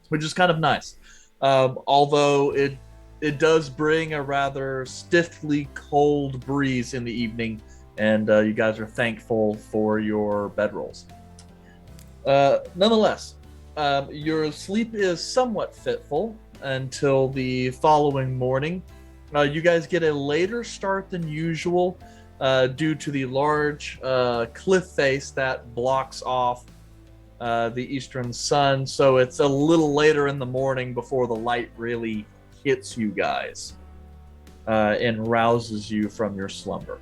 Speaker 2: which is kind of nice. Although it does bring a rather stiffly cold breeze in the evening, and you guys are thankful for your bedrolls. Nonetheless, your sleep is somewhat fitful until the following morning. You guys get a later start than usual due to the large cliff face that blocks off the eastern sun, so it's a little later in the morning before the light really hits you guys and rouses you from your slumber.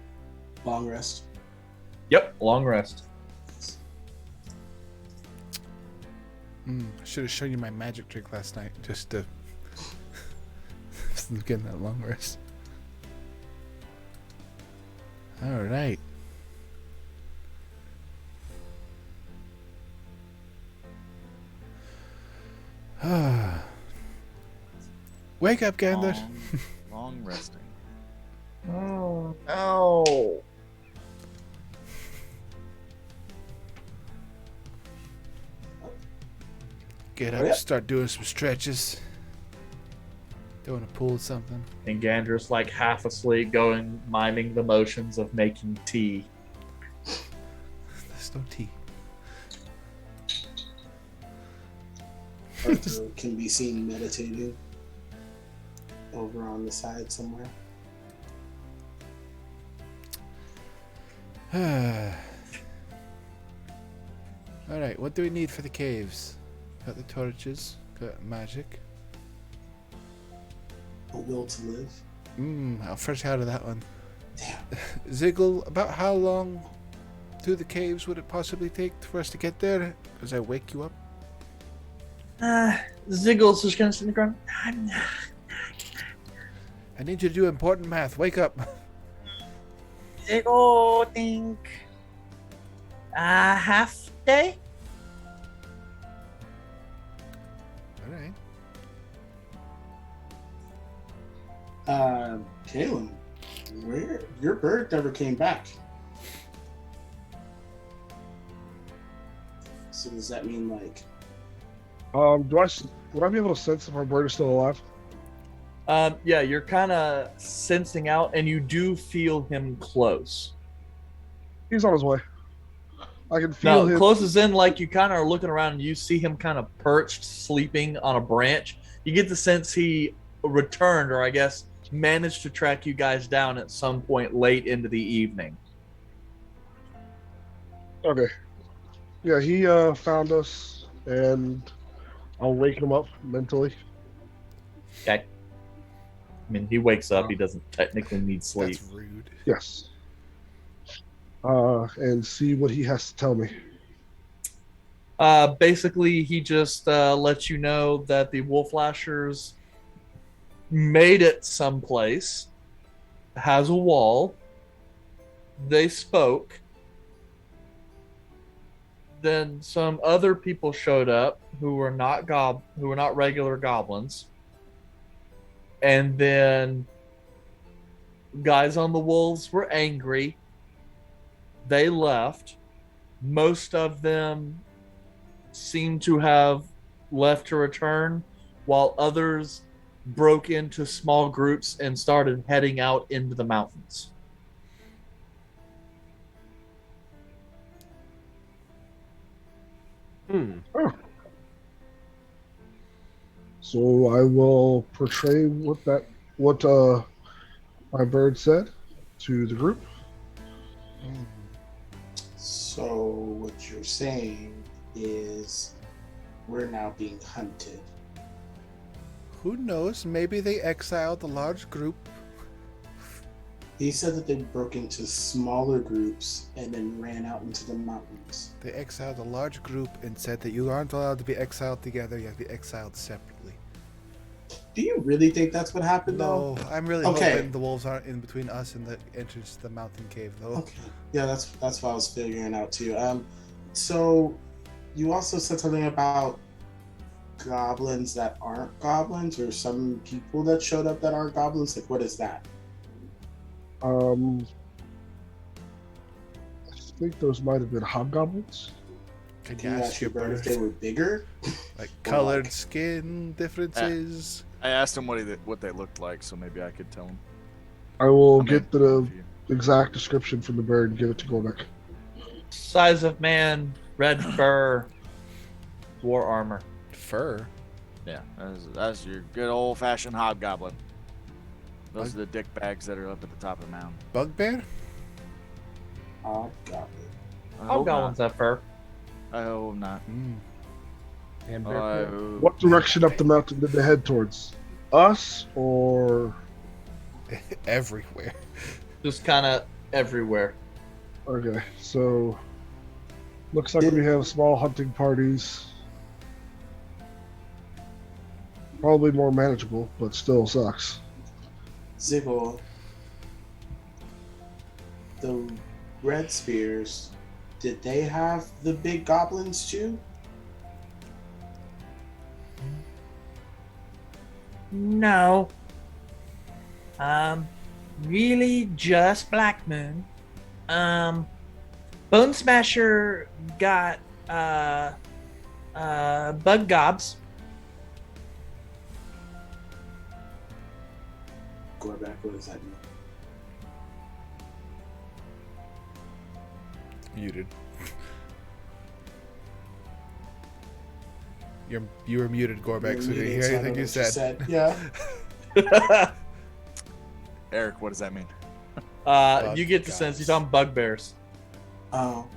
Speaker 6: Long rest.
Speaker 2: Yep, long rest.
Speaker 4: I should have shown you my magic trick last night, just to getting that long rest. All right. Wake up, Gander.
Speaker 8: Long resting.
Speaker 2: Oh no!
Speaker 4: Get
Speaker 6: Oh,
Speaker 4: up,
Speaker 6: yeah.
Speaker 4: start doing some stretches. Don't want to pull something.
Speaker 2: And Gander's like half asleep, miming the motions of making tea.
Speaker 4: There's no tea.
Speaker 6: Arthur can be seen meditating over on the side somewhere.
Speaker 4: Alright, what do we need for the caves? Got the torches, got magic.
Speaker 6: A will to live.
Speaker 4: I'll fresh out of that one.
Speaker 6: Damn.
Speaker 4: Ziggle, about how long through the caves would it possibly take for us to get there? As I wake you up?
Speaker 2: Ziggle's just gonna sit in the ground.
Speaker 4: I need you to do important math. Wake up.
Speaker 7: Ziggle think half day.
Speaker 4: Alright.
Speaker 6: Kaylin, where your bird never came back. So does that mean like
Speaker 5: Would I be able to sense if our bird is still alive?
Speaker 2: Yeah, you're kind of sensing out, and you do feel him close.
Speaker 5: He's on his way. I can feel
Speaker 2: No,
Speaker 5: him.
Speaker 2: close as in like you kind of are looking around and you see him kind of perched, sleeping on a branch. You get the sense he returned, or I guess managed to track you guys down at some point late into the evening.
Speaker 5: Okay. Yeah, he found us, and I'll wake him up mentally.
Speaker 2: Okay. I mean, he wakes up. He doesn't technically need sleep.
Speaker 4: That's rude.
Speaker 5: Yes. And see what he has to tell me.
Speaker 2: Basically, he just lets you know that the Wolf Lashers made it someplace, has a wall. They spoke. Then some other people showed up who were not regular goblins. And then guys on the wolves were angry. They left. Most of them seem to have left to return, while others broke into small groups and started heading out into the mountains.
Speaker 5: Oh. So I will portray what my bird said to the group.
Speaker 6: So what you're saying is we're now being hunted.
Speaker 4: Who knows? Maybe they exiled a large group.
Speaker 6: He said that they broke into smaller groups and then ran out into the mountains.
Speaker 4: They exiled a large group and said that you aren't allowed to be exiled together. You have to be exiled separately.
Speaker 6: Do you really think that's what happened, though?
Speaker 4: No, I'm really hoping the wolves aren't in between us and the entrance to the mountain cave, though.
Speaker 6: Okay. Yeah, that's what I was figuring out too. So you also said something about goblins that aren't goblins, or some people that showed up that aren't goblins. Like, what is that?
Speaker 5: I think those might have been hobgoblins.
Speaker 4: Can
Speaker 6: Can
Speaker 4: you
Speaker 6: you
Speaker 4: ask
Speaker 6: ask
Speaker 4: your
Speaker 6: your bird if
Speaker 4: bird?
Speaker 6: they were bigger?
Speaker 4: Like
Speaker 6: Or
Speaker 4: colored
Speaker 6: like-
Speaker 4: skin differences?
Speaker 8: I asked him what they looked like, so maybe I could tell him.
Speaker 5: I will
Speaker 8: I mean,
Speaker 5: get the
Speaker 8: if you-
Speaker 5: exact description from the bird and give it to Gorbeck.
Speaker 2: Size of man, red fur, war armor.
Speaker 4: Fur?
Speaker 8: Yeah, that's your good old fashioned hobgoblin. Those are the dick bags that are up at the top of the mountain.
Speaker 4: Bugbear?
Speaker 6: Oh, goblin.
Speaker 8: I hope
Speaker 2: Hobgoblins
Speaker 8: not.
Speaker 2: have fur.
Speaker 8: I hope not.
Speaker 3: And
Speaker 8: I
Speaker 3: Bear
Speaker 8: hope-
Speaker 5: What direction up the mountain did they head towards? Us or?
Speaker 4: Everywhere.
Speaker 2: Just kind of everywhere.
Speaker 5: Okay, so looks like we have small hunting parties. Probably more manageable, but still sucks.
Speaker 6: Ziggle. The Red Spears, did they have the big goblins too?
Speaker 7: No. Really just Black Moon. Bone Smasher got bug gobs.
Speaker 6: Gorback, what does that mean?
Speaker 4: Muted. You were muted, Gorbeck, so did you hear
Speaker 6: So I
Speaker 4: anything
Speaker 6: don't
Speaker 4: you
Speaker 6: know what
Speaker 4: said?
Speaker 6: Yeah.
Speaker 8: Eric, what does that mean?
Speaker 2: You get the sense he's on bugbears.
Speaker 6: Oh.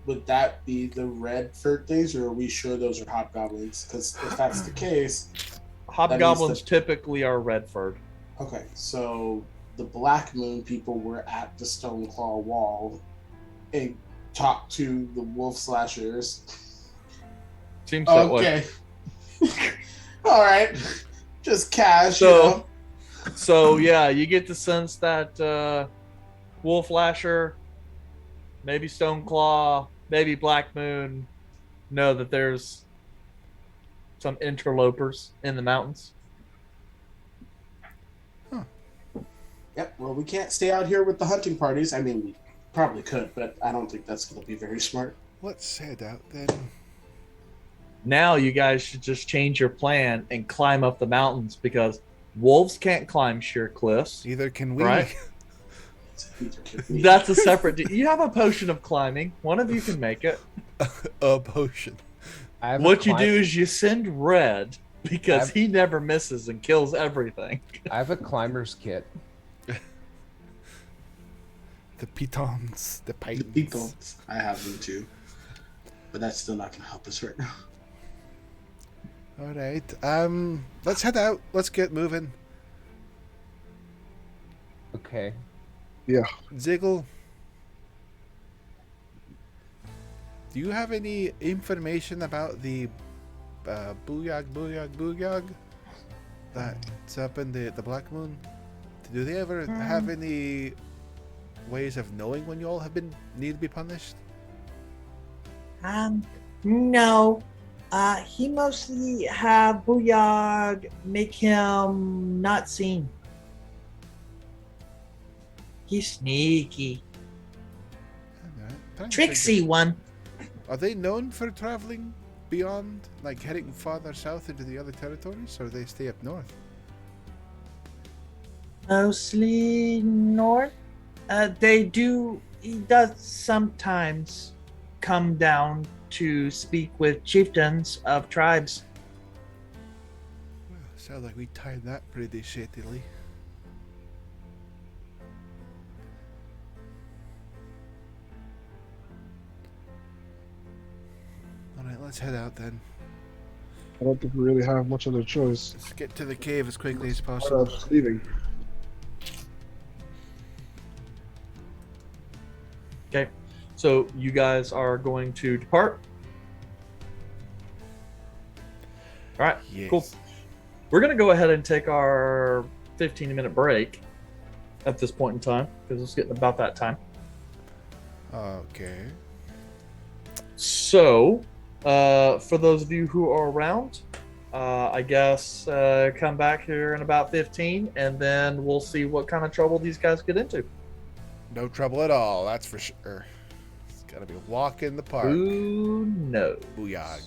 Speaker 6: Would that be the red fur things, or are we sure those are hobgoblins? Because if that's the case,
Speaker 2: Hobgoblins typically are red furred.
Speaker 6: okay, so the Black Moon people were at the Stoneclaw Wall and talked to the Wolf Slashers.
Speaker 2: Seems that way.
Speaker 6: Okay. All right. Just cash,
Speaker 2: So-
Speaker 6: you know.
Speaker 2: So yeah, you get the sense that Wolf Lasher, maybe Stoneclaw, maybe Black Moon know that there's some interlopers in the mountains.
Speaker 6: Yep. Well, we can't stay out here with the hunting parties. I mean, we probably could, but I don't think that's going to be very smart.
Speaker 4: Let's head out then.
Speaker 2: Now you guys should just change your plan and climb up the mountains because wolves can't climb sheer cliffs.
Speaker 4: Neither can we.
Speaker 2: Right. That's a separate. You have a potion of climbing. One of you can make it.
Speaker 4: A potion.
Speaker 3: I have a
Speaker 2: What you
Speaker 3: climb-
Speaker 2: do is you send Red because he never misses and kills everything.
Speaker 3: I have a climber's kit.
Speaker 4: The pitons. The
Speaker 6: The
Speaker 4: pythons.
Speaker 6: pitons. I have them too. But that's still not gonna help us right now.
Speaker 4: Alright. Let's head out. Let's get moving.
Speaker 3: Okay.
Speaker 4: Ziggle. Do you have any information about the booyog that's up in the Black Moon? Do they ever have any ways of knowing when you all have need to be punished?
Speaker 7: No. He mostly have Booyog make him not seen. He's sneaky.
Speaker 4: Alright, trying to
Speaker 7: Tricksy
Speaker 4: figure-
Speaker 7: one.
Speaker 4: Are they known for traveling beyond, like heading farther south into the other territories, or they stay up north?
Speaker 7: Mostly north. He does sometimes come down to speak with chieftains of tribes.
Speaker 4: Well, sounds like we timed that pretty shittily. Alright, let's head out then.
Speaker 5: I don't think we really have much other choice.
Speaker 4: Let's get to the cave as quickly as
Speaker 5: Part
Speaker 4: possible.
Speaker 5: of leaving.
Speaker 2: Okay, so you guys are going to depart. All right,
Speaker 4: Yes.
Speaker 2: cool. We're going to go ahead and take our 15-minute break at this point in time because it's getting about that time.
Speaker 4: Okay.
Speaker 2: So, for those of you who are around, I guess come back here in about 15, and then we'll see what kind of trouble these guys get into.
Speaker 4: No trouble at all, that's for sure. It's gotta be a walk in the park.
Speaker 2: Who knows?
Speaker 4: Booyog.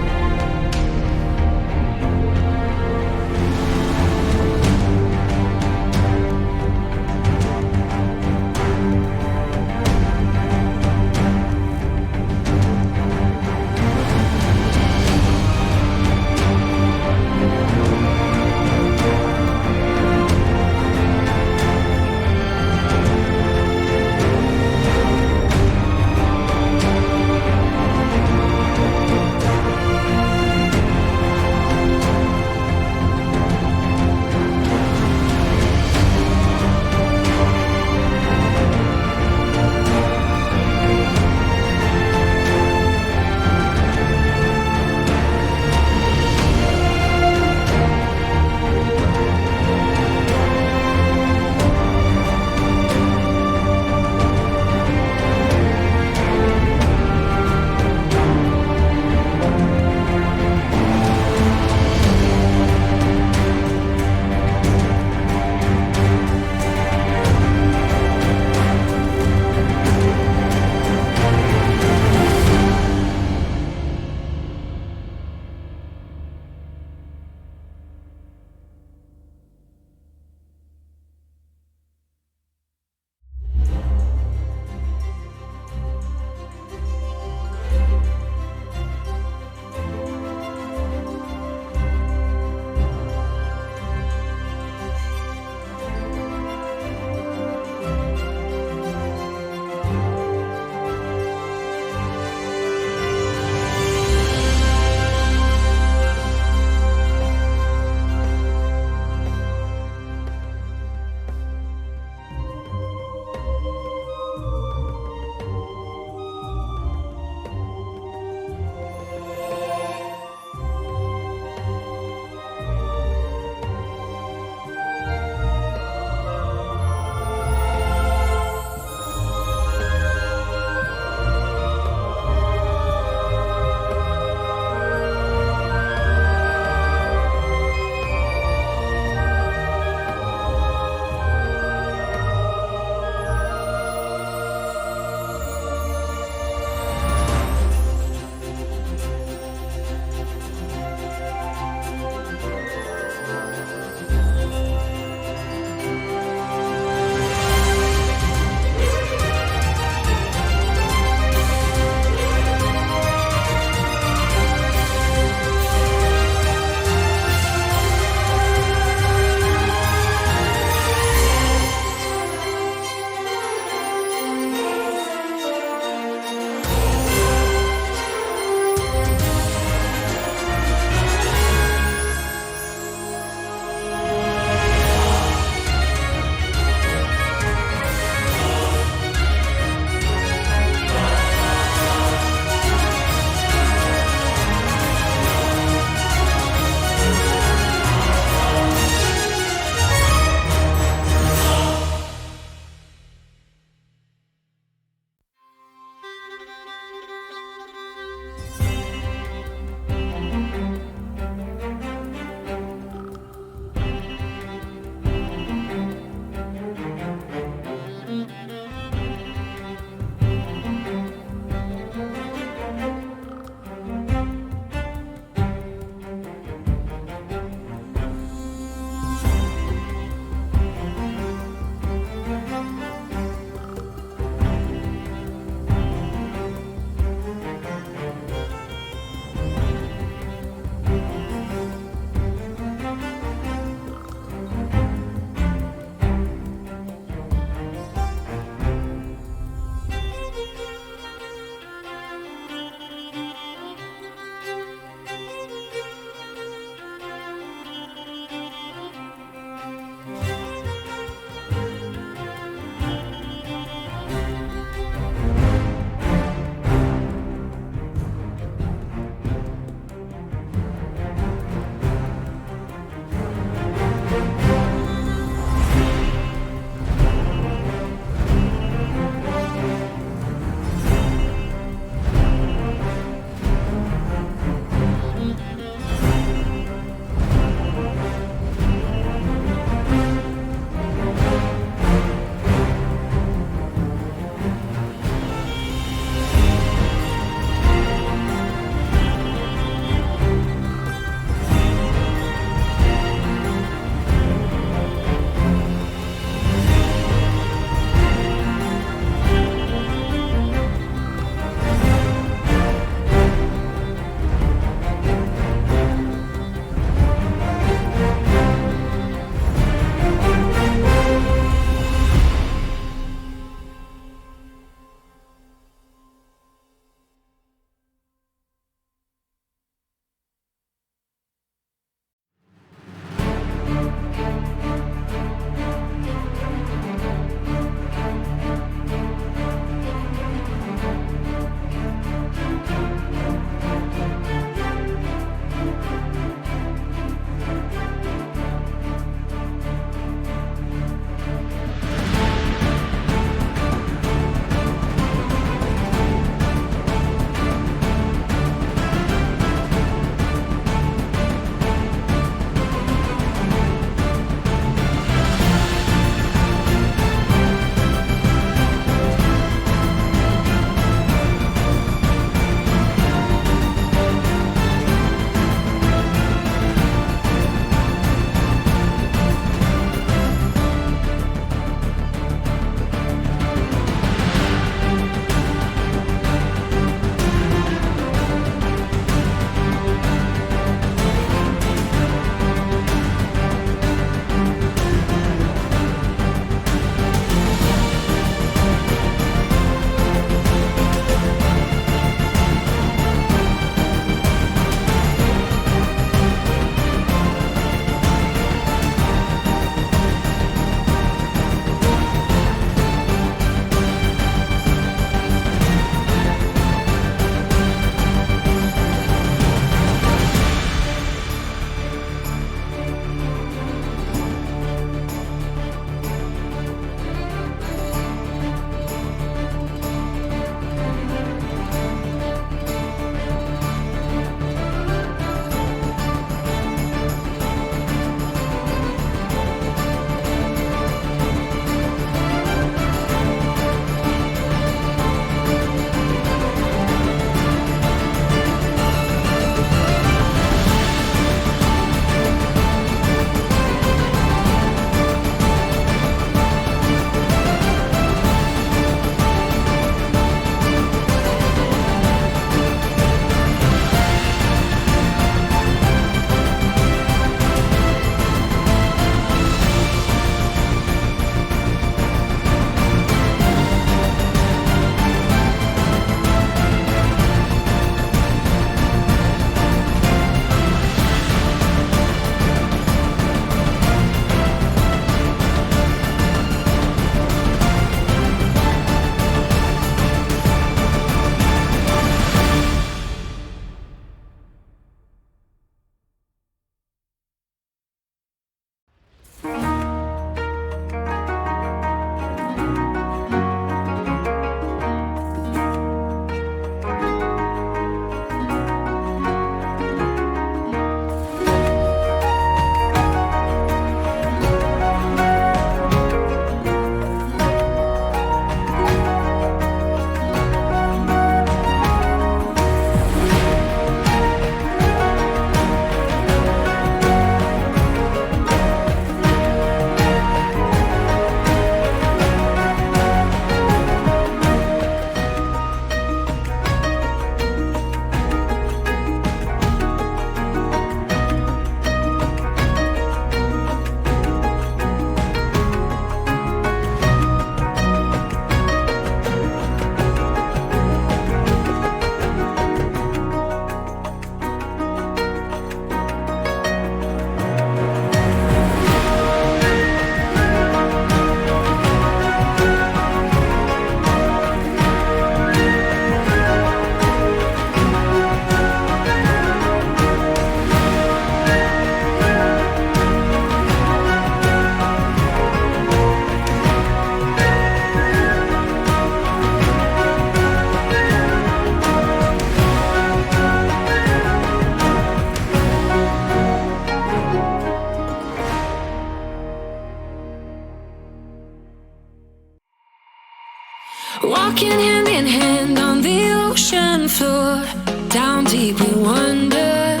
Speaker 1: Walking hand in hand on the ocean floor, down deep we wander.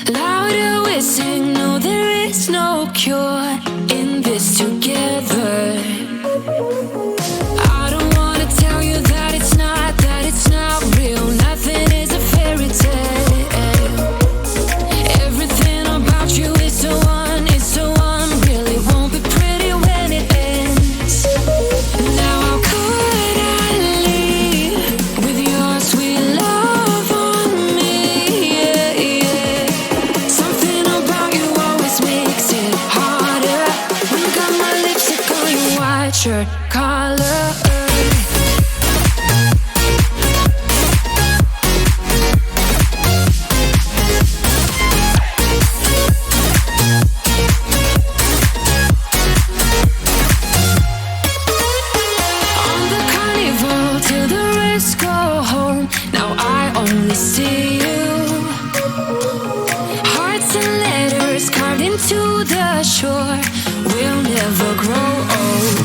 Speaker 1: Louder we sing, no there is no cure in this together. I don't wanna tell you that it's not real. Nothing is a fairy tale. Everything about you is so unreal. It won't be pretty when it ends. Now how could I leave with your sweet love on me? Yeah, yeah. Something about you always makes it harder. When you got my lipstick on your white shirt collar. On the carnival till the rest go home. Now I only see you. Hearts and letters carved into the shore. We'll never grow old.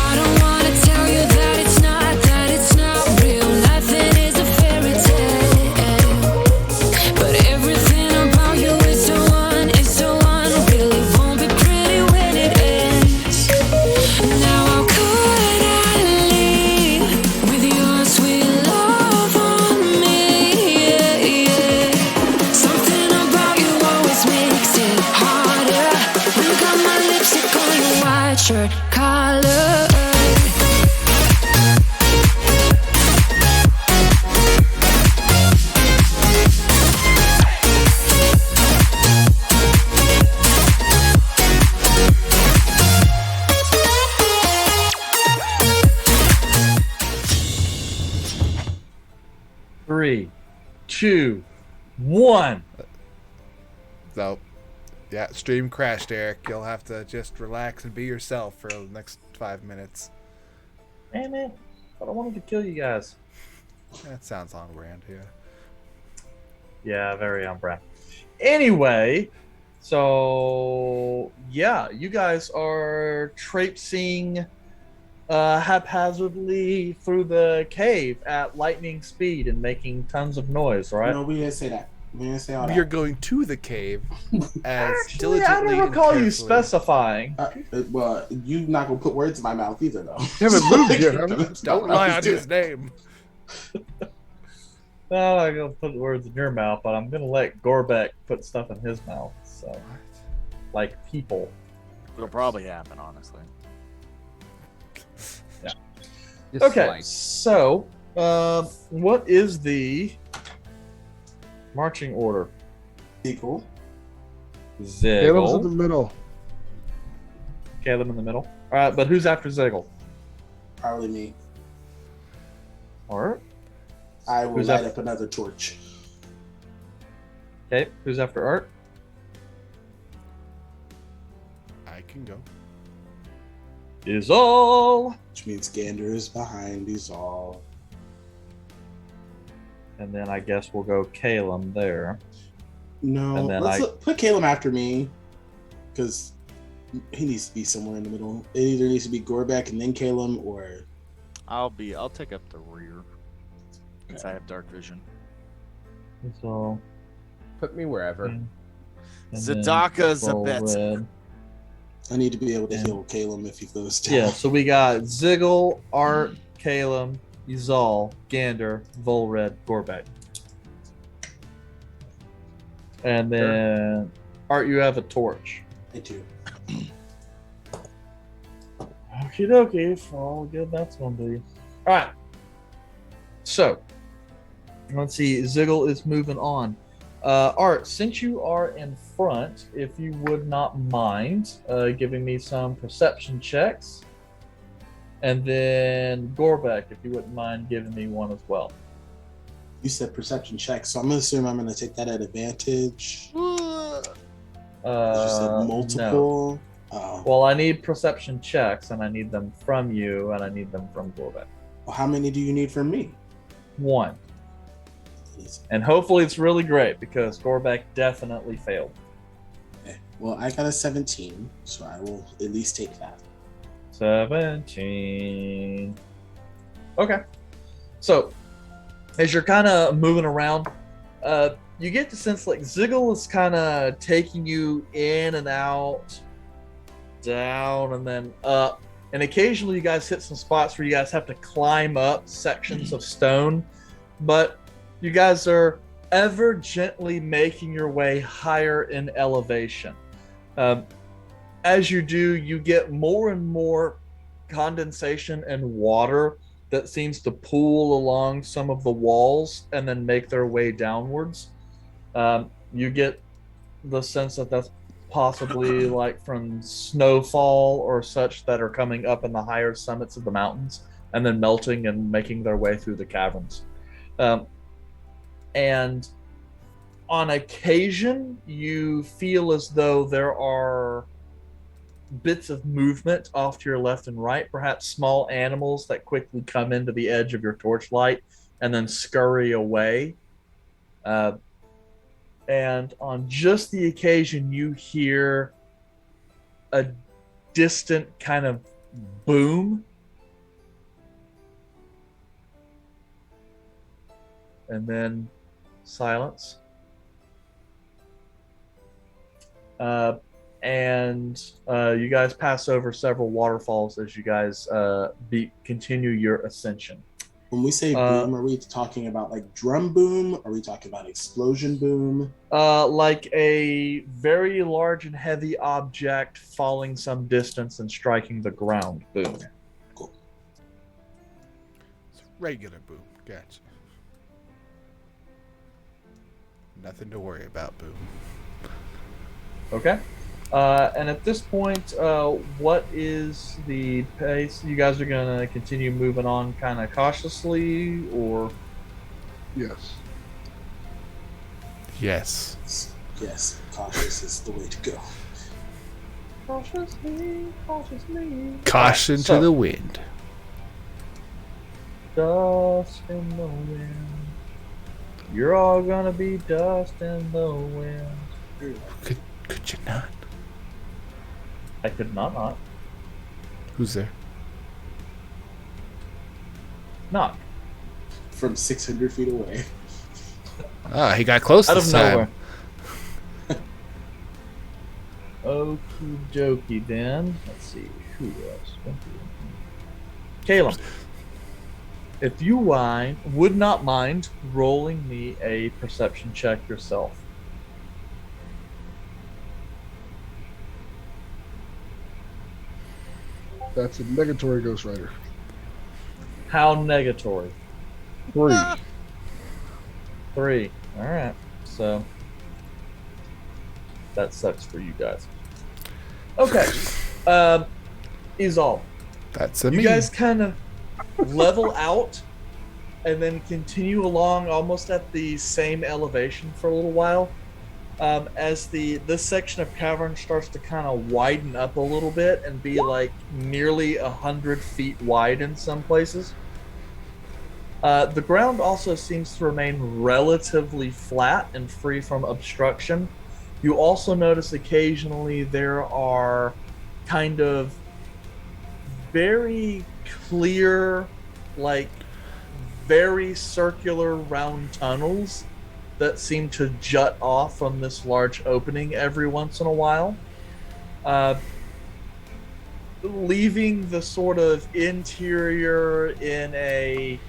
Speaker 1: I don't wanna tell you that it's not real. Nothing is a fairy tale. But everything about you is so unreal. It won't be pretty when it ends. Now how could I leave with your sweet love on me? Yeah, yeah. Something about you always makes it harder. When you got my lipstick on your white shirt collar.
Speaker 2: 3, 2, 1.
Speaker 4: So, yeah, stream crashed, Eric. You'll have to just relax and be yourself for the next 5 minutes.
Speaker 2: Damn it. But I wanted to kill you guys.
Speaker 4: That sounds on brand, yeah.
Speaker 2: Yeah, very on brand. Anyway, so yeah, you guys are traipsing haphazardly through the cave at lightning speed and making tons of noise, right?
Speaker 6: No, we didn't say that. We didn't say all
Speaker 4: We are
Speaker 6: that.
Speaker 4: going to the cave as
Speaker 2: Actually, I
Speaker 4: diligently
Speaker 2: don't
Speaker 4: and
Speaker 2: recall you
Speaker 4: carefully.
Speaker 2: specifying.
Speaker 6: Well, you're not gonna put words in my mouth either, though.
Speaker 5: You haven't moved yet, have you?
Speaker 4: Don't lie on his name.
Speaker 2: Well, I'm gonna put words in your mouth, but I'm gonna let Gorbeck put stuff in his mouth. So, like people.
Speaker 8: It'll probably happen, honestly.
Speaker 3: Just
Speaker 2: Okay,
Speaker 3: like-
Speaker 2: so what is the marching order?
Speaker 6: Equal.
Speaker 5: Caleb's in the
Speaker 2: Ziggle.
Speaker 5: middle.
Speaker 2: Caleb in the middle. All right, but who's after Ziggle?
Speaker 6: Probably me.
Speaker 2: Art.
Speaker 6: I will
Speaker 2: Who's
Speaker 6: light
Speaker 2: up?
Speaker 6: up another torch.
Speaker 2: Okay, who's after Art?
Speaker 4: I can go.
Speaker 2: Is all.
Speaker 6: Which means Gander is behind these all.
Speaker 2: And then I guess we'll go Caleb there.
Speaker 6: No,
Speaker 2: And then
Speaker 6: let's put Caleb after me. Because he needs to be somewhere in the middle. It either needs to be Gorbeck and then Caleb, or
Speaker 8: I'll take up the rear. Since I have dark vision.
Speaker 2: So.
Speaker 3: Put me wherever.
Speaker 2: and then
Speaker 8: Zadaka
Speaker 2: roll
Speaker 8: Zabetz.
Speaker 2: red.
Speaker 6: I need to be able to
Speaker 2: Yeah.
Speaker 6: heal Caleb if he goes down.
Speaker 2: Yeah, so we got Ziggle, Art, Caleb, Izal, Gander, Volred, Gorbeck. And then Art, you have a torch.
Speaker 6: I do.
Speaker 2: Okie dokie, for all good that's gonna be. Alright. So let's see, Ziggle is moving on. Art, since you are in front, if you would not mind giving me some perception checks. And then Gorbeck, if you wouldn't mind giving me one as well.
Speaker 6: You said perception check, so I'm gonna assume I'm gonna take that at advantage. You said
Speaker 2: No.
Speaker 6: multiple. Oh.
Speaker 2: Well, I need perception checks, and I need them from you, and I need them from Gorbeck.
Speaker 6: Well, how many do you need from me?
Speaker 2: One. And hopefully it's really great, because Gorbeck definitely failed.
Speaker 6: Okay. Well, I got a 17, so I will at least take that.
Speaker 2: 17. Okay. So, as you're kind of moving around, you get the sense like Ziggle is kind of taking you in and out, down and then up. And occasionally you guys hit some spots where you guys have to climb up sections of stone. But you guys are ever gently making your way higher in elevation. As you do, you get more and more condensation and water that seems to pool along some of the walls and then make their way downwards. You get the sense that that's possibly like from snowfall or such that are coming up in the higher summits of the mountains and then melting and making their way through the caverns. And on occasion, you feel as though there are bits of movement off to your left and right, perhaps small animals that quickly come into the edge of your torchlight and then scurry away. And on just the occasion, you hear a distant kind of boom. And then silence. And you guys pass over several waterfalls as you guys continue your ascension.
Speaker 6: When we say boom, are we talking about like drum boom? Are we talking about explosion boom?
Speaker 2: Like a very large and heavy object falling some distance and striking the ground. Boom.
Speaker 6: Cool.
Speaker 4: It's regular boom. Gotcha. Nothing to worry about, boom.
Speaker 2: Okay. And at this point, what is the pace? You guys are going to continue moving on kind of cautiously, or?
Speaker 5: Yes.
Speaker 4: Yes.
Speaker 6: Yes, cautious is the way to go.
Speaker 2: Cautiously.
Speaker 4: Caution
Speaker 2: Right,
Speaker 4: to the wind.
Speaker 2: Dust in the wind. You're all going to be dust in the wind.
Speaker 4: Could you not?
Speaker 2: I could not.
Speaker 4: Who's there?
Speaker 2: Knock.
Speaker 6: From 600 feet away.
Speaker 4: Ah, he got close
Speaker 2: Out
Speaker 4: this
Speaker 2: of
Speaker 4: time.
Speaker 2: nowhere. Okie dokie then. Let's see. Who else? Caleb. If you would not mind rolling me a perception check yourself.
Speaker 5: That's a negatory Ghost Rider.
Speaker 2: How negatory?
Speaker 5: 3.
Speaker 2: 3. All right. So that sucks for you guys. Okay. Izal.
Speaker 4: That's a
Speaker 2: You
Speaker 4: me.
Speaker 2: guys kind of level out and then continue along almost at the same elevation for a little while. As this section of cavern starts to kind of widen up a little bit and be like nearly 100 feet wide in some places. The ground also seems to remain relatively flat and free from obstruction. You also notice occasionally there are kind of very clear, like very circular round tunnels that seem to jut off from this large opening every once in a while, leaving the sort of interior in a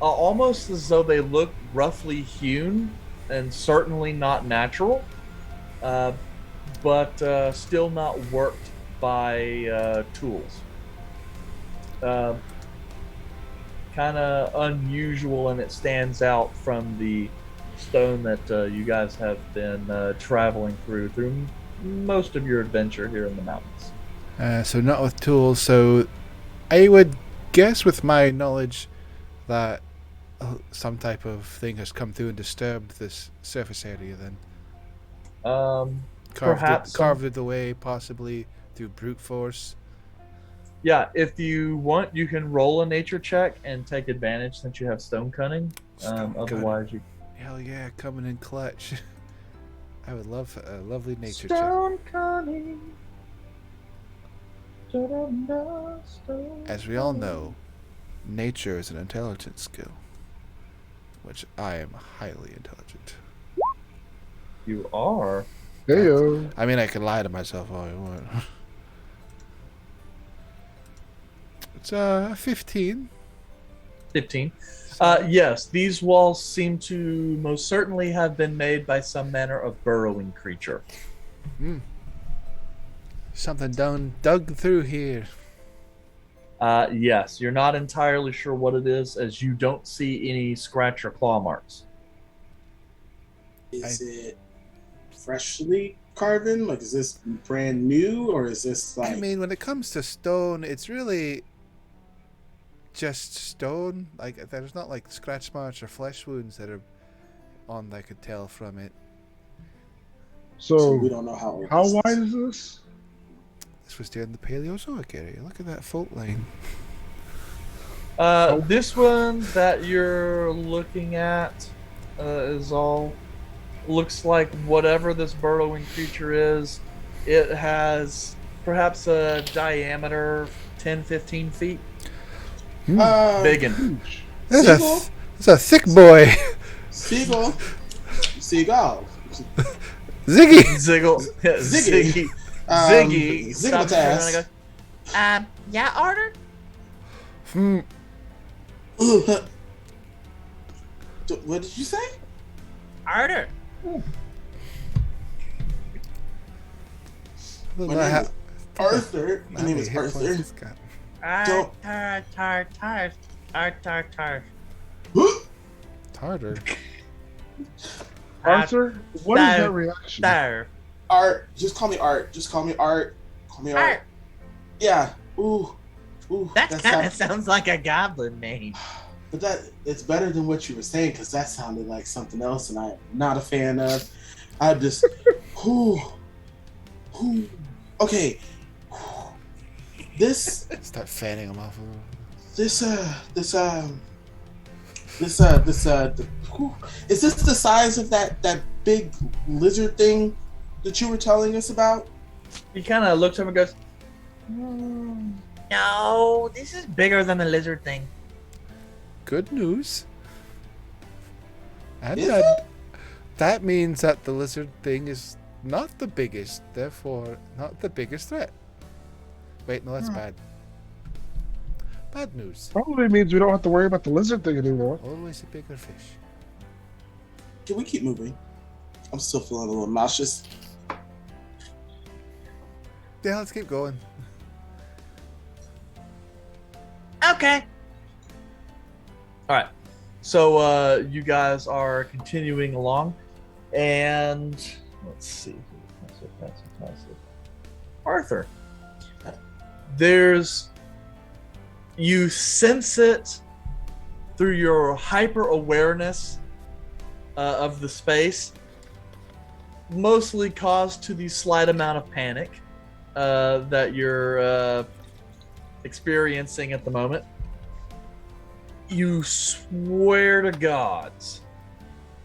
Speaker 2: almost as though they look roughly hewn and certainly not natural, but still not worked by tools. Kind of unusual, and it stands out from the stone that you guys have been traveling through most of your adventure here in the mountains.
Speaker 4: So not with tools. So I would guess with my knowledge that some type of thing has come through and disturbed this surface area then.
Speaker 2: Perhaps
Speaker 4: carved it away, possibly through brute force.
Speaker 2: Yeah, if you want, you can roll a nature check and take advantage since you have stone cunning. Otherwise, you.
Speaker 4: Hell yeah, coming in clutch. I would love a lovely nature
Speaker 2: Stone cunning.
Speaker 4: As we all know, nature is an intelligence skill, which I am highly intelligent.
Speaker 2: You are.
Speaker 5: Heyo.
Speaker 4: I mean, I can lie to myself all I want. It's 15.
Speaker 2: 15. Yes, these walls seem to most certainly have been made by some manner of burrowing creature.
Speaker 4: Something dug through here.
Speaker 2: Yes, you're not entirely sure what it is, as you don't see any scratch or claw marks.
Speaker 6: Is it freshly carven? Like, is this brand new, or is this like?
Speaker 4: I mean, when it comes to stone, it's really just stone. Like, there's not like scratch marks or flesh wounds that are on that I could tell from it.
Speaker 6: So we don't know how old
Speaker 5: wide is this?
Speaker 4: This was during the Paleozoic area. Look at that fault line.
Speaker 2: This one that you're looking at is all looks like whatever this burrowing creature is. It has perhaps a diameter 10-15 feet. Big and
Speaker 4: That's a thick boy.
Speaker 6: Seagull.
Speaker 4: Ziggy.
Speaker 2: Ziggle.
Speaker 6: Ziggy.
Speaker 2: Ziggy. stops
Speaker 6: Ziggletass.
Speaker 2: and goes, yeah, Arthur?
Speaker 6: What did you say?
Speaker 2: Arthur.
Speaker 6: My name is Arthur. My name is Arthur. Don't-
Speaker 4: Tartar.
Speaker 5: Arthur, what is that reaction?
Speaker 6: Art. Just call me Art. Call me Art. Yeah. Ooh.
Speaker 7: That kind of sounds like a goblin name.
Speaker 6: But it's better than what you were saying, because that sounded like something else, and I'm not a fan of. I just. Okay. This.
Speaker 4: Start fanning him off.
Speaker 6: Is this the size of that big lizard thing that you were telling us about?
Speaker 2: He kind of looks up and goes,
Speaker 7: No, this is bigger than the lizard thing.
Speaker 4: Good news. And
Speaker 6: Is it?
Speaker 4: that means that the lizard thing is not the biggest, therefore not the biggest threat. Wait, no, that's bad. Bad news.
Speaker 5: Probably means we don't have to worry about the lizard thing anymore.
Speaker 4: Always a bigger fish.
Speaker 6: Can we keep moving? I'm still feeling a little nauseous.
Speaker 4: Yeah, let's keep going.
Speaker 7: Okay.
Speaker 2: all right. So you guys are continuing along, and let's see. Arthur, you sense it through your hyper awareness of the space, mostly caused to the slight amount of panic that you're experiencing at the moment. You swear to gods,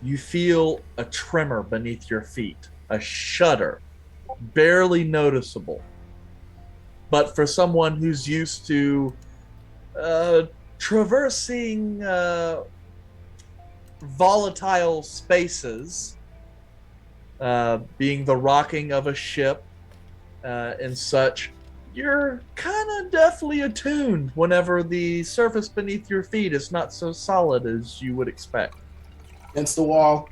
Speaker 2: you feel a tremor beneath your feet, a shudder, barely noticeable. But for someone who's used to traversing volatile spaces, being the rocking of a ship and such, you're kind of definitely attuned whenever the surface beneath your feet is not so solid as you would expect.
Speaker 6: Against the wall.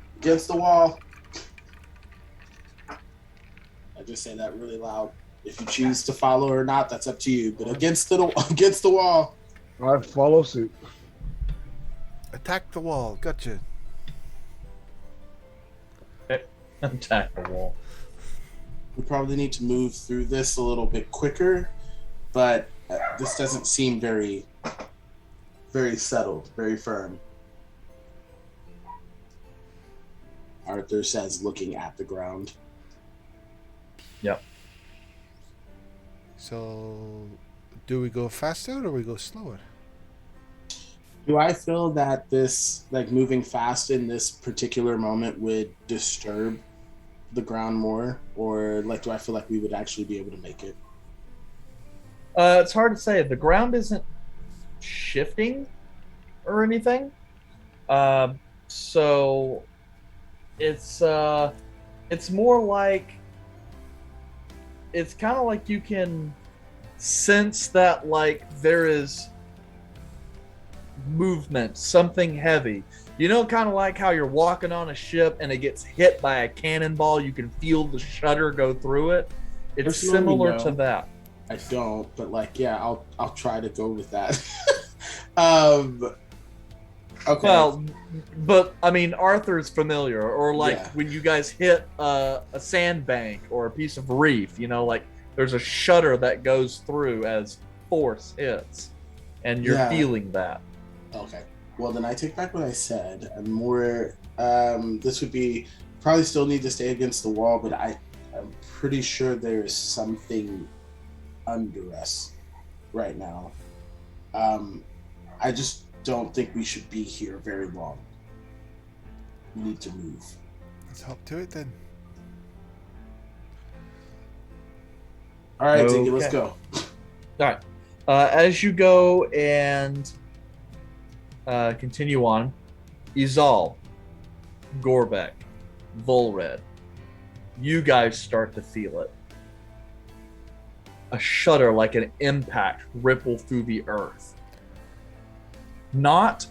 Speaker 6: I just say that really loud. If you choose to follow or not, that's up to you. But against the wall.
Speaker 5: I follow suit.
Speaker 4: Attack the wall. Gotcha.
Speaker 2: Attack the wall.
Speaker 6: We probably need to move through this a little bit quicker, but this doesn't seem very, very settled, very firm. Arthur says, looking at the ground.
Speaker 2: Yep.
Speaker 4: So, do we go faster or we go slower?
Speaker 6: Do I feel that this, like, moving fast in this particular moment would disturb the ground more, or like do I feel like we would actually be able to make it?
Speaker 2: It's hard to say. The ground isn't shifting or anything. So it's more like it's kind of like you can sense that like there is movement, something heavy. You know, kind of like how you're walking on a ship and it gets hit by a cannonball. You can feel the shudder go through it. It's
Speaker 6: Personally,
Speaker 2: similar
Speaker 6: no.
Speaker 2: to that.
Speaker 6: I don't, but like, yeah, I'll try to go with that. Okay.
Speaker 2: Well, but I mean, Arthur's familiar, or like
Speaker 6: Yeah.
Speaker 2: when you guys hit a sandbank or a piece of reef, you know, like there's a shudder that goes through as force hits, and you're
Speaker 6: Yeah.
Speaker 2: feeling that.
Speaker 6: Okay. Well, then I take back what I said. I'm more. This would be probably still need to stay against the wall, but I'm pretty sure there's something under us right now. I just don't think we should be here very long. We need to move.
Speaker 4: Let's hop to it then.
Speaker 6: All right,
Speaker 2: Okay.
Speaker 6: Ziggy, let's go.
Speaker 2: All right. As you go and continue on, Izal, Gorbek, Volred, you guys start to feel it. A shudder like an impact ripple through the earth. Not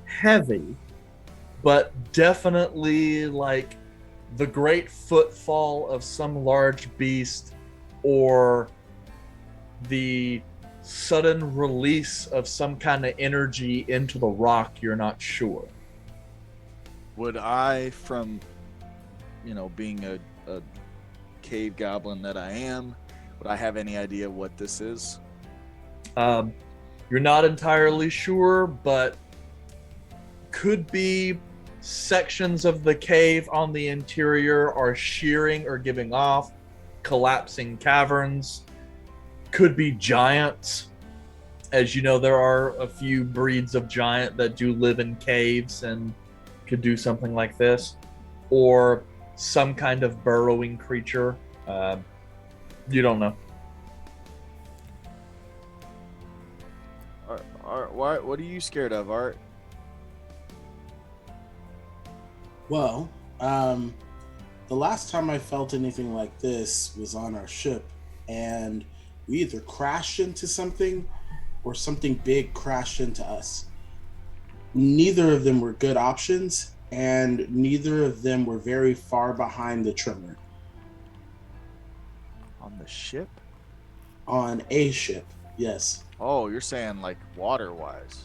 Speaker 2: heavy, but definitely like the great footfall of some large beast or the sudden release of some kind of energy into the rock. You're not sure.
Speaker 8: Would I, from being a cave goblin that I am, would I have any idea what this is?
Speaker 2: You're not entirely sure, but could be sections of the cave on the interior are shearing or giving off, collapsing caverns. Could be giants. As you know, there are a few breeds of giant that do live in caves and could do something like this. Or some kind of burrowing creature. You don't know.
Speaker 8: Art, what are you scared of, Art?
Speaker 6: Well, the last time I felt anything like this was on our ship, and we either crashed into something or something big crashed into us. Neither of them were good options, and neither of them were very far behind the tremor.
Speaker 8: On the ship?
Speaker 6: On a ship, yes.
Speaker 8: Oh, you're saying like water-wise.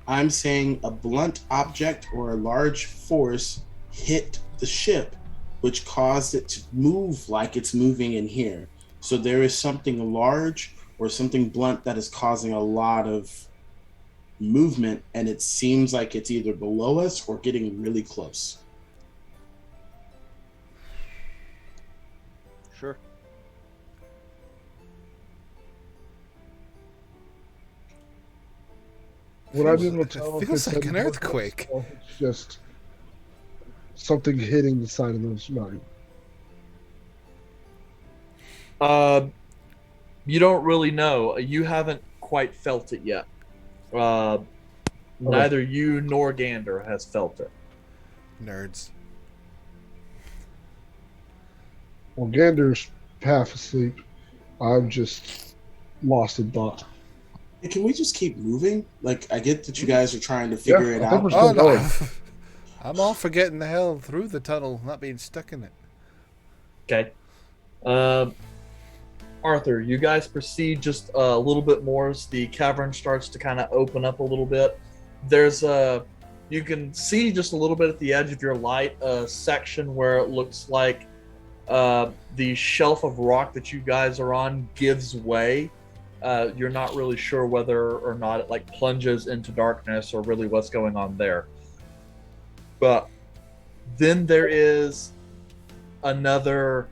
Speaker 6: I'm saying a blunt object or a large force hit the ship, which caused it to move like it's moving in here. So there is something large or something blunt that is causing a lot of movement, and it seems like it's either below us or getting really close.
Speaker 8: Sure.
Speaker 5: Would I be able to tell if
Speaker 4: Feels
Speaker 5: it's
Speaker 4: like an
Speaker 5: a-
Speaker 4: earthquake.
Speaker 5: or if it's just something hitting the side of the mountain?
Speaker 2: You don't really know. You haven't quite felt it yet. Neither you nor Gander has felt it.
Speaker 4: Nerds.
Speaker 5: Well, Gander's half asleep. I'm just lost in thought.
Speaker 6: Hey, can we just keep moving? Like, I get that you guys are trying to figure
Speaker 5: Yeah,
Speaker 6: it
Speaker 5: I think
Speaker 6: out.
Speaker 5: we're still going.
Speaker 4: I'm all for getting the hell through the tunnel, not being stuck in it.
Speaker 2: Okay. Arthur, you guys proceed just a little bit more as the cavern starts to kind of open up a little bit. There's you can see just a little bit at the edge of your light a section where it looks like the shelf of rock that you guys are on gives way. You're not really sure whether or not it like plunges into darkness or really what's going on there. But then there is another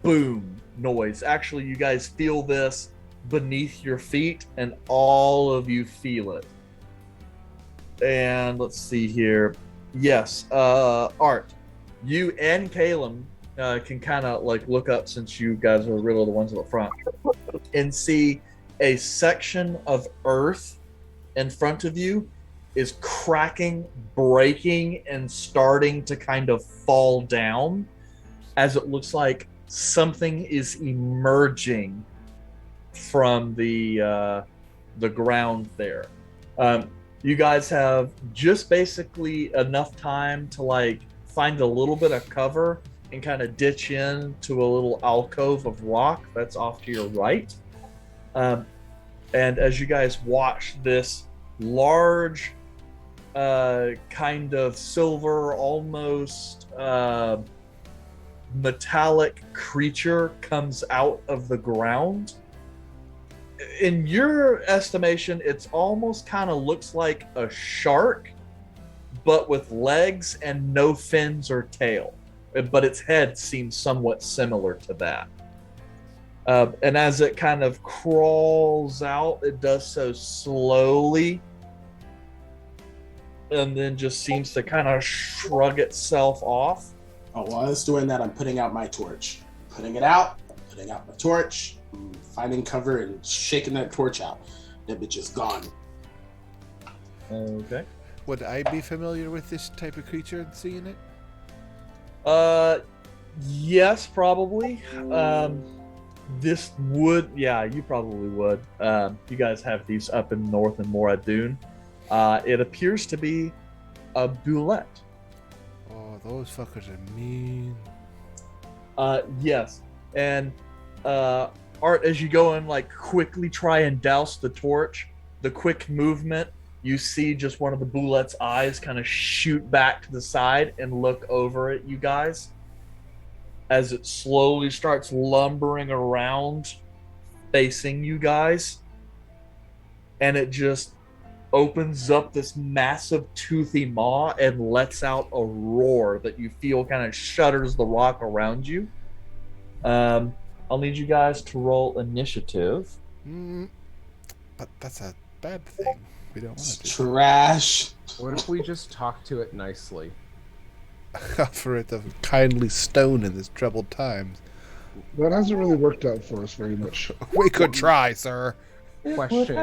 Speaker 2: boom noise. Actually, you guys feel this beneath your feet, and all of you feel it. And let's see here. Yes, Art, you and Caleb can kind of like look up, since you guys are really the ones at the front, and see a section of earth in front of you is cracking, breaking, and starting to kind of fall down, as it looks like something is emerging from the ground there. You guys have just basically enough time to like find a little bit of cover and kind of ditch in to a little alcove of rock that's off to your right. And as you guys watch this large, kind of silver, almost metallic creature comes out of the ground. In your estimation, it's almost kind of looks like a shark, but with legs and no fins or tail. But its head seems somewhat similar to that. And as it kind of crawls out, it does so slowly, and then just seems to kind of shrug itself off.
Speaker 6: Oh, while it's doing that, I'm putting out my torch. Putting it out, putting out my torch, finding cover and shaking that torch out. That bitch is gone.
Speaker 2: Okay.
Speaker 4: Would I be familiar with this type of creature and seeing it?
Speaker 2: Yes, probably. This would, yeah, you probably would. You guys have these up in north in Moradun. It appears to be a bullete.
Speaker 4: Oh, those fuckers are mean.
Speaker 2: Yes, and Art, as you go and like quickly try and douse the torch, the quick movement, you see just one of the bullet's eyes kind of shoot back to the side and look over at you guys as it slowly starts lumbering around, facing you guys, and it just opens up this massive toothy maw and lets out a roar that you feel kind of shudders the rock around you. I'll need you guys to roll initiative.
Speaker 4: But that's a bad thing. We don't want to do.
Speaker 6: Trash.
Speaker 3: What if we just talk to it nicely?
Speaker 4: Offer it a kindly stone in this troubled times.
Speaker 5: That hasn't really worked out for us very much.
Speaker 4: We could try, sir.
Speaker 3: Question.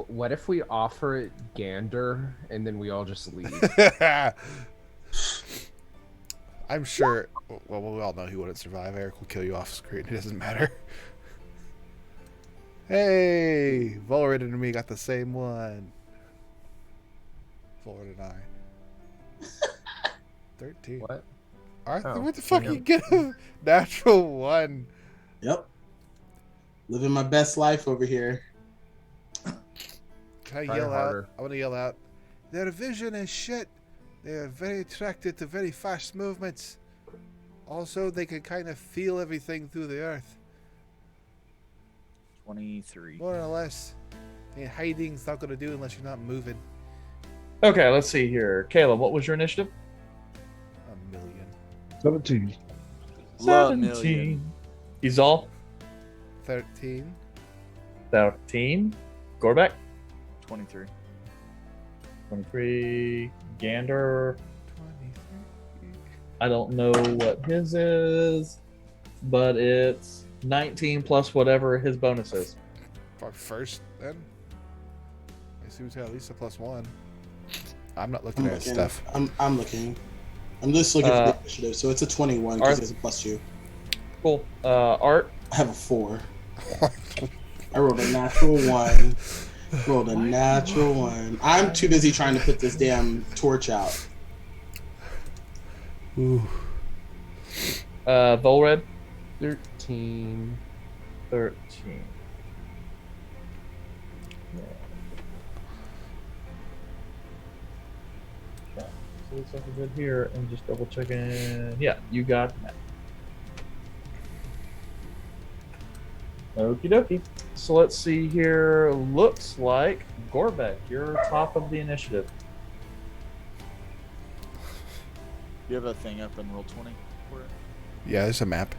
Speaker 3: What if we offer it gander and then we all just leave?
Speaker 4: I'm sure. Well, we all know he wouldn't survive. Eric will kill you off screen. It doesn't matter. Hey, Volrid and me got the same one. Volrid and I. 13.
Speaker 3: What?
Speaker 4: Arthur,
Speaker 3: Oh,
Speaker 4: where the fuck
Speaker 3: yeah.
Speaker 4: you get a natural one?
Speaker 6: Yep. Living my best life over here.
Speaker 4: Can I
Speaker 3: Try
Speaker 4: yell
Speaker 3: harder.
Speaker 4: out? I want to yell out. Their vision is shit. They are very attracted to very fast movements. Also, they can kind of feel everything through the earth.
Speaker 8: 23.
Speaker 4: More or less. And hiding's not going to do unless you're not moving.
Speaker 2: Okay, let's see here. Caleb, what was your initiative?
Speaker 4: A million.
Speaker 5: 17.
Speaker 8: Love million.
Speaker 2: Izal,
Speaker 4: 13.
Speaker 2: 13. Gorbeck,
Speaker 8: 23.
Speaker 2: 23. Gander,
Speaker 4: 23.
Speaker 2: I don't know what his is, but it's 19 plus whatever his bonus is.
Speaker 4: Probably first, then. I assume it's got at least a +1. I'm not looking at stuff.
Speaker 6: I'm looking. I'm just looking for the initiative. So it's a 21 because it's a +2.
Speaker 2: Cool. Art,
Speaker 6: I have a 4. I rolled a natural 1. Rolled a natural 1. I'm too busy trying to put this damn torch out.
Speaker 4: Ooh.
Speaker 2: Volred,
Speaker 3: 13.
Speaker 2: 13. Yeah. So looks like we're good here, and just double checking. Yeah, you got that. Okie dokie. So let's see here. Looks like Gorbeck, you're top of the initiative.
Speaker 8: You have a thing up in roll 20 for it?
Speaker 4: Yeah, there's a map.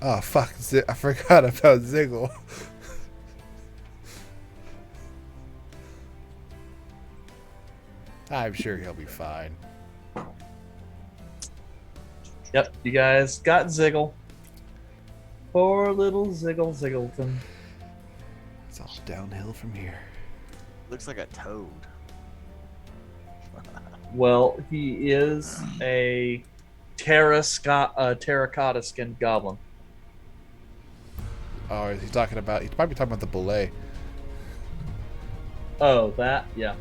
Speaker 4: Oh, fuck. I forgot about Ziggle. I'm sure he'll be fine.
Speaker 2: Yep, you guys got Ziggle. Poor little Ziggleton.
Speaker 4: It's all downhill from here.
Speaker 8: Looks like a toad.
Speaker 2: Well, he is a terracotta skinned goblin.
Speaker 4: Oh, is he talking about? He's probably talking about the bullete.
Speaker 2: Oh, that? Yeah.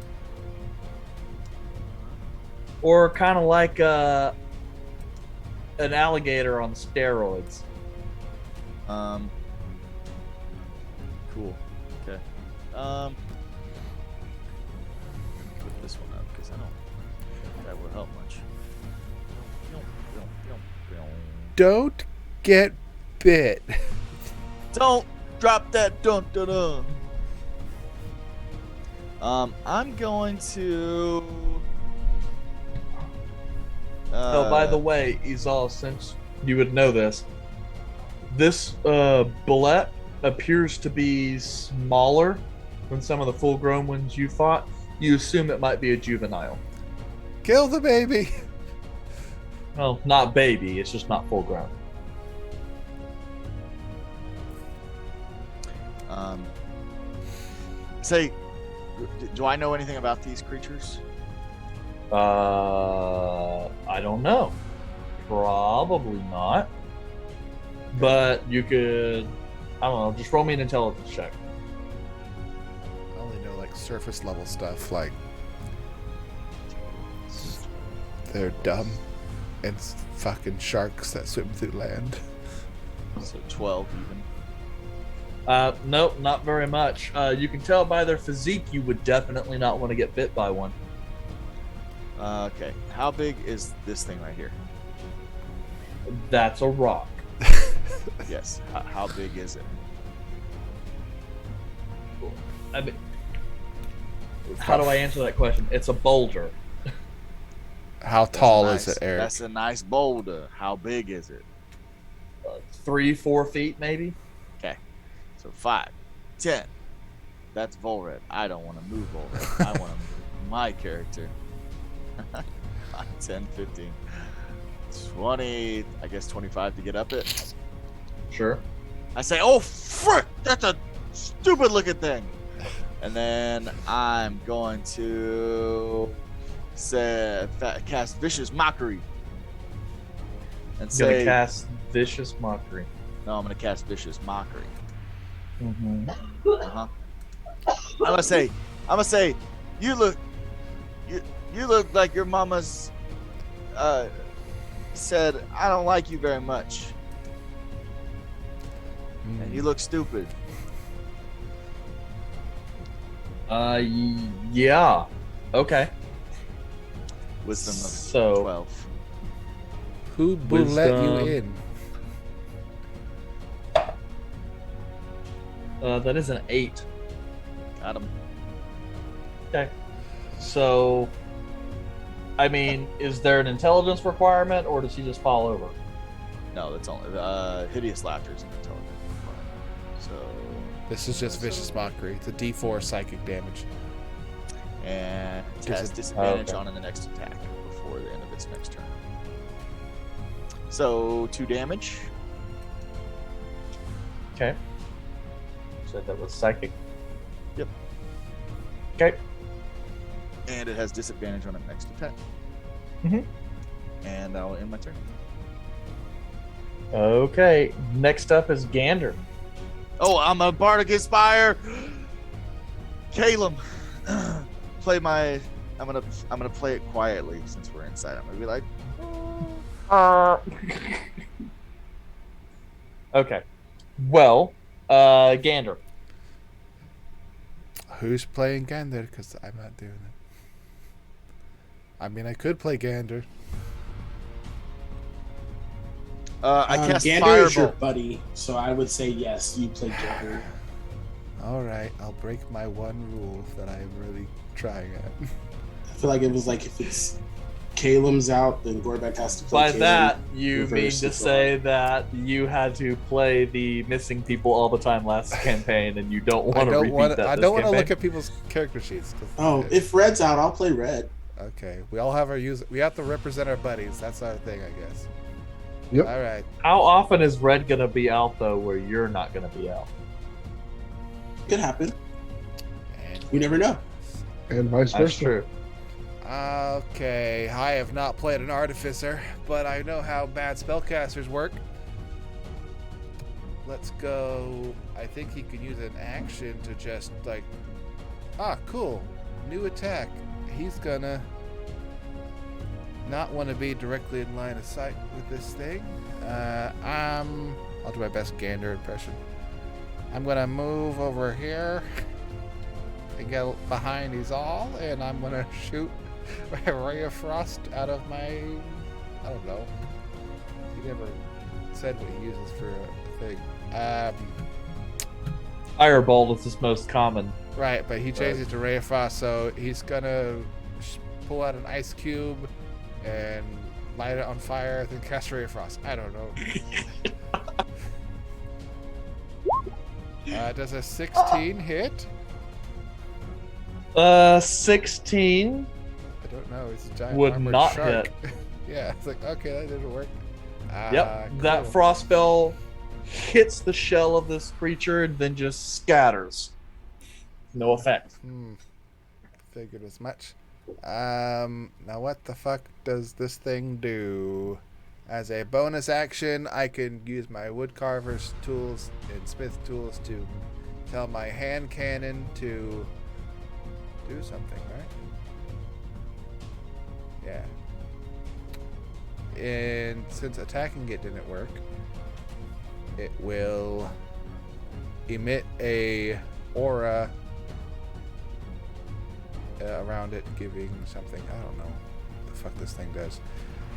Speaker 2: Or kind of like an alligator on steroids.
Speaker 8: Cool. Okay. Put this one up because I don't think that will help much.
Speaker 4: Don't get bit.
Speaker 8: Don't drop that dun dun dun. I'm going to.
Speaker 2: Oh, by the way, Izal, since you would know this bullete appears to be smaller than some of the full-grown ones you fought. You assume it might be a juvenile.
Speaker 4: Kill the baby.
Speaker 2: Well, not baby. It's just not full-grown.
Speaker 8: Say, do I know anything about these creatures?
Speaker 2: I don't know. Probably not. But you could, I don't know, just roll me an intelligence check.
Speaker 4: I only know like surface level stuff, like they're dumb and fucking sharks that swim through land.
Speaker 8: So 12 even.
Speaker 2: Nope, not very much. You can tell by their physique you would definitely not want to get bit by one.
Speaker 8: Okay. How big is this thing right here?
Speaker 2: That's a rock.
Speaker 8: Yes. How big is it?
Speaker 2: I mean, how do I answer that question? It's a boulder.
Speaker 4: How tall is it, Eric?
Speaker 8: That's a nice boulder. How big is it?
Speaker 2: 3-4 feet, maybe.
Speaker 8: Okay. So 5, 10. That's Volred. I don't want to move Volred. I want to move my character. 5, 10, 15, 20. I guess 25 to get up it.
Speaker 2: Sure.
Speaker 8: I say, oh, frick! That's a stupid looking thing. And then I'm going to say, cast Vicious Mockery. And
Speaker 2: Gonna
Speaker 8: say,
Speaker 2: cast Vicious Mockery.
Speaker 8: no, I'm going to cast Vicious Mockery.
Speaker 2: Mm-hmm.
Speaker 8: Uh-huh. I'm gonna say, you look like your mama's said, I don't like you very much. And you look stupid.
Speaker 2: Yeah. Okay.
Speaker 8: Wisdom of
Speaker 2: So-
Speaker 8: 12.
Speaker 4: Who will let you
Speaker 2: Wisdom.
Speaker 4: in?
Speaker 2: That is an 8.
Speaker 8: Got him.
Speaker 2: Okay. So, I mean, is there an intelligence requirement, or does he just fall over?
Speaker 8: No, that's only hideous laughter is an intelligence. So,
Speaker 4: This is just vicious mockery. It's a D4 psychic damage.
Speaker 8: and it
Speaker 4: Gives
Speaker 8: has
Speaker 4: it-
Speaker 8: disadvantage
Speaker 2: okay.
Speaker 8: on the next attack before the end of its next turn. So 2 damage.
Speaker 2: Okay. Said that was psychic.
Speaker 8: Yep.
Speaker 2: Okay.
Speaker 8: And it has disadvantage on its next attack.
Speaker 2: Mhm.
Speaker 8: And I'll end my turn.
Speaker 2: Okay. Next up is Gander.
Speaker 8: Oh, I'm a bardic inspire. Caleb, play my. I'm gonna play it quietly since we're inside. I'm gonna be like,
Speaker 2: Okay. Well, Gander.
Speaker 4: Who's playing Gander? Because I'm not doing it. I mean, I could play Gander.
Speaker 8: I cast
Speaker 6: Gander is your
Speaker 8: Firebolt.
Speaker 6: buddy, so I would say yes, you play Gander.
Speaker 4: All right, I'll break my one rule that I am really trying at.
Speaker 6: I feel like it was like if it's Caleb's out, then Gorbeck has to play
Speaker 2: By
Speaker 6: Caleb.
Speaker 2: that, you
Speaker 6: reverse
Speaker 2: mean to
Speaker 6: as
Speaker 2: say that you had to play the missing people all the time last campaign, and you don't want to repeat that.
Speaker 4: I
Speaker 2: this
Speaker 4: don't want to
Speaker 2: campaign?
Speaker 4: look at people's character sheets. 'Cause-
Speaker 6: Oh, if Red's out, I'll play Red.
Speaker 4: Okay, we all have our use. We have to represent our buddies. That's our thing, I guess.
Speaker 5: Yep.
Speaker 4: All right.
Speaker 2: How often is Red gonna be out though, where you're not gonna be out?
Speaker 6: Could happen.
Speaker 4: And
Speaker 6: You never know.
Speaker 5: And vice
Speaker 2: That's
Speaker 5: versa.
Speaker 2: true.
Speaker 4: Okay, I have not played an artificer, but I know how bad spellcasters work. Let's go. I think he can use an action to just like, cool, new attack. He's gonna not want to be directly in line of sight with this thing. I'll do my best Gander impression. I'm gonna move over here and get behind his all, and I'm gonna shoot a ray of frost out of my. I don't know. He never said what he uses for a thing.
Speaker 2: Fireball is his most common.
Speaker 4: Right, but he changed it to ray of frost, so he's gonna pull out an ice cube and light it on fire, then cast ray of frost. I don't know. Does a 16 hit?
Speaker 2: 16
Speaker 4: I don't know. He's a giant
Speaker 2: would
Speaker 4: armored
Speaker 2: not
Speaker 4: shark.
Speaker 2: hit.
Speaker 4: Yeah, it's like, okay, that didn't work.
Speaker 2: Yep, that
Speaker 4: cool.
Speaker 2: frost spell hits the shell of this creature and then just scatters. No effect.
Speaker 4: Figured as much. Now what the fuck does this thing do? As a bonus action, I can use my woodcarver's tools and smith tools to tell my hand cannon to do something, right? Yeah. And since attacking it didn't work, it will emit a aura around it, giving something. I don't know what the fuck this thing does.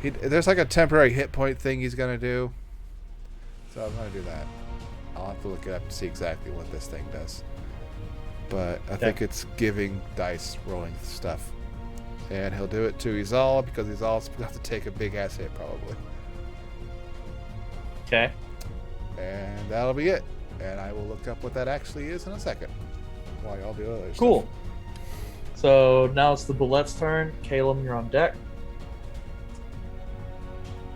Speaker 4: There's like a temporary hit point thing he's gonna do, so I'm gonna do that. I'll have to look it up to see exactly what this thing does, but I think it's giving dice rolling stuff, and he'll do it to Izal because Izal's gonna have to take a big ass hit probably.
Speaker 2: Okay.
Speaker 4: And that'll be it. And I will look up what that actually is in a second while y'all do other
Speaker 2: Cool.
Speaker 4: stuff.
Speaker 2: So now it's the Bullet's turn. Caleb, you're on deck.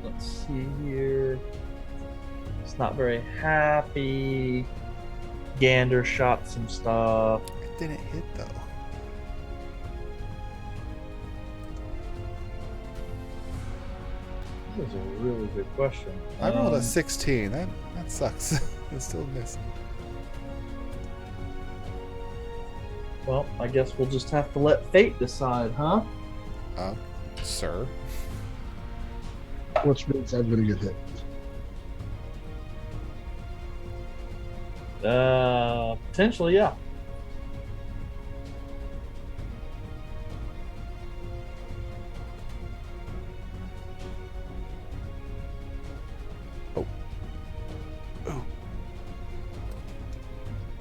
Speaker 2: Let's see here. It's not very happy. Gander shot some stuff.
Speaker 4: It didn't hit though.
Speaker 2: This is a really good question.
Speaker 4: I rolled a 16. That sucks. It still missed.
Speaker 2: Well, I guess we'll just have to let fate decide, huh?
Speaker 4: Sir.
Speaker 5: Which means I'm going to get hit.
Speaker 2: Potentially, yeah.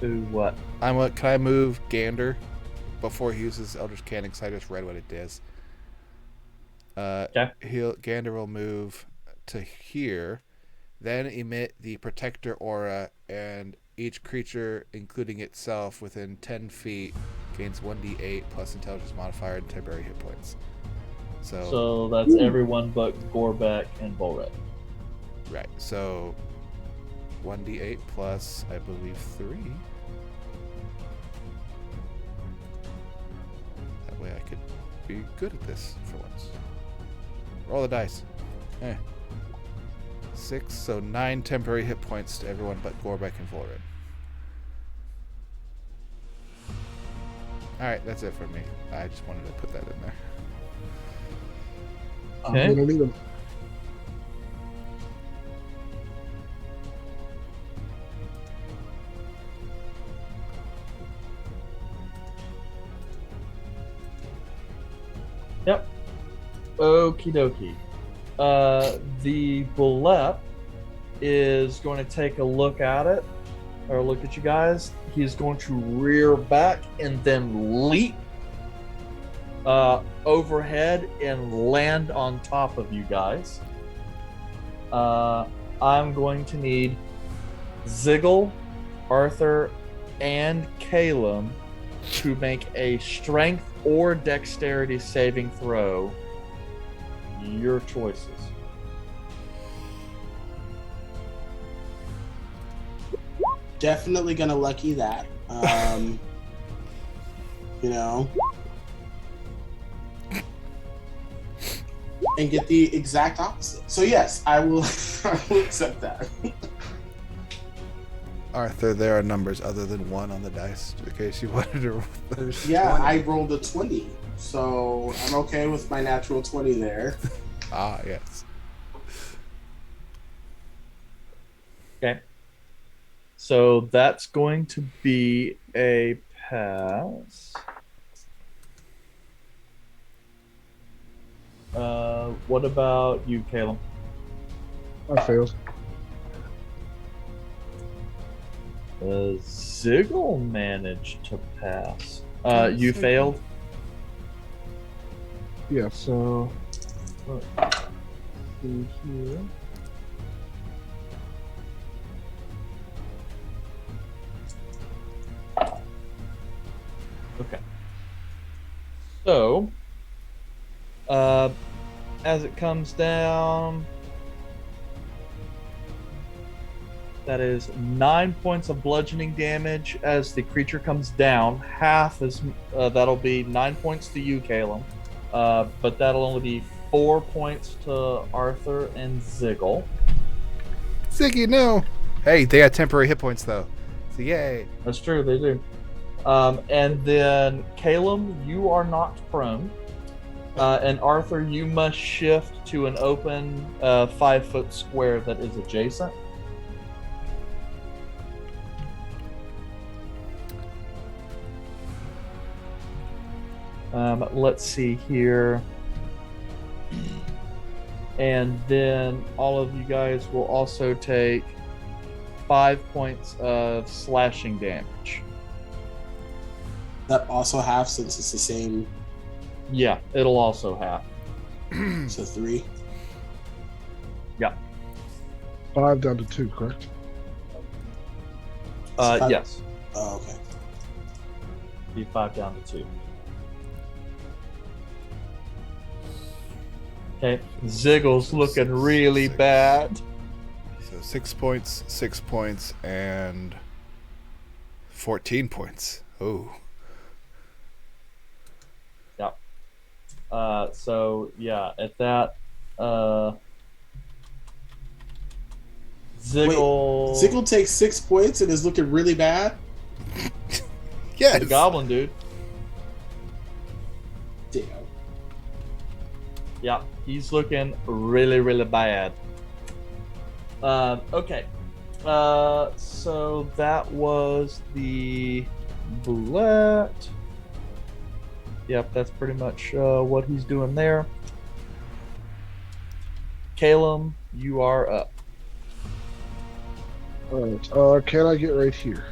Speaker 2: Do what?
Speaker 4: Can I move Gander before he uses Eldritch Cannon? Because I just read what it does.
Speaker 2: Okay.
Speaker 4: Gander will move to here, then emit the Protector Aura, and each creature, including itself, within 10 feet gains 1d8 plus Intelligence modifier and temporary hit points.
Speaker 2: So that's everyone but Gorbeck and Bolret.
Speaker 4: Right. So 1d8 plus, I believe, 3. That way I could be good at this for once. Roll the dice. 6, so 9 temporary hit points to everyone but Gorbeck and Volred. Alright, that's it for me. I just wanted to put that in there.
Speaker 2: Okay.
Speaker 5: I'm going to need him.
Speaker 2: Yep. Okie dokie. The Bullet is going to take a look at it, or look at you guys. He's going to rear back and then leap overhead and land on top of you guys. I'm going to need Ziggle, Arthur, and Calum to make a strength or dexterity saving throw. Your choices.
Speaker 6: definitely gonna lucky that. You know, and get the exact opposite. So yes, I will. I will accept that.
Speaker 4: Arthur, there are numbers other than 1 on the dice, in case you wanted to.
Speaker 3: There's
Speaker 6: Yeah,
Speaker 3: 20.
Speaker 6: I rolled a 20, so I'm okay with my natural 20 there.
Speaker 4: Ah, yes.
Speaker 2: Okay. So that's going to be a pass. What about you, Caleb?
Speaker 5: I failed.
Speaker 2: Ziggle managed to pass. You
Speaker 5: Ziggle.
Speaker 2: failed?
Speaker 5: Yeah, so
Speaker 2: Let's see here. Okay. So, as it comes down, that is 9 points of bludgeoning damage as the creature comes down. Half is that'll be 9 points to you, Caleb, but that'll only be 4 points to Arthur and Ziggle.
Speaker 4: Ziggy, no! Hey, they got temporary hit points, though. So, yay.
Speaker 2: That's true, they do. And then Caleb, you are knocked prone. And Arthur, you must shift to an open 5-foot square that is adjacent. Let's see here. And then all of you guys will also take 5 points of slashing damage.
Speaker 6: That also half since it's the same.
Speaker 2: Yeah, it'll also have.
Speaker 6: So 3.
Speaker 2: Yeah.
Speaker 5: 5 down to 2, correct?
Speaker 2: Yes.
Speaker 6: Oh, okay.
Speaker 2: Be 5 down to 2. Okay. Ziggle's looking really
Speaker 4: 6.
Speaker 2: bad.
Speaker 4: So 6 points, 6 points, and 14 points. Oh.
Speaker 2: Yeah. So yeah, at that, Ziggle.
Speaker 6: Wait, Ziggle takes 6 points and is looking really bad.
Speaker 4: Yes.
Speaker 2: The goblin dude.
Speaker 6: Damn.
Speaker 2: Yeah, he's looking really, really bad. Okay. So that was the bullete. Yep, that's pretty much what he's doing there. Caleb, you are up.
Speaker 5: Alright, can I get right here?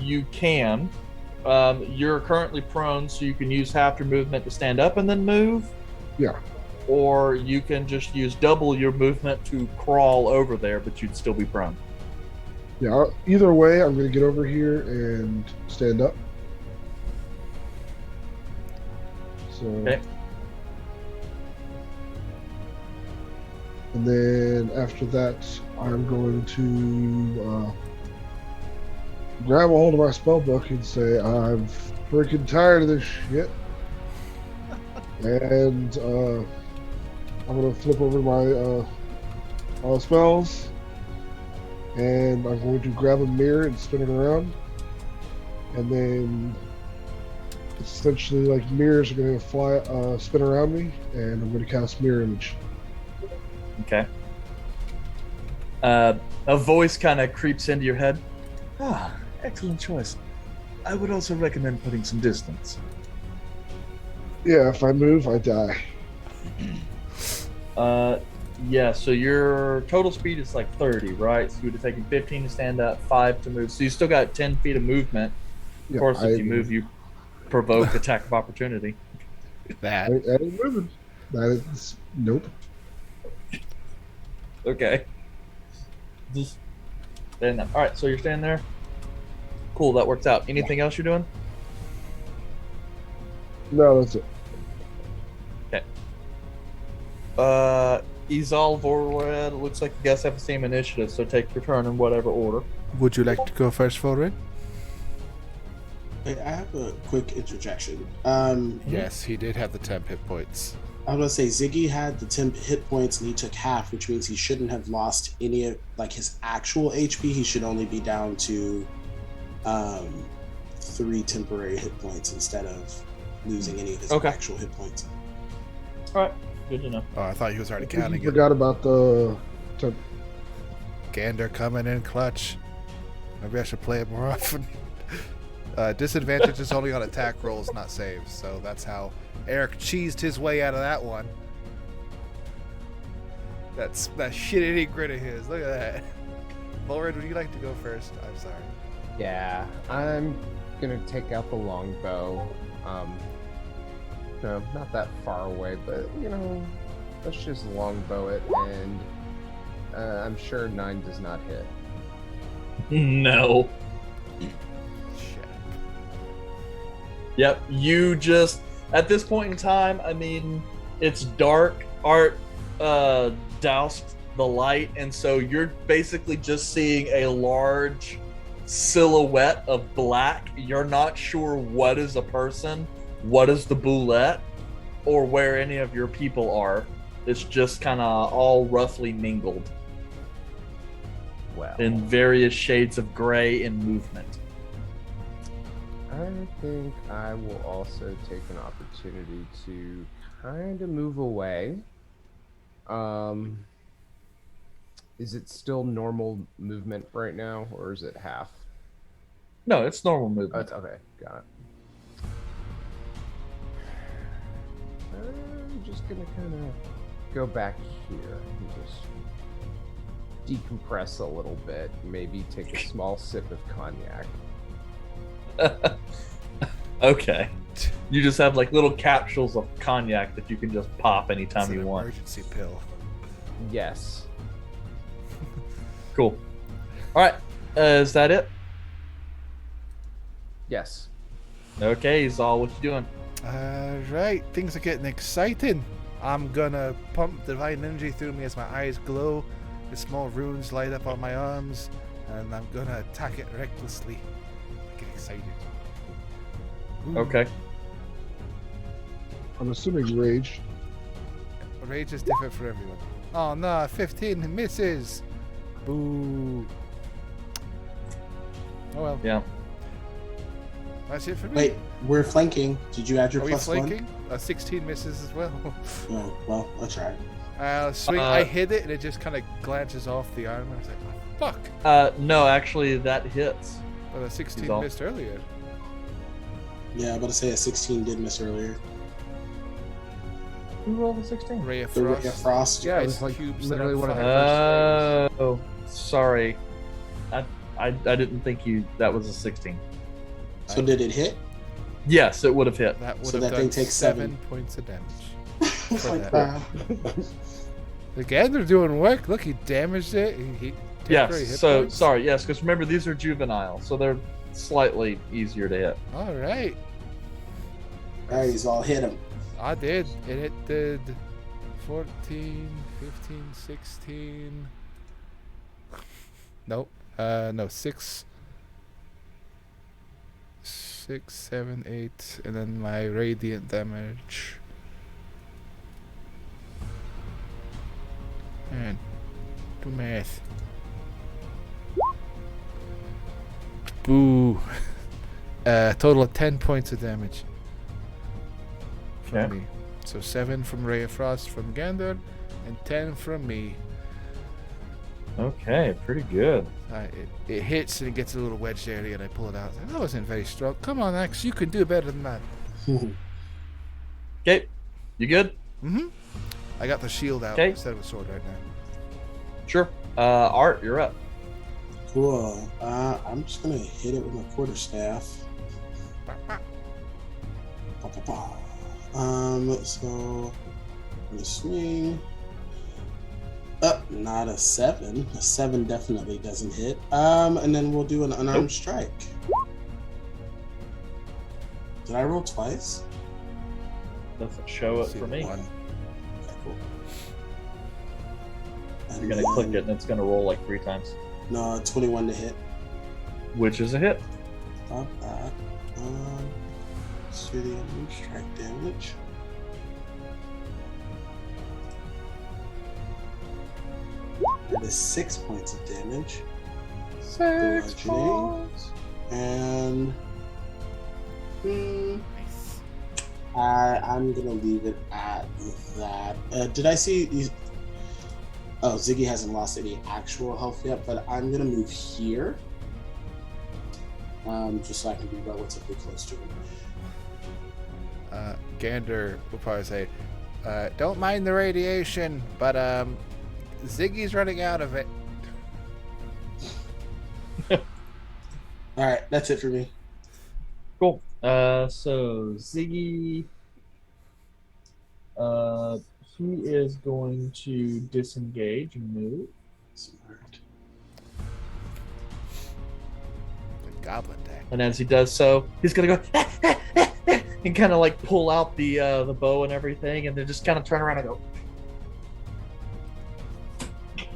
Speaker 2: You can. You're currently prone, so you can use half your movement to stand up and then move.
Speaker 5: Yeah.
Speaker 2: Or you can just use double your movement to crawl over there, but you'd still be prone.
Speaker 5: Yeah, either way, I'm going to get over here and stand up. So,
Speaker 2: Okay.
Speaker 5: And then after that, I'm going to grab a hold of my spell book and say, I'm freaking tired of this shit. And I'm going to flip over my spells. And I'm going to grab a mirror and spin it around. And then it's essentially like mirrors are going to spin around me. And I'm going to cast Mirror Image.
Speaker 2: Okay. A voice kind of creeps into your head. Ah, excellent choice. I would also recommend putting some distance.
Speaker 5: Yeah, if I move, I die.
Speaker 2: Yeah, so your total speed is like 30, right? So you would have taken 15 to stand up, 5 to move. So you still got 10 feet of movement. Of
Speaker 5: Yeah,
Speaker 2: course, if you move, you provoke attack of opportunity.
Speaker 4: That.
Speaker 5: I ain't moving. That is nope.
Speaker 2: Okay. Just stand there. All right, so you're standing there. Cool, that works out. Anything else you're doing?
Speaker 5: No, that's it.
Speaker 2: Okay. Izal, Vorred, looks like you guys have the same initiative, so take your turn in whatever order.
Speaker 4: Would you like to go first, Volred?
Speaker 6: Wait, I have a quick interjection.
Speaker 4: Yes, he did have the 10 hit points.
Speaker 6: I was gonna say Ziggy had the 10 hit points and he took half, which means he shouldn't have lost any of like his actual HP. He should only be down to 3 temporary hit points instead of losing any of his actual hit points.
Speaker 2: All right, good to know.
Speaker 4: Oh, I thought he was already
Speaker 5: You
Speaker 4: counting it.
Speaker 5: forgot about the.
Speaker 4: Gander coming in clutch. Maybe I should play it more often. Disadvantage is only on attack rolls, not saves. So that's how Eric cheesed his way out of that one. That's that shitty grit of his. Look at that. Volred, would you like to go first? I'm sorry.
Speaker 3: Yeah, I'm gonna take out the longbow. No, not that far away, but let's just longbow it, and I'm sure 9 does not hit.
Speaker 2: No.
Speaker 4: Shit.
Speaker 2: Yep, you just at this point in time, I mean, it's dark. Art doused the light, and so you're basically just seeing a large silhouette of black. You're not sure what is a person, what is the bullete, or where any of your people are. It's just kind of all roughly mingled
Speaker 3: Well,
Speaker 2: in various shades of gray and movement.
Speaker 3: I think I will also take an opportunity to kind of move away. Is it still normal movement right now, or is it half?
Speaker 2: No, it's normal
Speaker 3: Oh,
Speaker 2: movement.
Speaker 3: it's okay. Got it. I'm just gonna kind of go back here and just decompress a little bit. Maybe take a small sip of cognac.
Speaker 2: Okay. You just have like little capsules of cognac that you can just pop anytime
Speaker 4: It's an
Speaker 2: you want.
Speaker 4: emergency pill.
Speaker 3: Yes.
Speaker 2: Cool. All right. Is that it?
Speaker 3: Yes.
Speaker 2: Okay, Zal, what you doing?
Speaker 4: Alright, things are getting exciting. I'm gonna pump divine energy through me as my eyes glow, the small runes light up on my arms, and I'm gonna attack it recklessly. Get excited. Ooh.
Speaker 2: Okay.
Speaker 5: I'm assuming rage.
Speaker 4: Rage is different for everyone. Oh no, 15 misses! Boo. Oh well.
Speaker 2: Yeah.
Speaker 4: That's it for me.
Speaker 6: Wait, we're flanking. Did you add your
Speaker 4: Are we
Speaker 6: plus
Speaker 4: flanking? 16 misses as well.
Speaker 6: one? Oh, well, I'll try.
Speaker 4: Swing. I hit it and it just kind of glances off the arm. I was like, oh, fuck.
Speaker 2: No, actually, that hits.
Speaker 4: But the 16
Speaker 2: He's off.
Speaker 4: missed earlier.
Speaker 6: Yeah, I'm about to say a 16 did miss earlier.
Speaker 2: Who rolled a 16?
Speaker 4: Ray of
Speaker 6: The
Speaker 4: Frost.
Speaker 6: Ray of Frost.
Speaker 3: Yeah, it
Speaker 4: Ice
Speaker 3: was like
Speaker 4: cubes
Speaker 3: literally
Speaker 4: that
Speaker 3: one
Speaker 4: are
Speaker 3: of the first things.
Speaker 2: Oh, sorry. I didn't think that was a 16.
Speaker 6: So did it hit?
Speaker 2: Yes, it would have hit.
Speaker 4: That would
Speaker 6: So
Speaker 4: have
Speaker 6: that
Speaker 4: done
Speaker 6: thing takes
Speaker 4: 7 points of damage.
Speaker 6: It's
Speaker 4: For
Speaker 6: like,
Speaker 4: that. The Gander doing work. Look, he damaged it. He temporary
Speaker 2: Yes.
Speaker 4: hit
Speaker 2: So
Speaker 4: points.
Speaker 2: sorry. Yes, because remember these are juvenile, so they're slightly easier to hit.
Speaker 4: All right.
Speaker 6: Alright, he's all hit him.
Speaker 4: I did. It did 14, 15, 16. Nope. No, 6, 7, 8, and then my radiant damage. And do math. Boo. Total of 10 points of damage. From
Speaker 2: Okay.
Speaker 4: me. So 7 from Ray of Frost from Gander, and 10 from me.
Speaker 2: Okay, pretty good.
Speaker 4: It hits and it gets a little wedged area, and I pull it out. That wasn't very strong. Come on, Axe, you can do better than that.
Speaker 2: Okay, you good?
Speaker 4: Mm-hmm. I got the shield out
Speaker 2: 'Kay.
Speaker 4: instead of a sword right now.
Speaker 2: Sure. Art, you're up.
Speaker 6: Cool. I'm just gonna hit it with my quarterstaff. Pa, pa, pa. So I'm gonna swing. Not a 7. A 7 definitely doesn't hit. And then we'll do an unarmed strike. Did I roll twice?
Speaker 2: Doesn't show it
Speaker 4: See
Speaker 2: for
Speaker 4: the
Speaker 2: me.
Speaker 4: one.
Speaker 6: Okay, cool.
Speaker 2: You're gonna click it and it's gonna roll like 3 times,
Speaker 6: No, 21 to hit.
Speaker 2: which is a hit.
Speaker 6: Not bad. Studio strike damage. That is 6 points of damage.
Speaker 3: 6
Speaker 6: Bludgeoning. And
Speaker 4: Nice.
Speaker 6: I'm gonna leave it at that. Did I see these? Oh, Ziggy hasn't lost any actual health yet, but I'm gonna move here, just so I can be relatively close to him.
Speaker 4: Gander will probably say, don't mind the radiation, but Ziggy's running out of it.
Speaker 6: All right, that's it for me.
Speaker 2: Cool. So Ziggy, he is going to disengage and move.
Speaker 6: Smart.
Speaker 4: The goblin tag.
Speaker 2: And as he does so, he's gonna go and kind of like pull out the bow and everything, and then just kind of turn around and go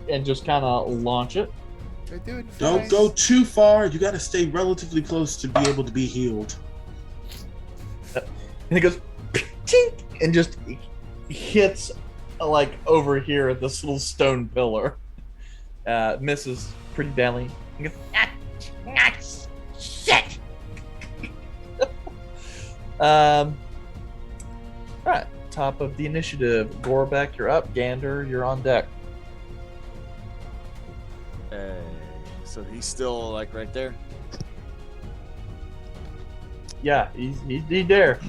Speaker 2: and just kind of launch it.
Speaker 4: They're doing fine.
Speaker 6: Don't go too far. You got to stay relatively close to be able to be healed.
Speaker 2: And he goes tink, and just hits like over here at this little stone pillar. Misses pretty badly. He goes, shit. All right, top of the initiative. Gorbeck, you're up. Gander, you're on deck.
Speaker 8: So he's still like right there.
Speaker 2: Yeah, he's there.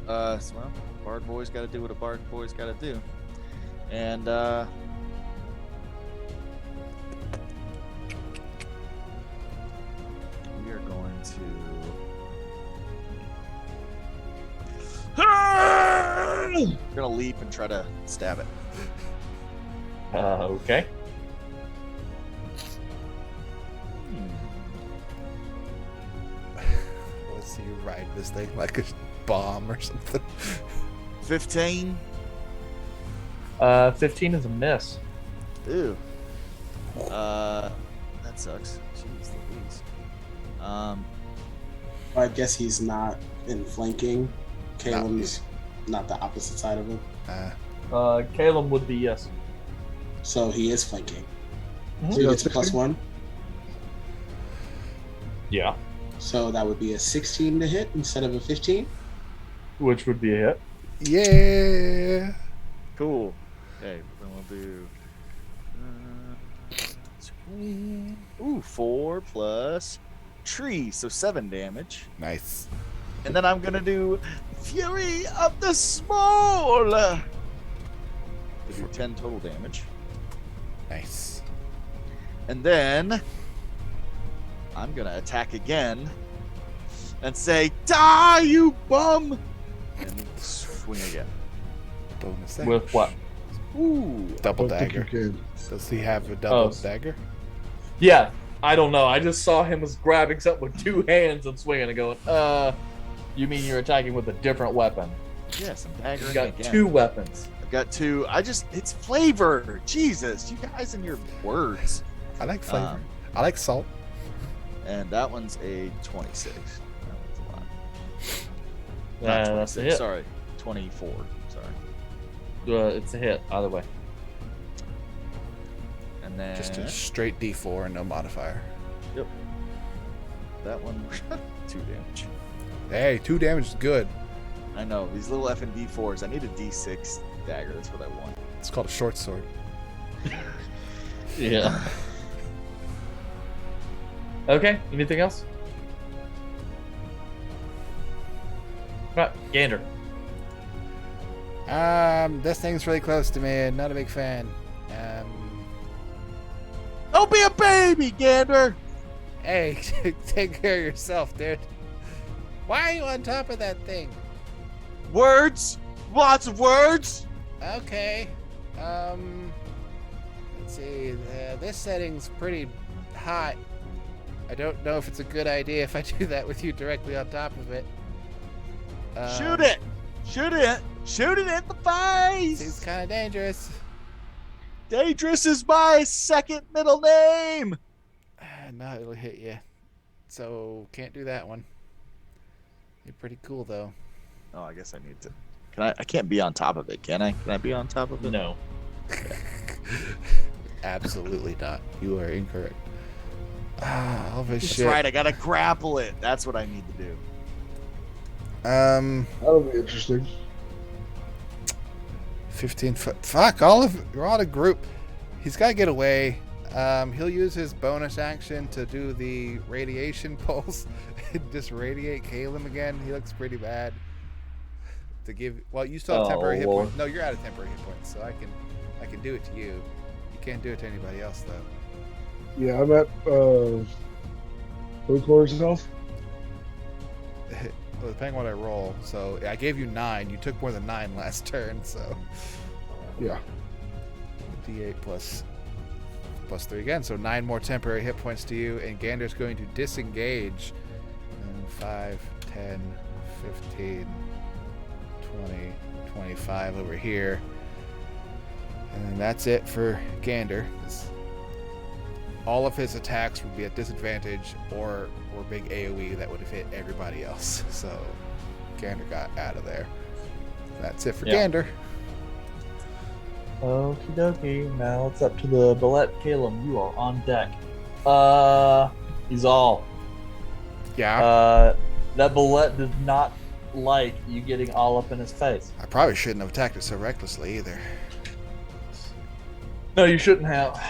Speaker 8: Well, Bard boy's got to do what a Bard boy's got to do, and we are going to. We're gonna leap and try to stab it.
Speaker 2: Okay.
Speaker 4: Let's see you ride this thing like a bomb or something.
Speaker 8: 15.
Speaker 2: 15 is a miss.
Speaker 8: Ew. That sucks. Jeez Louise.
Speaker 6: I guess he's not in flanking. Caleb's not the opposite side of him.
Speaker 2: Caleb would be yes.
Speaker 6: So he is flanking.
Speaker 2: Mhm.
Speaker 6: So he gets +1.
Speaker 2: Yeah.
Speaker 6: So that would be a 16 to hit instead of a 15.
Speaker 2: Which would be a hit.
Speaker 4: Yeah.
Speaker 8: Cool. Okay, then we'll do. 4 plus tree, so 7 damage.
Speaker 4: Nice.
Speaker 8: And then I'm gonna do Fury of the Small. To do 10 total damage.
Speaker 4: Nice.
Speaker 8: And then I'm gonna attack again and say, "Die, you bum!" And swing again.
Speaker 4: Bonus there.
Speaker 2: With what?
Speaker 8: Ooh.
Speaker 4: Double
Speaker 5: I don't think you
Speaker 4: dagger.
Speaker 5: can.
Speaker 4: Does he have a double
Speaker 2: Oh.
Speaker 4: dagger?
Speaker 2: Yeah, I don't know. I just saw him as grabbing something with 2 hands and swinging and going, you mean you're attacking with a different weapon?
Speaker 8: Yes, I'm
Speaker 2: He's
Speaker 8: daggering
Speaker 2: got
Speaker 8: again.
Speaker 2: 2 weapons.
Speaker 8: I've got 2. It's flavor. Jesus, you guys and your words.
Speaker 4: I like flavor.
Speaker 8: Um,
Speaker 4: I like salt.
Speaker 8: And that one's a 26. That one's a lot. Not
Speaker 2: That's a
Speaker 8: 26,
Speaker 2: hit.
Speaker 8: sorry. 24. Sorry.
Speaker 2: It's a hit, either way.
Speaker 8: And then
Speaker 4: Just a straight D4 and no modifier.
Speaker 8: that one 2 damage.
Speaker 4: Hey, 2 damage is good.
Speaker 8: I know, these little effing D4s. I need a D6 dagger. That's what I want.
Speaker 4: It's called a short sword.
Speaker 2: Yeah. Okay, anything else? Right, Gander.
Speaker 4: This thing's really close to me. Not a big fan.
Speaker 8: Don't be a baby, Gander!
Speaker 4: Hey, take care of yourself, dude. Why are you on top of that thing?
Speaker 8: Words! Lots of words!
Speaker 4: Okay. Let's see. This setting's pretty hot. I don't know if it's a good idea if I do that with you directly on top of it.
Speaker 8: Shoot it! Shoot it! Shoot it in the face!
Speaker 4: Seems kind of dangerous.
Speaker 8: Daedrus is my second middle name.
Speaker 4: No, it'll hit you. So can't do that one. You're pretty cool though.
Speaker 8: Oh, I guess I need to. Can I can't be on top of it, can I? Can I be on top of it?
Speaker 2: No.
Speaker 4: Absolutely not. You are incorrect. All of his
Speaker 8: That's
Speaker 4: shit.
Speaker 8: right. I gotta grapple it. That's what I need to do.
Speaker 5: That'll be interesting.
Speaker 4: 15 foot. Fuck, you're all in a group. He's got to get away. He'll use his bonus action to do the radiation pulse and just radiate Caleb again. He looks pretty bad. To give, well, you still have temporary hit points. No, you're out of temporary hit points, so I can do it to you. You can't do it to anybody else though.
Speaker 5: Yeah, I'm at Blue health.
Speaker 4: Well, depending on what I roll. So I gave you 9. You took more than 9 last turn, so
Speaker 5: Yeah.
Speaker 4: D8 plus 3 again. So 9 more temporary hit points to you, and Gander's going to disengage. 5, 10, 15, 20, 25 over here. And that's it for Gander. All of his attacks would be at disadvantage or big AoE that would have hit everybody else. So Gander got out of there. That's it for Gander.
Speaker 2: Okie dokie. Now it's up to the bullete. Caleb, you are on deck. He's all.
Speaker 4: Yeah.
Speaker 2: That bullete does not like you getting all up in his face.
Speaker 4: I probably shouldn't have attacked it so recklessly either.
Speaker 2: No, you shouldn't have.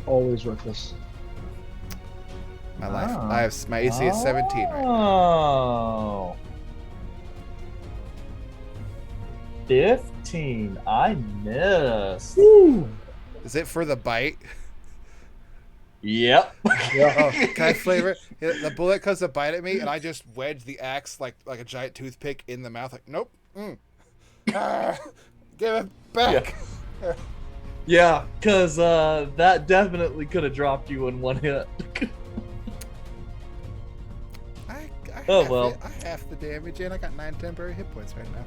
Speaker 5: Always reckless.
Speaker 4: My life. My AC is 17 right now.
Speaker 2: Oh. 15. I missed.
Speaker 4: Is it for the bite?
Speaker 2: Yep.
Speaker 5: Yeah.
Speaker 4: Oh, can I flavor it? The bullet comes to bite at me, and I just wedge the axe like a giant toothpick in the mouth. Like, nope. Give it back.
Speaker 2: Yeah, because that definitely could have dropped you in one hit.
Speaker 4: I half the damage, and I got 9 temporary hit points right now.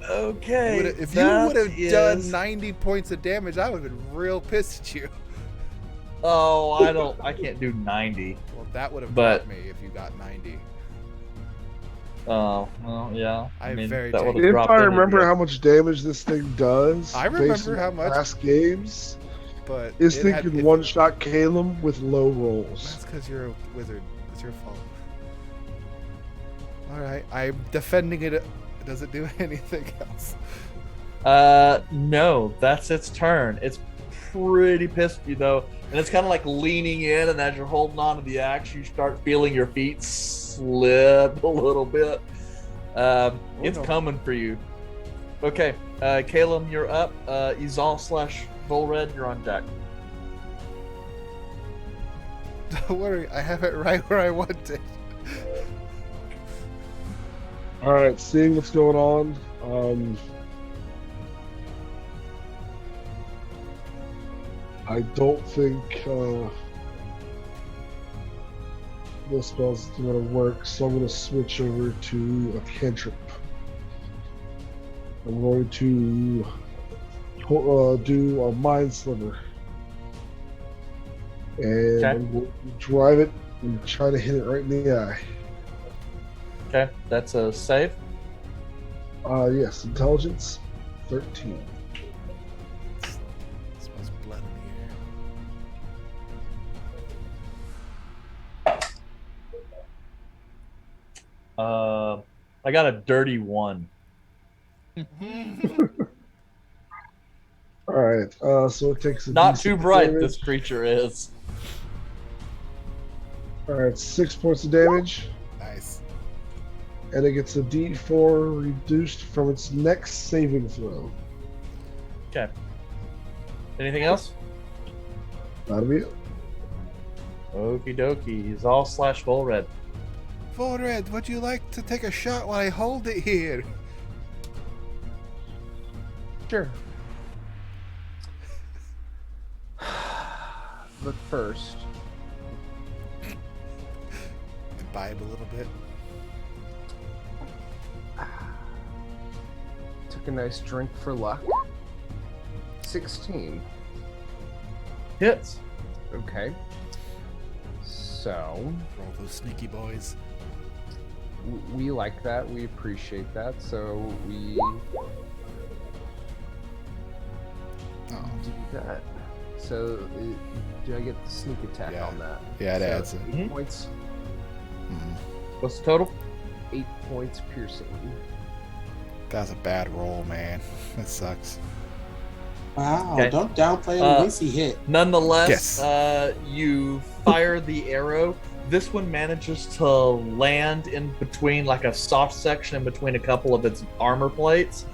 Speaker 2: Okay.
Speaker 4: If you would have done 90 points of damage, I would have been real pissed at you.
Speaker 2: Oh, I can't do 90.
Speaker 4: Well, that would have
Speaker 2: But-
Speaker 4: dropped me if you got 90.
Speaker 2: Oh, well, yeah.
Speaker 4: I'm very
Speaker 2: that
Speaker 4: taken.
Speaker 2: would've
Speaker 5: If
Speaker 2: dropped
Speaker 5: I
Speaker 2: any
Speaker 5: remember
Speaker 2: of you.
Speaker 5: how much damage this thing does,
Speaker 4: I
Speaker 5: based
Speaker 4: remember
Speaker 5: on
Speaker 4: how much.
Speaker 5: past games,
Speaker 4: But
Speaker 5: is
Speaker 4: it had-
Speaker 5: thinking
Speaker 4: it-
Speaker 5: one-shot Caleb with low rolls.
Speaker 4: That's because you're a wizard. It's your fault. Alright, I'm defending it. Does it do anything else?
Speaker 2: No, that's its turn. It's pretty pissed at you though, and it's kind of like leaning in, and as you're holding on to the axe, you start feeling your feet slip a little bit. It's
Speaker 4: no.
Speaker 2: coming for you. Okay, Caleb, you're up. Izal/Volred, you're on deck.
Speaker 4: Don't worry, I have it right where I want it.
Speaker 5: All right, seeing what's going on. I don't think this spell's going to work, so I'm going to switch over to a cantrip. I'm going to do a mind sliver. And
Speaker 2: Okay.
Speaker 5: I'm going to drive it and try to hit it right in the eye.
Speaker 2: Okay, that's a save.
Speaker 5: Yes, intelligence 13.
Speaker 4: Smells blood in the air.
Speaker 2: I got a dirty 1.
Speaker 5: All right, so it takes a
Speaker 2: Not
Speaker 5: D6
Speaker 2: too bright,
Speaker 5: damage.
Speaker 2: this creature is.
Speaker 5: All right, 6 points of damage,
Speaker 4: Nice.
Speaker 5: and it gets a D4 reduced from its next saving throw.
Speaker 2: Okay. Anything else?
Speaker 5: That'll be it.
Speaker 2: Okie dokie. Izal/Volred.
Speaker 4: Volred, would you like to take a shot while I hold it here?
Speaker 3: Sure. But first,
Speaker 4: Imbibe a little bit.
Speaker 3: take a nice drink for luck. 16.
Speaker 2: Hits.
Speaker 3: Okay. So,
Speaker 4: Roll those sneaky boys.
Speaker 3: we like that. We appreciate that. So we
Speaker 4: Oh.
Speaker 3: do that. So, do I get the sneak attack
Speaker 4: Yeah.
Speaker 3: on that?
Speaker 4: Yeah, it
Speaker 3: So
Speaker 4: adds it.
Speaker 3: 8 points.
Speaker 2: What's the total?
Speaker 3: 8 points piercing.
Speaker 4: That's a bad roll, man. That sucks.
Speaker 6: Wow,
Speaker 2: Okay.
Speaker 6: don't downplay a Lacey hit.
Speaker 2: Nonetheless,
Speaker 4: Yes.
Speaker 2: you fire the arrow. This one manages to land in between, like a soft section in between a couple of its armor plates.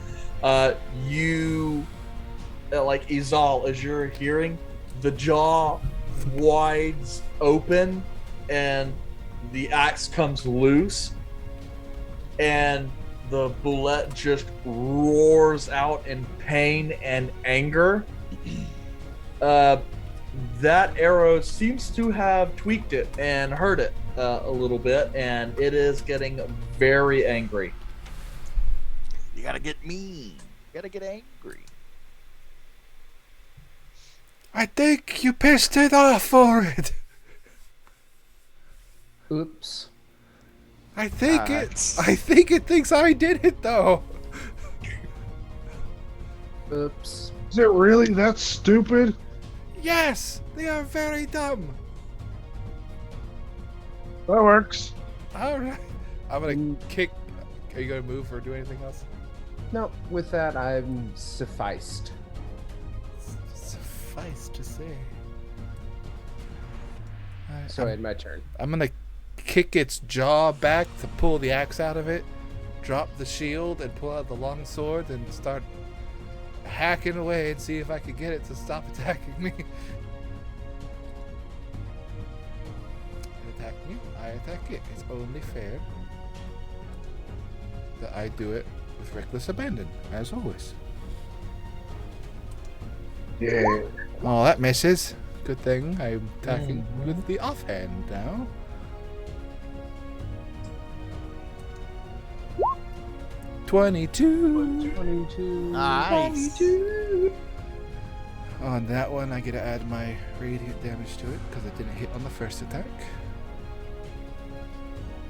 Speaker 2: You, like Izal, as you're hearing, the jaw wides open and the axe comes loose, and the bullete just roars out in pain and anger. That arrow seems to have tweaked it and hurt it a little bit, and it is getting very angry.
Speaker 8: You gotta get mean. You gotta get angry.
Speaker 4: I think you pissed it off for it.
Speaker 3: Oops.
Speaker 4: I think
Speaker 8: That's-
Speaker 4: I think it thinks I did it though.
Speaker 3: Oops.
Speaker 5: Is it really that stupid?
Speaker 4: Yes, they are very dumb.
Speaker 5: That works.
Speaker 4: All right, I'm gonna kick. Are you gonna move or do anything else?
Speaker 3: No, with that, I'm sufficed.
Speaker 4: Suffice to say.
Speaker 3: So I had my turn.
Speaker 4: I'm gonna kick its jaw back to pull the axe out of it, drop the shield, and pull out the long sword and start hacking away and see if I can get it to stop attacking me. It attack me, I attack it. It's only fair that I do it with reckless abandon, as always.
Speaker 5: Yeah.
Speaker 4: Oh, that misses. Good thing I'm attacking with the offhand now. $22.
Speaker 3: 22.
Speaker 8: Nice.
Speaker 4: On that one, I get to add my radiant damage to it because it didn't hit on the first attack.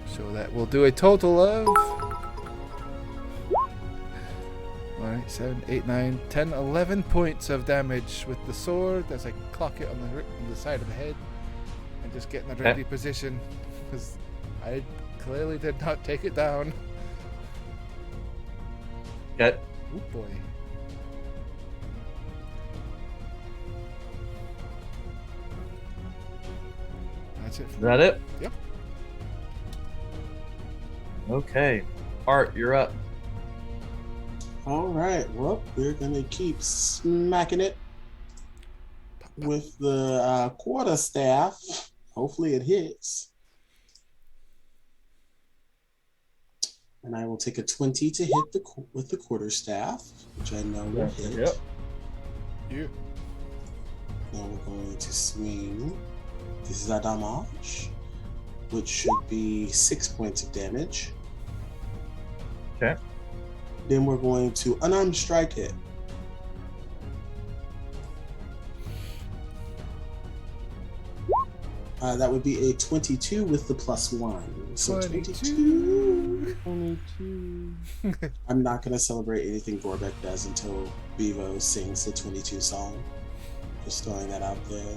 Speaker 4: So that will do a total of 7, 8, 9, 10, 11 points of damage with the sword as I clock it on the side of the head and just get in a ready position because I clearly did not take it down.
Speaker 2: Okay.
Speaker 4: Oh boy. That's it.
Speaker 2: Is that it?
Speaker 4: Yep.
Speaker 2: Okay. Art, you're up.
Speaker 6: All right, well, we're gonna keep smacking it with the quarterstaff. Hopefully, it hits. And I will take a 20 to hit with the quarterstaff, which I know will hit.
Speaker 2: Yep.
Speaker 4: Yeah.
Speaker 6: Now we're going to swing. This is a damage, which should be 6 points of damage.
Speaker 2: Okay.
Speaker 6: Then we're going to unarmed strike it. That would be a 22 with the +1. So 22.
Speaker 3: 22.
Speaker 6: I'm not going to celebrate anything Gorbek does until Bevo sings the 22 song. Just throwing that out there.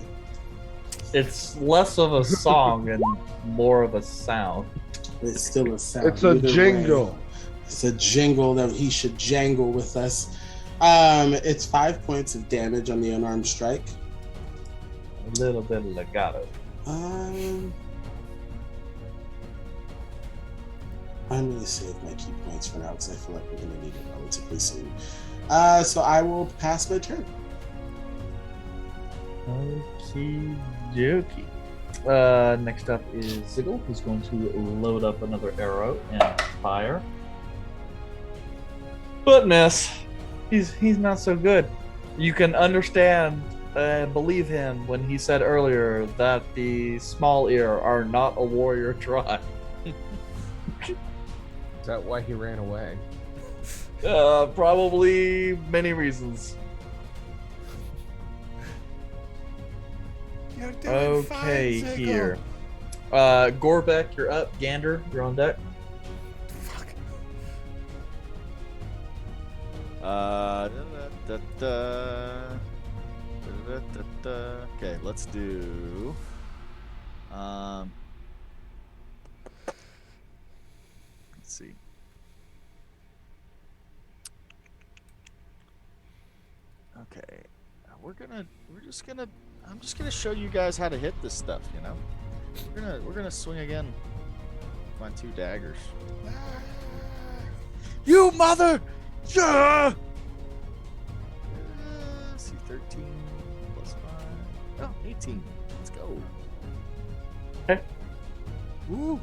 Speaker 2: It's less of a song and more of a sound.
Speaker 6: It's still a sound.
Speaker 5: It's a
Speaker 6: Either way,
Speaker 5: jingle.
Speaker 6: it's a jingle that he should jangle with us. It's 5 points of damage on the unarmed strike.
Speaker 2: A little bit of legato.
Speaker 6: I'm going to save my key points for now because I feel like we're going to need it relatively soon. So I will pass my turn.
Speaker 2: Okie dokie. Next up is Ziggle, who's going to load up another arrow and fire. But miss. He's not so good. You can understand and believe him when he said earlier that the small ear are not a warrior tribe.
Speaker 3: Is that why he ran away?
Speaker 2: Probably many reasons.
Speaker 4: You're doing
Speaker 2: Okay,
Speaker 4: fine, Ziggler.
Speaker 2: here. Gorbeck, you're up. Gander, you're on deck.
Speaker 4: Fuck.
Speaker 8: Okay, let's do. Let's see. Okay, I'm just gonna show you guys how to hit this stuff. You know, we're gonna swing again. My 2 daggers. You mother! Yeah! See, 13 plus 5. Oh, 18. Let's go.
Speaker 2: Okay.
Speaker 8: Woo!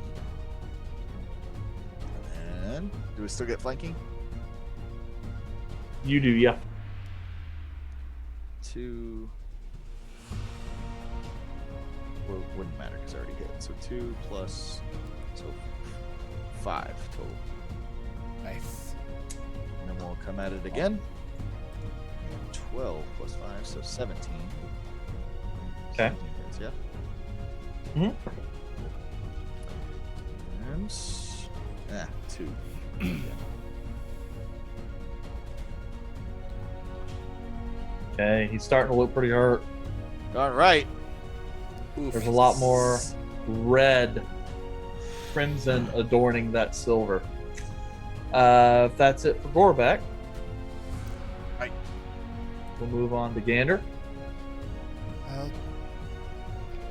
Speaker 8: And then, do we still get flanking?
Speaker 2: You do, yeah.
Speaker 8: 2. Well, wouldn't matter because I already hit. So 2 plus. So 5 total.
Speaker 4: Nice.
Speaker 8: And then we'll come at it again. 12 plus 5, so 17.
Speaker 2: Okay.
Speaker 8: 17 hits, yeah.
Speaker 2: Mhm.
Speaker 8: And 2.
Speaker 2: Okay, he's starting to look pretty hurt.
Speaker 8: All right.
Speaker 2: There's a lot more red crimson adorning that silver. That's it for Gorbeck.
Speaker 8: Right.
Speaker 2: We'll move on to Gander.
Speaker 4: Well,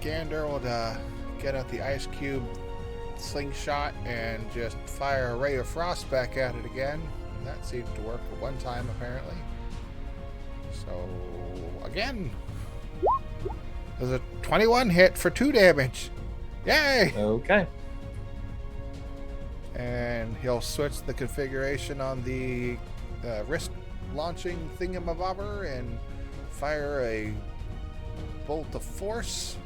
Speaker 4: Gander will get out the ice cube slingshot and just fire a ray of frost back at it again. That seemed to work for one time, apparently. So, again. There's a 21 hit for 2 damage. Yay!
Speaker 2: Okay.
Speaker 4: And he'll switch the configuration on the wrist launching thingamabobber and fire a bolt of force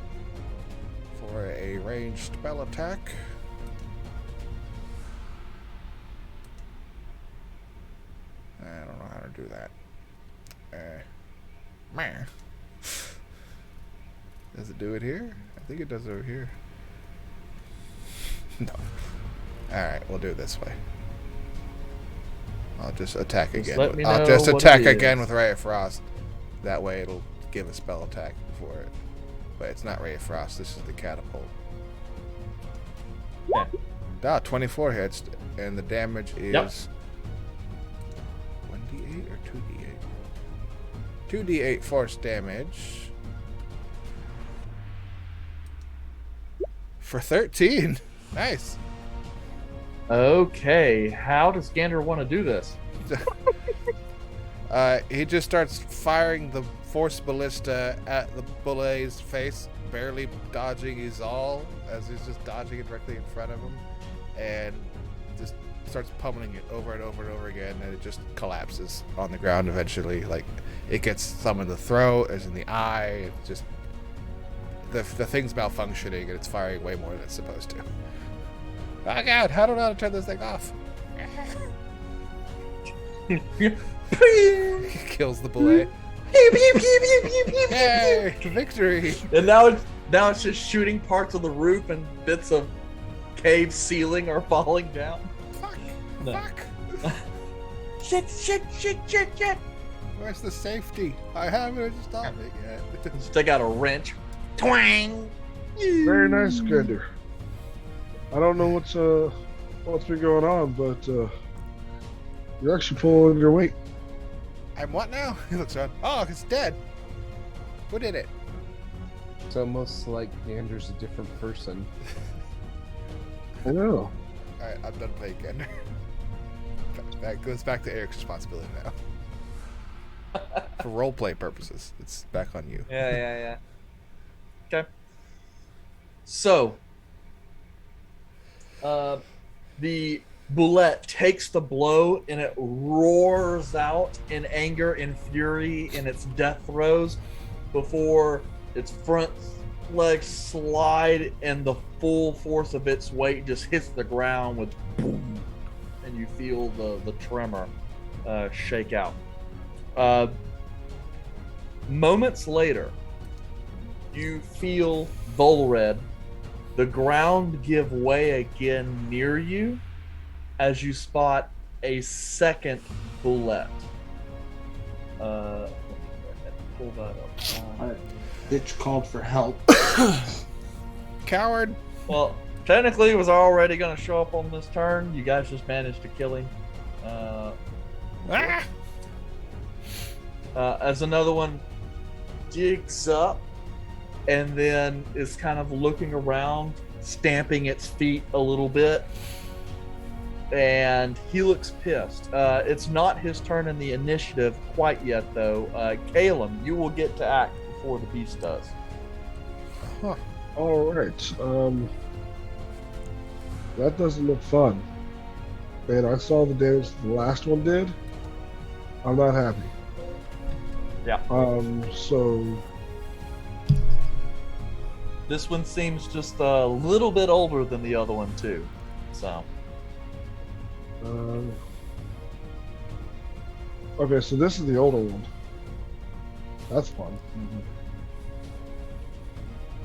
Speaker 4: for a ranged spell attack. I don't know how to do that. Meh. Does it do it here? I think it does over here. No. Alright, we'll do it this way. I'll just attack
Speaker 2: Just
Speaker 4: again.
Speaker 2: let me
Speaker 4: I'll
Speaker 2: know
Speaker 4: just
Speaker 2: what
Speaker 4: attack
Speaker 2: it
Speaker 4: again
Speaker 2: is.
Speaker 4: with Ray of Frost. That way it'll give a spell attack for it. But it's not Ray of Frost, this is the catapult.
Speaker 2: Yeah.
Speaker 4: 24 hits, and the damage is
Speaker 2: Yep.
Speaker 4: 1d8 or 2d8? 2d8 force damage. For 13. Nice.
Speaker 2: Okay, how does Gander want to do this?
Speaker 4: He just starts firing the force ballista at the bulleta's face, barely dodging Izal as he's just dodging it directly in front of him, and just starts pummeling it over and over and over again, and it just collapses on the ground eventually. Like, it gets some in the throat, as in the eye. It just the thing's malfunctioning, and it's firing way more than it's supposed to. Oh god, I don't know how to turn this thing off. Kills the bullet. Yay! Victory!
Speaker 2: And now it's just shooting parts of the roof, and bits of cave ceiling are falling down.
Speaker 4: Fuck!
Speaker 2: No.
Speaker 4: Fuck!
Speaker 2: Shit.
Speaker 4: Where's the safety? I haven't stopped it yet.
Speaker 2: Just take out a wrench. Twang!
Speaker 5: Very nice, Gander. I don't know what's been going on, but you're actually pulling your weight.
Speaker 4: I'm what now? He looks around. Oh, it's dead. Who did it?
Speaker 3: It's almost like Gander's a different person.
Speaker 5: I know.
Speaker 4: Alright, I'm done playing Gander. That goes back to Eric's responsibility now. For roleplay purposes, it's back on you.
Speaker 2: Yeah. Okay. So, the bullete takes the blow and it roars out in anger and fury in its death throes before its front legs slide and the full force of its weight just hits the ground with boom, and you feel the tremor shake out. Moments later, you feel Volred, the ground give way again near you as you spot a second bullete. Let me go ahead and pull that up.
Speaker 6: Bitch called for help.
Speaker 4: Coward.
Speaker 2: Well, technically, it was already going to show up on this turn. You guys just managed to kill him.
Speaker 4: Ah!
Speaker 2: As another one digs up and then is kind of looking around, stamping its feet a little bit. And he looks pissed. It's not his turn in the initiative quite yet, though. Caleb, you will get to act before the beast does.
Speaker 5: Huh. All right. That doesn't look fun. And I saw the damage the last one did. I'm not happy.
Speaker 2: Yeah.
Speaker 5: So
Speaker 2: This one seems just a little bit older than the other one, too. So.
Speaker 5: Okay, so this is the older one. That's fun.
Speaker 2: Mm-hmm.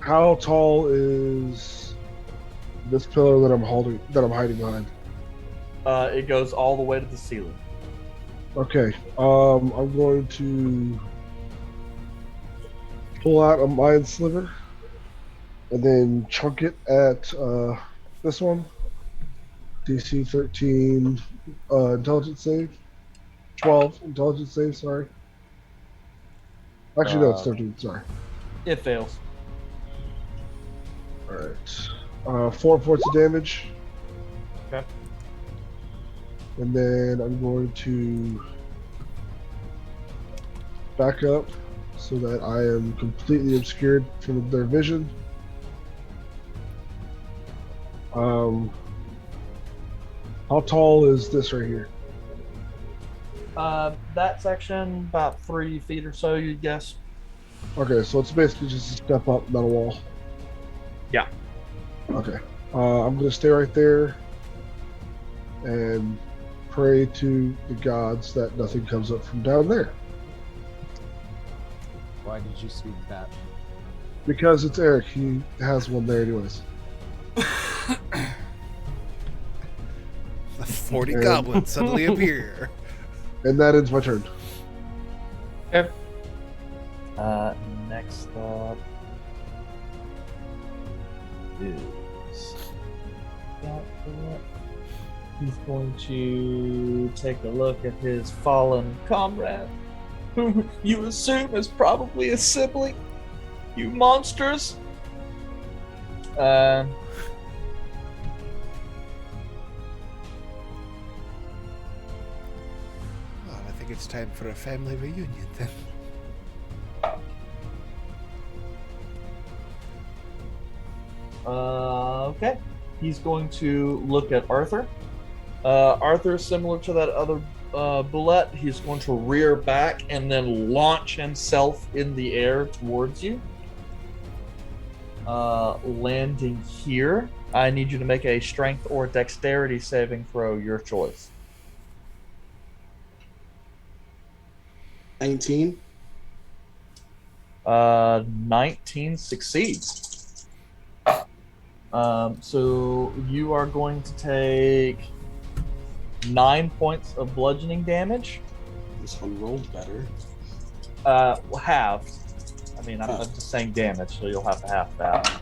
Speaker 5: How tall is this pillar that I'm hiding behind?
Speaker 2: It goes all the way to the ceiling.
Speaker 5: Okay. I'm going to pull out a mind sliver and then chunk it at this one. DC 13 intelligence save. 12 intelligence save, sorry. Actually, no, it's 13, sorry.
Speaker 2: It fails.
Speaker 5: Alright. 4 points of damage.
Speaker 2: Okay.
Speaker 5: And then I'm going to back up so that I am completely obscured from their vision. How tall is this right here?
Speaker 2: That section, about 3 feet or so, you'd guess.
Speaker 5: Okay, so it's basically just a step up, not a wall.
Speaker 2: Yeah.
Speaker 5: Okay. I'm going to stay right there and pray to the gods that nothing comes up from down there.
Speaker 3: Why did you speak that?
Speaker 5: Because it's Eric. He has one there anyways.
Speaker 4: The 40 goblins suddenly appear.
Speaker 5: And that ends my turn.
Speaker 2: Okay. Next up is he's going to take a look at his fallen comrade, whom you assume is probably a sibling. You monsters.
Speaker 4: Well, I think it's time for a family reunion then.
Speaker 2: Okay. He's going to look at Arthur. Arthur, similar to that other bullet, he's going to rear back and then launch himself in the air towards you. Landing here. I need you to make a strength or dexterity saving throw, your choice.
Speaker 6: 19.
Speaker 2: 19 succeeds. So you are going to take 9 points of bludgeoning damage.
Speaker 6: This one rolled better.
Speaker 2: Halved. I mean, I'm just saying damage, so you'll have to half that.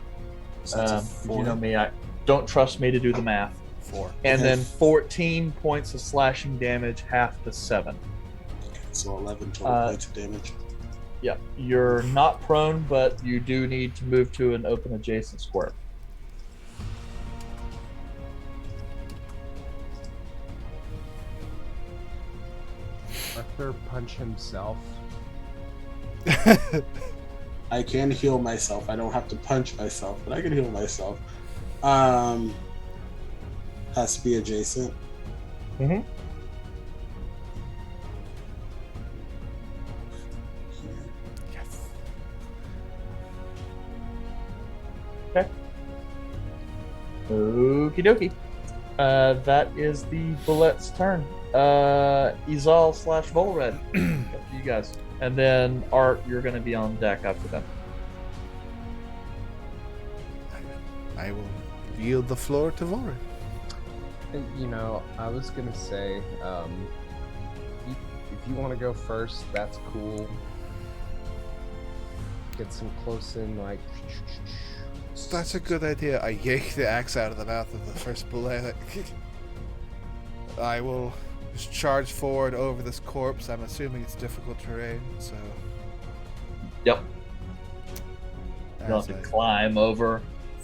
Speaker 6: So that's a
Speaker 2: If
Speaker 6: 4.
Speaker 2: you know me, I don't trust me to do the math.
Speaker 4: 4.
Speaker 2: And
Speaker 6: Okay.
Speaker 2: then 14 points of slashing damage, half to 7.
Speaker 6: So 11 total points of damage.
Speaker 2: Yep. You're not prone, but you do need to move to an open adjacent square.
Speaker 3: Arthur punch himself.
Speaker 6: I can heal myself. I don't have to punch myself, but I can heal myself. Has to be adjacent.
Speaker 2: Mm-hmm.
Speaker 4: Yes.
Speaker 2: Okay. Okie dokie. That is the bullet's turn. Izal / Volred. Up to you guys. And then Art, you're going to be on deck after them.
Speaker 4: I will yield the floor to Vorin.
Speaker 3: You know, I was gonna say, if you want to go first, that's cool. Get some close in, like.
Speaker 4: That's a good idea. I yank the axe out of the mouth of the first bullet. I will just charge forward over this corpse. I'm assuming it's difficult terrain, so.
Speaker 2: Yep. You'll
Speaker 4: As
Speaker 2: have to
Speaker 4: I-
Speaker 2: climb over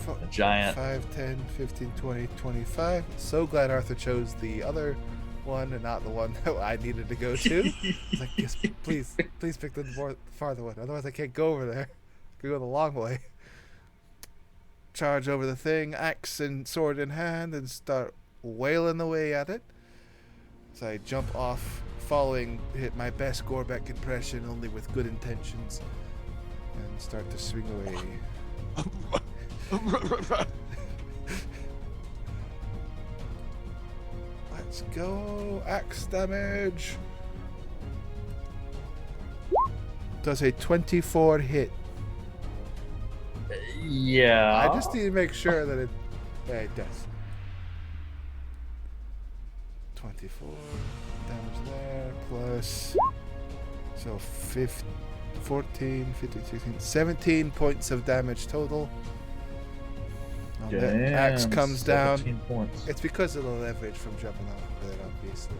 Speaker 2: a giant.
Speaker 4: 5, 10, 15, 20, 25. So glad Arthur chose the other one and not the one that I needed to go to. He's like, yes, please pick the more farther one. Otherwise, I can't go over there. I can go the long way. Charge over the thing, axe and sword in hand, and start wailing away at it. So I jump off, hit my best Gorbeck impression, only with good intentions, and start to swing away. Let's go. Axe damage. Does a 24 hit?
Speaker 2: Yeah.
Speaker 4: I just need to make sure that it does. 24 damage there, plus. So 14, 15, 16, 17 points of damage total. The axe comes down.
Speaker 2: 17 points.
Speaker 4: It's because of the leverage from jumping off of it, obviously.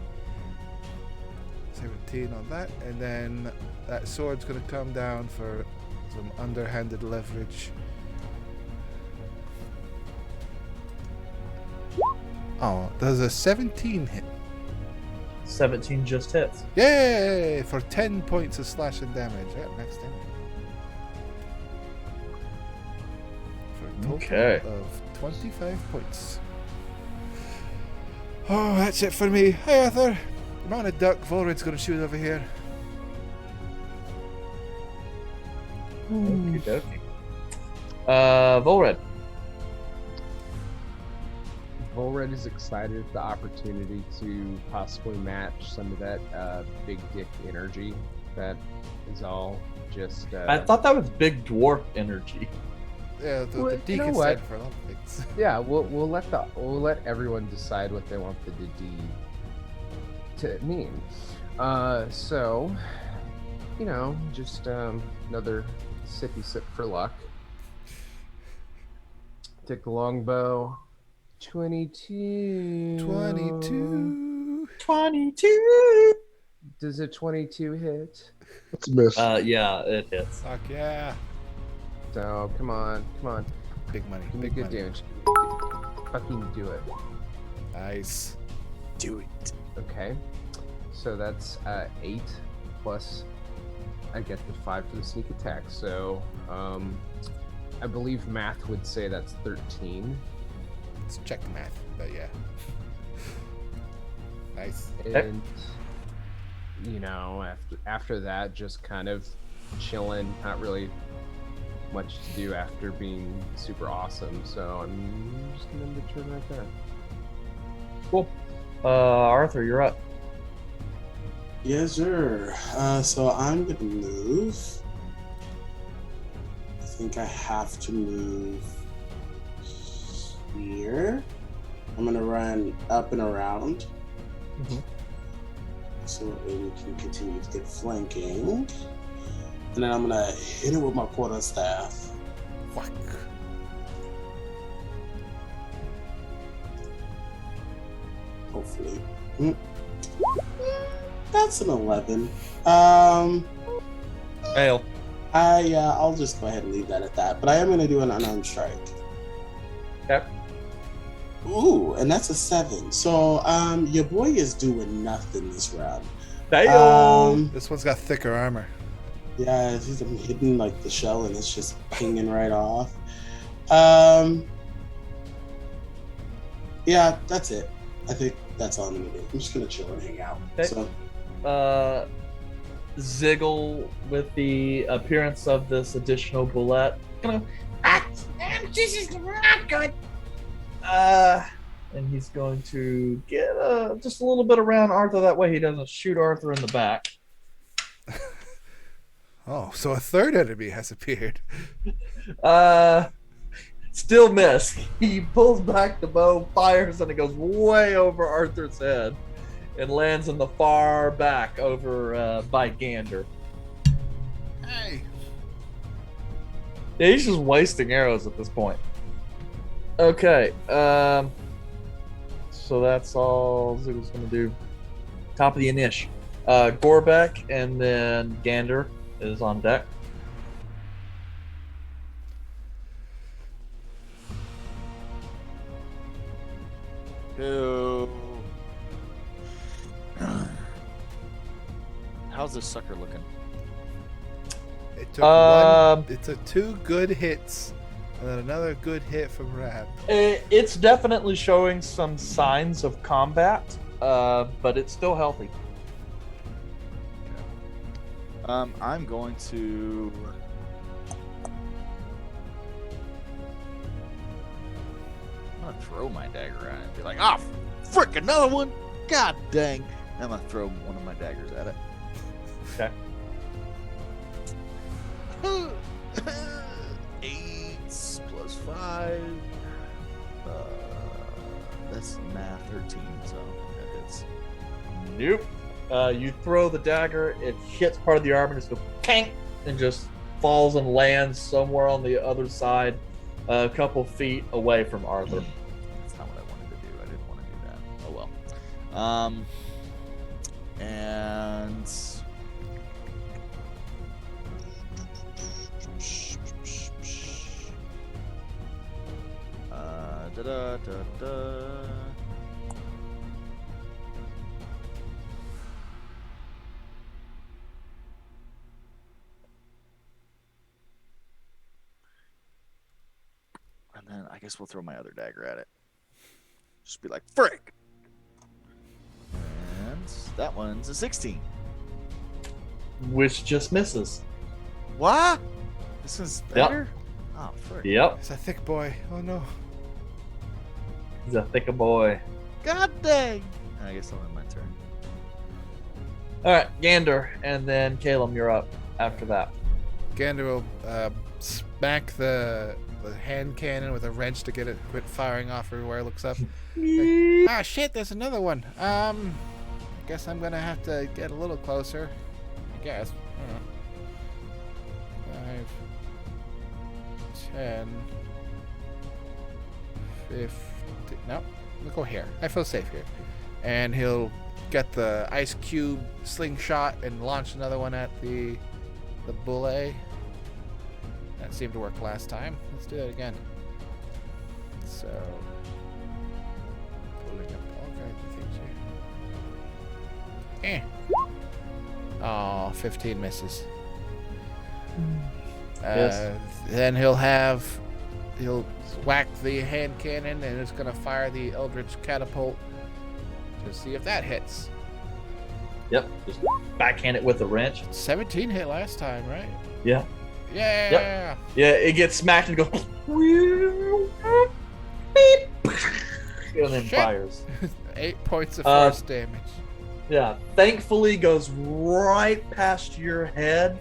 Speaker 4: 17 on that, and then that sword's going to come down for some underhanded leverage. Oh, does a 17 hit?
Speaker 2: 17 just hits.
Speaker 4: Yay! For 10 points of slashing damage. Yeah, next time. For a total
Speaker 2: Okay.
Speaker 4: of 25 points. Oh, that's it for me. Hi, Arthur. I'm on a duck. Volred's going to shoot over here.
Speaker 2: Okie dokie. Volred.
Speaker 3: Volred is excited at the opportunity to possibly match some of that big dick energy that is all just.
Speaker 2: I thought that was big dwarf energy.
Speaker 4: Yeah, the
Speaker 3: Well, you
Speaker 4: deacon
Speaker 3: know what?
Speaker 4: said for a lot of things.
Speaker 3: Yeah, we'll let everyone decide what they want the deed to mean. So, you know, just another sippy sip for luck. Take the longbow. 22.
Speaker 4: 22.
Speaker 2: 22.
Speaker 3: Does a 22 hit?
Speaker 5: It's a miss.
Speaker 2: Yeah, it hits.
Speaker 4: Fuck yeah.
Speaker 3: So come on.
Speaker 4: Big money.
Speaker 3: Give me
Speaker 4: Big
Speaker 3: good
Speaker 4: money.
Speaker 3: damage. Fucking do it.
Speaker 4: Nice.
Speaker 8: Do it.
Speaker 3: Okay. So that's 8 plus I get the 5 for the sneak attack. So I believe math would say that's 13.
Speaker 4: Let's check the math, but yeah. Nice.
Speaker 3: And you know, after that, just kind of chilling, not really much to do after being super awesome. So I'm just gonna end the turn right there.
Speaker 2: Cool. Arthur, you're up.
Speaker 6: Yes, sir. So I'm gonna move. I think I have to move here. I'm gonna run up and around. So that way we can continue to get flanking. And then I'm gonna hit it with my quarterstaff.
Speaker 4: Fuck.
Speaker 6: Hopefully. That's an 11.
Speaker 2: Ale.
Speaker 6: I'll just go ahead and leave that at that. But I am gonna do an unarmed strike.
Speaker 2: Okay.
Speaker 6: Ooh, and that's a 7. So your boy is doing nothing this round.
Speaker 2: Damn.
Speaker 4: This one's got thicker armor.
Speaker 6: Yeah, I'm hitting like the shell and it's just pinging right off. Yeah, that's it. I think that's all I'm gonna do. I'm just gonna chill and hang out.
Speaker 2: Okay.
Speaker 6: So
Speaker 2: Ziggle with the appearance of this additional bullet. This is not good. and he's going to get just a little bit around Arthur. That way he doesn't shoot Arthur in the back.
Speaker 4: Oh, so a third enemy has appeared.
Speaker 2: Still miss. He pulls back the bow, fires, and it goes way over Arthur's head and lands in the far back over by Gander.
Speaker 4: Hey.
Speaker 2: Yeah, he's just wasting arrows at this point. Okay, so that's all Zuga's going to do. Top of the Inish. Gorbeck and then Gander is on deck.
Speaker 8: Ew. How's this sucker looking?
Speaker 4: It took it took 2 good hits, and then another good hit from Rab.
Speaker 2: It's definitely showing some signs of combat, but it's still healthy.
Speaker 8: I'm going to. I'm gonna throw my dagger at it and be like, "Ah, frick, another one! God dang!" I'm gonna throw one of my daggers at it.
Speaker 2: Okay.
Speaker 8: 8 plus 5. That's math 13, so that is.
Speaker 2: Nope. You throw the dagger, it hits part of the arm and just goes pang, and just falls and lands somewhere on the other side, a couple feet away from Arthur.
Speaker 8: That's not what I wanted to do. I didn't want to do that. Oh well. And da da da da. And then I guess we'll throw my other dagger at it. Just be like, frick! And that one's a 16.
Speaker 2: Which just misses.
Speaker 8: What? This is better? Oh, frick.
Speaker 2: Yep.
Speaker 4: It's a thick boy. Oh no.
Speaker 2: He's a thicker boy.
Speaker 8: God dang! I guess I'll end my turn.
Speaker 2: Alright, Gander, and then Caleb, you're up after that.
Speaker 4: Gander will smack the hand cannon with a wrench to get it quit firing off everywhere it looks up. Ah, shit, there's another one. I guess I'm gonna have to get a little closer. I guess. I don't know. 5, 10, 50. No, we'll go here. I feel safe here. And he'll get the ice cube slingshot and launch another one at the bullete. That seemed to work last time. Let's do that again. So, pulling up all kinds of things here. Oh, 15 misses.
Speaker 2: Yes.
Speaker 4: Then he'll whack the hand cannon and it's going to fire the Eldritch Catapult to see if that hits.
Speaker 2: Yep. Just backhand it with a wrench.
Speaker 4: 17 hit last time, right?
Speaker 2: Yeah.
Speaker 4: Yeah.
Speaker 2: Yep. Yeah, it gets smacked and goes beep, and then
Speaker 4: Shit.
Speaker 2: fires.
Speaker 4: 8 points of force damage.
Speaker 2: Yeah. Thankfully goes right past your head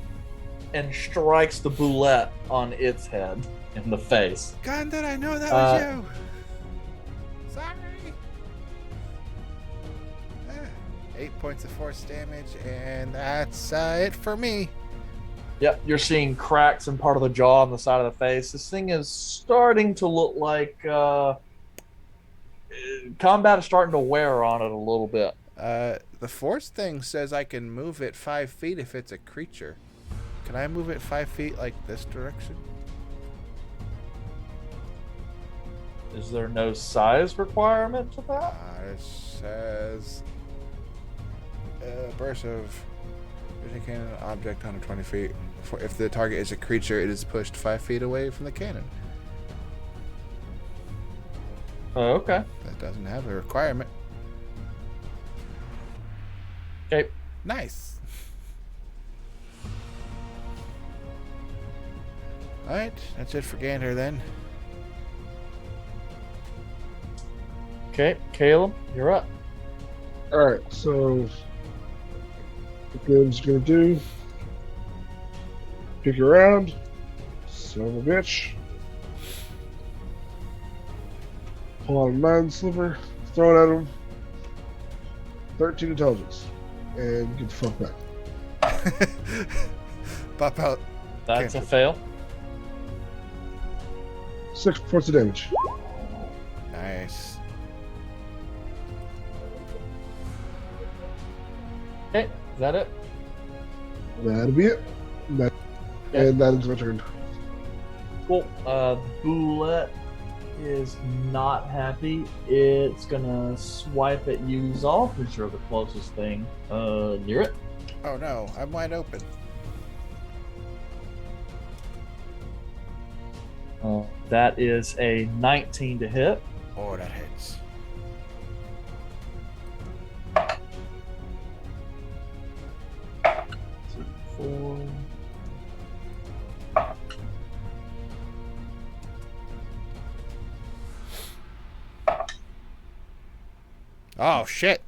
Speaker 2: and strikes the bullete on its head in the face.
Speaker 4: Gander, I know that was you. Sorry. 8 points of force damage, and that's it for me.
Speaker 2: Yep, you're seeing cracks in part of the jaw on the side of the face. This thing is starting to look like combat is starting to wear on it a little bit.
Speaker 4: The force thing says I can move it 5 feet if it's a creature. Can I move it 5 feet like this direction?
Speaker 2: Is there no size requirement to that?
Speaker 4: It says burst of vision cannon object 120 feet. If the target is a creature, it is pushed 5 feet away from the cannon.
Speaker 2: Oh, okay.
Speaker 4: That doesn't have a requirement.
Speaker 2: Okay.
Speaker 4: Nice. Alright, that's it for Gander then.
Speaker 2: Okay, Caleb, you're up.
Speaker 5: All right, so what Caleb's gonna do? Pick around. Son of a bitch. Pull out a 9 sliver, throw it at him. 13 intelligence, and get the fuck back.
Speaker 4: Pop out.
Speaker 2: That's a
Speaker 4: Cantrip.
Speaker 2: fail.
Speaker 5: 6 points of damage.
Speaker 4: Nice.
Speaker 2: Okay, is that it?
Speaker 5: That'll be it. That,
Speaker 2: Okay.
Speaker 5: And that is my turn.
Speaker 2: Cool. Bullete is not happy. It's gonna swipe at you, Zal, because you're the closest thing near it.
Speaker 4: Oh no, I'm wide open.
Speaker 2: That is a 19 to hit.
Speaker 4: Oh, that hits.
Speaker 2: Four.
Speaker 4: Oh shit.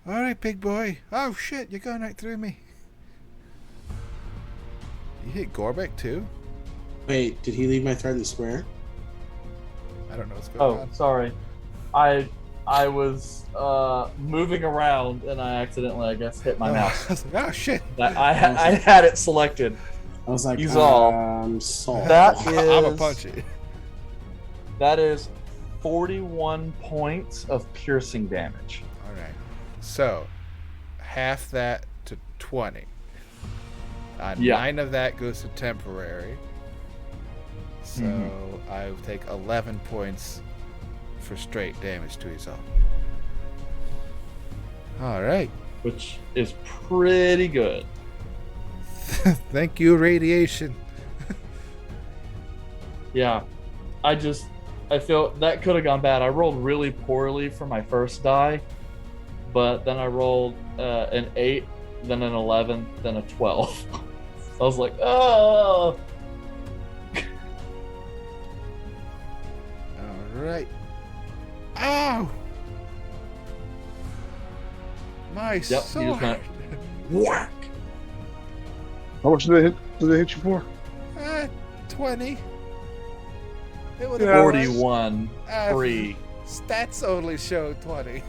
Speaker 4: Alright, big boy. Oh shit, you're going right through me. You hit Gorbek too?
Speaker 6: Wait, did he leave my threatened square?
Speaker 4: I don't know what's going
Speaker 2: Oh,
Speaker 4: on.
Speaker 2: sorry. I was moving around and I accidentally, I guess, hit my
Speaker 4: I
Speaker 2: mouse.
Speaker 4: was like, oh shit.
Speaker 2: I had it selected.
Speaker 6: I was like,
Speaker 2: He's all-
Speaker 6: Saul.
Speaker 2: That
Speaker 4: I'm a
Speaker 2: is
Speaker 4: punchy.
Speaker 2: that is 41 points of piercing damage.
Speaker 4: Alright. So, half that to 20.
Speaker 2: Yeah.
Speaker 4: 9 of that goes to temporary. So, I will take 11 points for straight damage to his own. Alright.
Speaker 2: Which is pretty good.
Speaker 4: Thank you, radiation.
Speaker 2: Yeah. I feel that could have gone bad. I rolled really poorly for my first die, but then I rolled an 8, then an 11, then a 12. I was like, oh.
Speaker 4: Alright. Ow! My
Speaker 2: Yep, you just
Speaker 4: sword.
Speaker 2: went whack.
Speaker 5: How much did they hit you for?
Speaker 4: 20. It would
Speaker 5: Yeah.
Speaker 2: 41 free.
Speaker 4: Stats only show 20.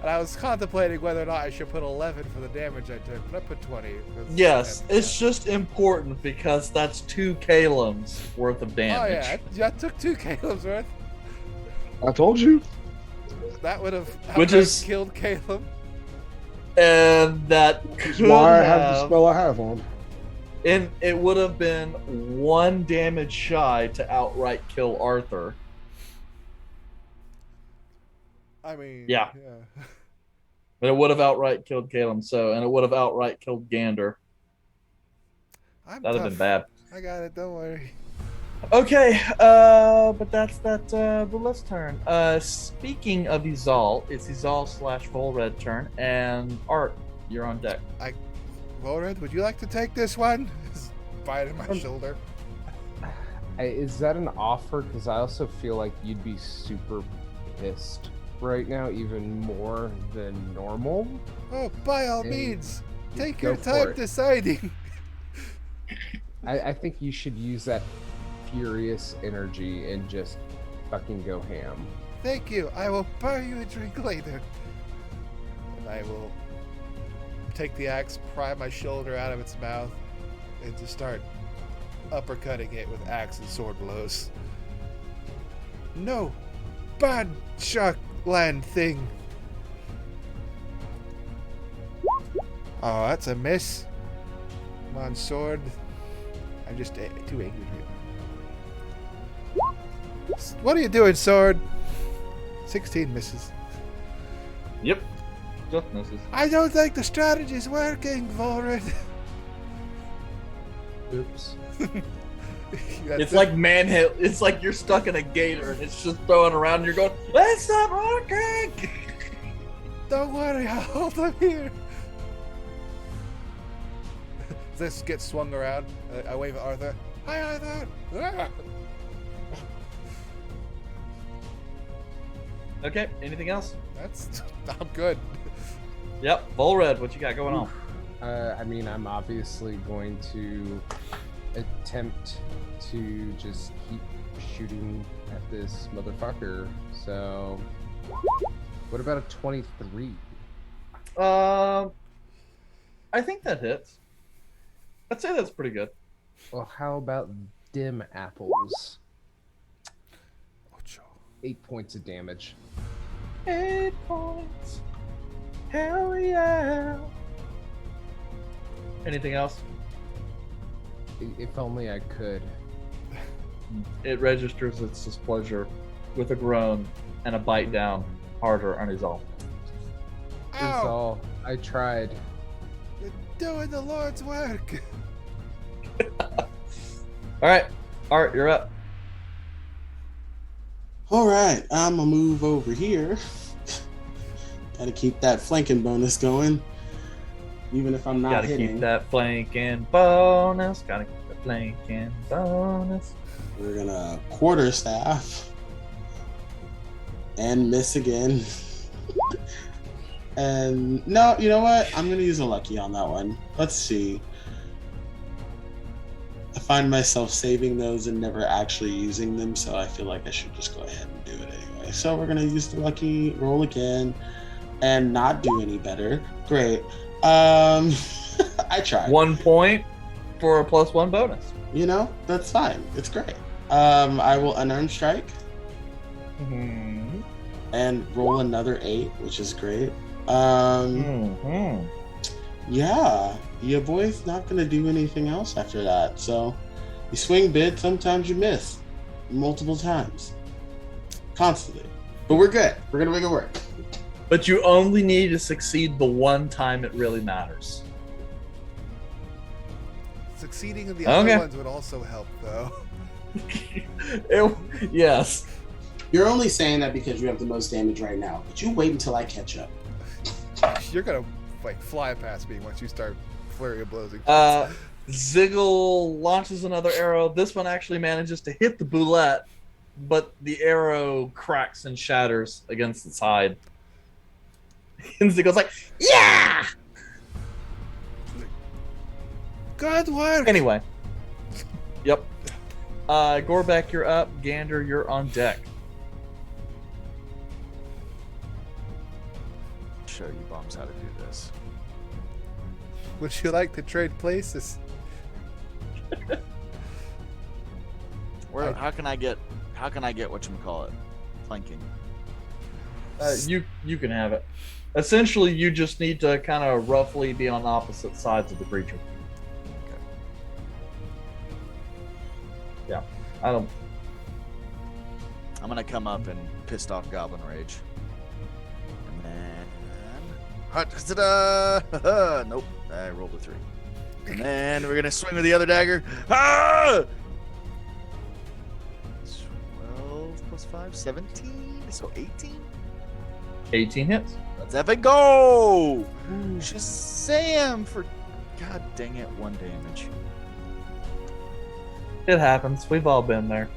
Speaker 4: And I was contemplating whether or not I should put 11 for the damage I took, but I put 20.
Speaker 2: Yes, it's just important because that's 2 Kalums worth of
Speaker 4: Oh
Speaker 2: damage.
Speaker 4: yeah, I took 2 Caleb's worth.
Speaker 5: I told you.
Speaker 4: That would have
Speaker 2: Which is-
Speaker 4: killed Caleb.
Speaker 2: And that
Speaker 5: That's
Speaker 2: could
Speaker 5: why I have the
Speaker 2: have,
Speaker 5: spell I have on.
Speaker 2: and it would have been 1 damage shy to outright kill Arthur.
Speaker 4: I mean,
Speaker 2: Yeah. But it would have outright killed Calum, and it would have outright killed Gander.
Speaker 4: I'm
Speaker 2: That'd have
Speaker 4: tough.
Speaker 2: been bad.
Speaker 4: I got it, don't worry.
Speaker 2: Okay, but that's Bulette's turn. Speaking of Izal, it's Izal / Volred turn, and Art, you're on deck.
Speaker 4: Volred, would you like to take this one? Biting my shoulder.
Speaker 3: Is that an offer? Because I also feel like you'd be super pissed right now, even more than normal.
Speaker 4: Oh, by all
Speaker 3: And
Speaker 4: means, take
Speaker 3: go
Speaker 4: your
Speaker 3: for
Speaker 4: time
Speaker 3: it.
Speaker 4: deciding.
Speaker 3: I think you should use that furious energy and just fucking go ham.
Speaker 4: Thank you. I will buy you a drink later. And I will take the axe, pry my shoulder out of its mouth, and just start uppercutting it with axe and sword blows. No! Bad shark land thing! Oh, that's a miss. Come on, sword. I'm just too angry right now. What are you doing, sword? 16 misses.
Speaker 2: Yep, just misses.
Speaker 4: I don't think the strategy's working, Volred.
Speaker 3: Oops.
Speaker 2: It's like manhit. It's like you're stuck in a gator and it's just throwing around and you're going, "Let's not working."
Speaker 4: Don't worry, I'll hold them here. This gets swung around. I wave at Arthur. Hi, Arthur! Ah!
Speaker 2: Okay, anything else?
Speaker 4: I'm good.
Speaker 2: Yep, Volred, what you got going on?
Speaker 3: I mean, I'm obviously going to attempt to just keep shooting at this motherfucker. So, what about a 23?
Speaker 2: I think that hits. I'd say that's pretty good.
Speaker 3: Well, how about dim apples?
Speaker 4: Ocho.
Speaker 3: 8 points of damage.
Speaker 2: 8 points. Hell yeah. Anything else?
Speaker 3: If only I could.
Speaker 2: It registers its displeasure with a groan and a bite down harder on his arm.
Speaker 3: It's
Speaker 4: Ow!
Speaker 3: all I tried.
Speaker 4: You're doing the Lord's work.
Speaker 2: All right, Art, you're up.
Speaker 6: All right, I'm gonna move over here. Gotta keep that flanking bonus going, even if I'm not
Speaker 2: Gotta
Speaker 6: hitting.
Speaker 2: keep that flanking bonus. Gotta keep the flanking bonus.
Speaker 6: We're gonna quarterstaff and miss again. And no, you know what? I'm gonna use a lucky on that one. Let's see. I find myself saving those and never actually using them, so I feel like I should just go ahead and do it anyway. So we're gonna use the lucky, roll again, and not do any better. Great. I tried.
Speaker 2: 1 point for a +1 bonus.
Speaker 6: You know, that's fine. It's great. I will unarmed strike
Speaker 2: Mm-hmm.
Speaker 6: and roll another 8, which is great.
Speaker 2: Mm-hmm.
Speaker 6: Yeah, your boy's not gonna do anything else after that. So you swing big, sometimes you miss, multiple times, constantly. But we're good. We're gonna make it work.
Speaker 2: But you only need to succeed the one time it really matters.
Speaker 4: Succeeding in the
Speaker 2: Okay.
Speaker 4: other ones would also help, though.
Speaker 2: Yes.
Speaker 6: You're only saying that because you have the most damage right now. But you wait until I catch up.
Speaker 4: You're gonna like fly past me once you start flurry of blows.
Speaker 2: Ziggle launches another arrow. This one actually manages to hit the boulette, but the arrow cracks and shatters against its hide. And Ziggle's like, yeah!
Speaker 4: Good work.
Speaker 2: Anyway. Yep. Gorbeck, you're up. Gander, you're on deck.
Speaker 8: Show you bums how to do this.
Speaker 4: Would you like to trade places?
Speaker 8: Where? How can I get whatchamacallit? Flanking.
Speaker 2: You can have it. Essentially, you just need to kind of roughly be on opposite sides of the creature.
Speaker 8: Okay.
Speaker 2: Yeah. I don't.
Speaker 8: I'm gonna come up and pissed off Goblin Rage. And then nope, I rolled a 3. And then we're gonna swing with the other dagger. Ah! 12 plus 5, 17. So 18.
Speaker 2: 18 hits.
Speaker 8: Let's epic go! Shazam for god dang it, 1 damage.
Speaker 2: It happens. We've all been there.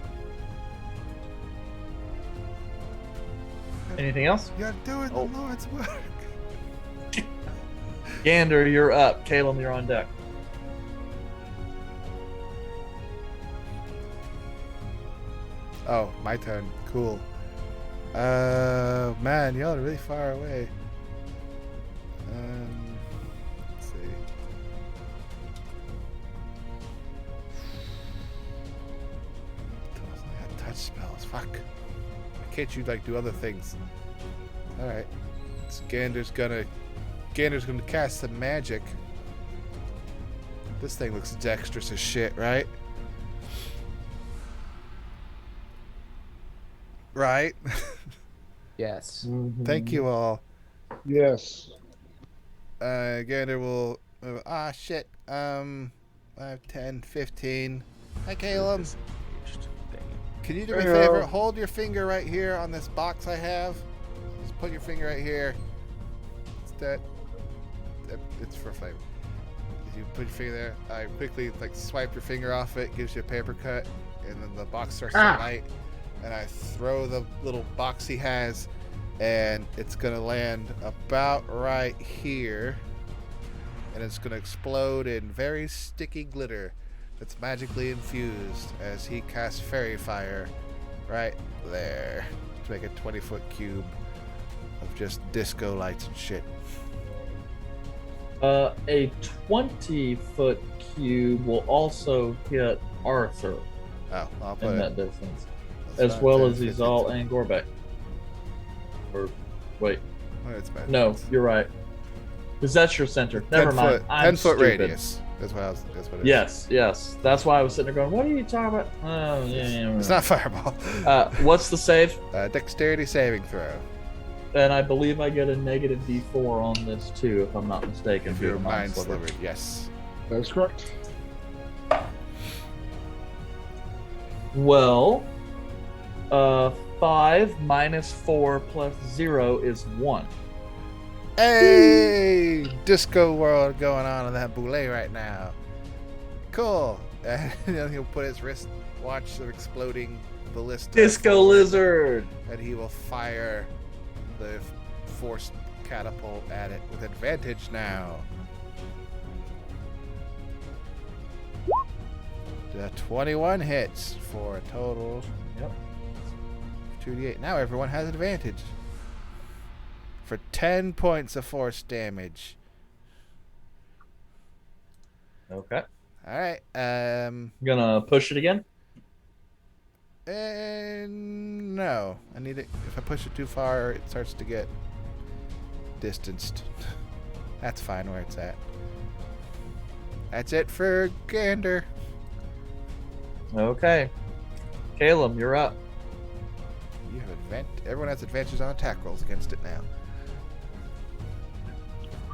Speaker 2: Anything else?
Speaker 4: You're doing
Speaker 8: Oh.
Speaker 4: the Lord's work.
Speaker 2: Gander, you're up. Caleb, you're on deck.
Speaker 4: Oh, my turn. Cool. Man, y'all are really far away. Let's see. I got touch spells. Fuck. Why can't you like do other things? All right. So Gander's gonna cast some magic. This thing looks dexterous as shit, right? Right.
Speaker 3: Yes.
Speaker 4: Thank you all.
Speaker 5: Yes.
Speaker 4: Gander will. Shit. 5, 10, 15. Hi, Caleb.
Speaker 8: Disengaged. Dang it.
Speaker 4: Can you do me a
Speaker 5: Hey,
Speaker 4: favor?
Speaker 5: Al.
Speaker 4: Hold your finger right here on this box I have. Just put your finger right here. It's that. It's for flavor. you put your finger there. I quickly like swipe your finger off it, gives you a paper cut, and then the box starts to light. And I throw the little box he has, and it's gonna land about right here, and it's gonna explode in very sticky glitter that's magically infused as he casts fairy fire right there to make a 20-foot cube of just disco lights and shit.
Speaker 2: A 20-foot cube will also hit Arthur
Speaker 4: Oh, I'll put
Speaker 2: in
Speaker 4: it.
Speaker 2: that distance,
Speaker 4: That's
Speaker 2: as
Speaker 4: fine,
Speaker 2: well
Speaker 4: 10,
Speaker 2: as
Speaker 4: 15.
Speaker 2: Izal and Gorbek. Or wait,
Speaker 4: Oh, it's bad.
Speaker 2: no, you're right. Because that's your center.
Speaker 4: 10
Speaker 2: Never mind.
Speaker 4: foot,
Speaker 2: I'm
Speaker 4: 10-foot
Speaker 2: stupid.
Speaker 4: radius. That's what it is.
Speaker 2: Yes. That's why I was sitting there going, "What are you talking about?" Oh, yeah.
Speaker 4: It's not fireball.
Speaker 2: What's the save?
Speaker 4: Dexterity saving throw.
Speaker 2: And I believe I get a negative D4 on this too, if I'm not mistaken.
Speaker 4: If
Speaker 2: due
Speaker 4: you're
Speaker 2: to
Speaker 4: mind
Speaker 2: Mind-Sliver.
Speaker 4: slivered, yes.
Speaker 5: That's correct.
Speaker 2: Well, 5 minus 4 plus 0 is 1.
Speaker 4: Hey, disco world going on in that boule right now. Cool. And then he'll put his wristwatch of exploding ballista.
Speaker 2: Disco
Speaker 4: forward,
Speaker 2: lizard.
Speaker 4: And he will fire the forced catapult at it with advantage now. The 21 hits for a total.
Speaker 2: Yep.
Speaker 4: 2d8. Now everyone has advantage. For 10 points of force damage.
Speaker 2: Okay.
Speaker 4: Alright,
Speaker 2: Gonna push it again.
Speaker 4: and no. I need it. If I push it too far, it starts to get distanced. That's fine where it's at. That's it for Gander.
Speaker 2: Okay. Caleb, you're up.
Speaker 4: You have everyone has advantages on attack rolls against it now.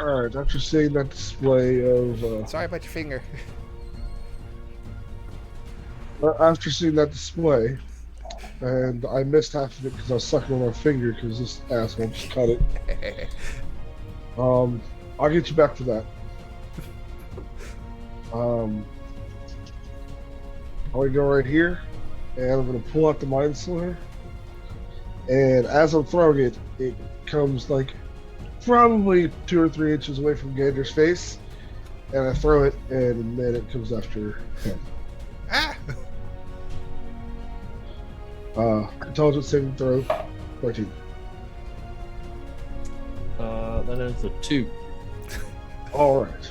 Speaker 5: Alright, after seeing that display of
Speaker 4: Sorry about your finger.
Speaker 5: after seeing that display, and I missed half of it because I was sucking on my finger because this asshole just cut it. I'll get you back to that. I'm gonna go right here, and I'm gonna pull out the Mind Sliver. And as I'm throwing it, it comes like probably 2 or 3 inches away from Gander's face, and I throw it, and then it comes after him.
Speaker 4: Ah!
Speaker 5: Intelligence saving throw, 14.
Speaker 2: That is a 2.
Speaker 5: All right.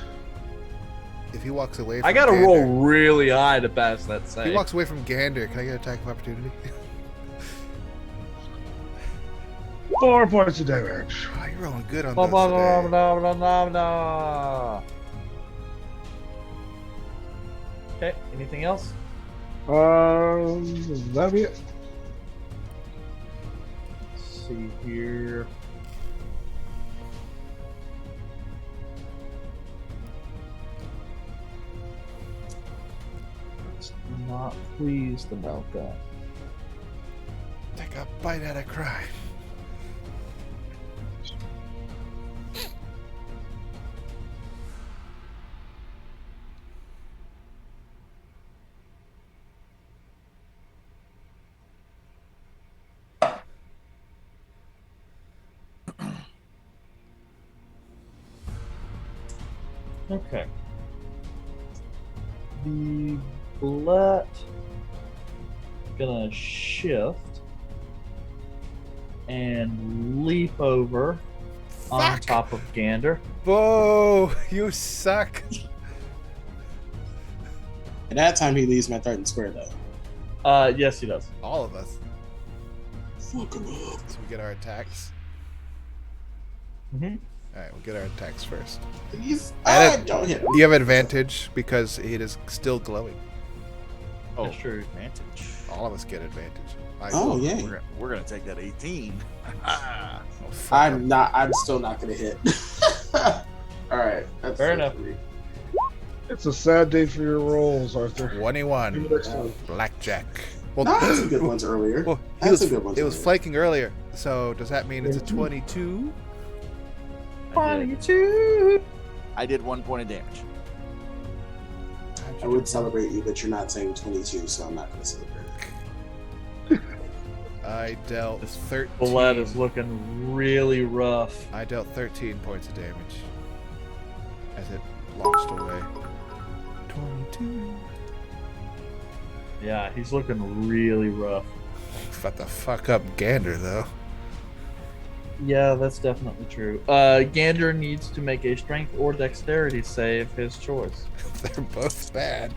Speaker 4: If he walks away from
Speaker 2: I gotta
Speaker 4: Gander,
Speaker 2: roll really high to pass that
Speaker 4: If
Speaker 2: save.
Speaker 4: he walks away from Gander, can I get attack of opportunity?
Speaker 5: 4 points of damage.
Speaker 4: Oh, you're rolling good on
Speaker 2: Blah,
Speaker 4: those
Speaker 2: blah, blah,
Speaker 4: today.
Speaker 2: blah, blah, blah, blah. Okay, anything else?
Speaker 5: That'll be it.
Speaker 2: Let's see here. Not pleased about that.
Speaker 4: Take a bite out of crime.
Speaker 2: Okay. The bullete gonna shift and leap over on
Speaker 4: Fuck!
Speaker 2: top of Gander.
Speaker 4: Whoa, you suck.
Speaker 6: At that time, he leaves my threatened square, though.
Speaker 2: Yes, he does.
Speaker 4: All of us.
Speaker 6: Fuck him up.
Speaker 4: So we get our attacks.
Speaker 2: Mm-hmm.
Speaker 4: Alright, we'll get our attacks first.
Speaker 6: Don't hit him.
Speaker 4: You have advantage because it is still glowing.
Speaker 8: Oh,
Speaker 2: That's true.
Speaker 8: advantage.
Speaker 4: All of us get advantage.
Speaker 6: Oh, yeah.
Speaker 8: We're gonna take that 18.
Speaker 4: Oh, fuck him.
Speaker 6: I'm still not gonna hit. Alright. That's
Speaker 2: Fair
Speaker 6: it
Speaker 2: enough.
Speaker 6: for me.
Speaker 5: It's a sad day for your rolls, Arthur.
Speaker 4: 21.
Speaker 5: Maybe next time.
Speaker 4: Blackjack. Well,
Speaker 6: No, I had some good ones earlier.
Speaker 4: well,
Speaker 6: I had some good ones
Speaker 4: it was
Speaker 6: earlier.
Speaker 4: flanking earlier. So does that mean it's a 22?
Speaker 2: 22.
Speaker 8: I did 1 point of damage.
Speaker 6: I would celebrate you, but you're not saying 22, so I'm not going to celebrate.
Speaker 4: I dealt 13.
Speaker 2: Bullete is looking really rough.
Speaker 4: I dealt 13 points of damage as it launched away. 22.
Speaker 2: Yeah, he's looking really rough.
Speaker 4: About to fuck up Gander, though.
Speaker 2: Yeah, that's definitely true. Gander needs to make a strength or dexterity save, his choice.
Speaker 4: They're both bad.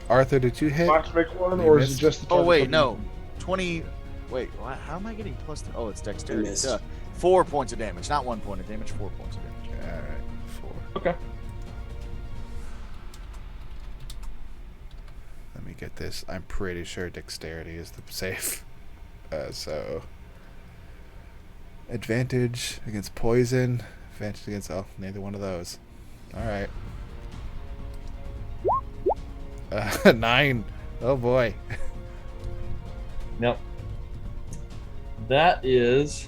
Speaker 4: Arthur, did you hit?
Speaker 5: Box make one,
Speaker 4: You
Speaker 5: or is
Speaker 4: missed.
Speaker 5: it just the
Speaker 8: Oh
Speaker 5: target
Speaker 8: wait,
Speaker 5: coming
Speaker 8: no.
Speaker 5: in?
Speaker 8: 20. Wait, how am I getting plus? Oh, it's dexterity.
Speaker 6: missed.
Speaker 8: 4 points of damage, not 1 point of damage. 4 points of damage.
Speaker 4: All right, 4.
Speaker 2: Okay.
Speaker 4: Let me get this. I'm pretty sure dexterity is the safe. So advantage against poison, advantage against neither one of those. All right. 9. Oh boy.
Speaker 2: Yep. That is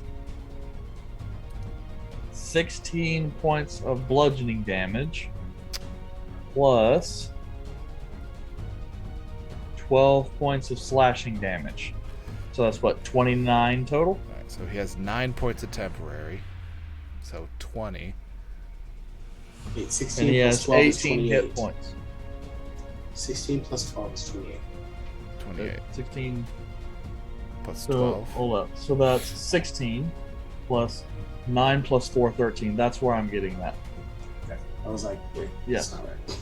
Speaker 2: 16 points of bludgeoning damage plus 12 points of slashing damage. So that's what, 29 total?
Speaker 4: All right, so he has 9 points of temporary. So 20.
Speaker 6: Wait, 16
Speaker 2: And he
Speaker 6: plus
Speaker 2: has
Speaker 6: 12 is
Speaker 2: 18
Speaker 6: 28.
Speaker 2: hit points.
Speaker 6: 16 plus 12 is 28.
Speaker 4: 28
Speaker 2: 16.
Speaker 4: plus
Speaker 2: So
Speaker 4: 12.
Speaker 2: hold up. So that's 16 plus 9 plus 4, 13. That's where I'm getting that.
Speaker 6: Okay. I was like, wait,
Speaker 2: Yes.
Speaker 6: that's not right.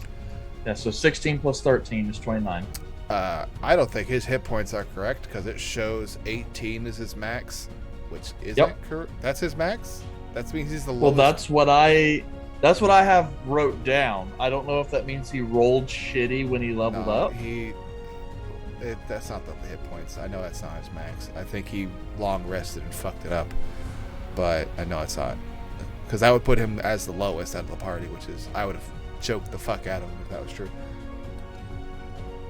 Speaker 2: Yeah, so 16 plus 13 is 29.
Speaker 4: I don't think his hit points are correct because it shows 18 is his max, which isn't
Speaker 2: Yep.
Speaker 4: correct. That's his max? That means he's the
Speaker 2: Well,
Speaker 4: lowest.
Speaker 2: that's what I have wrote down. I don't know if that means he rolled shitty when he leveled
Speaker 4: No,
Speaker 2: up.
Speaker 4: That's not the hit points. I know that's not his max. I think he long rested and fucked it up. But I know it's not. Because that would put him as the lowest out of the party, which is, I would have choked the fuck out of him if that was true.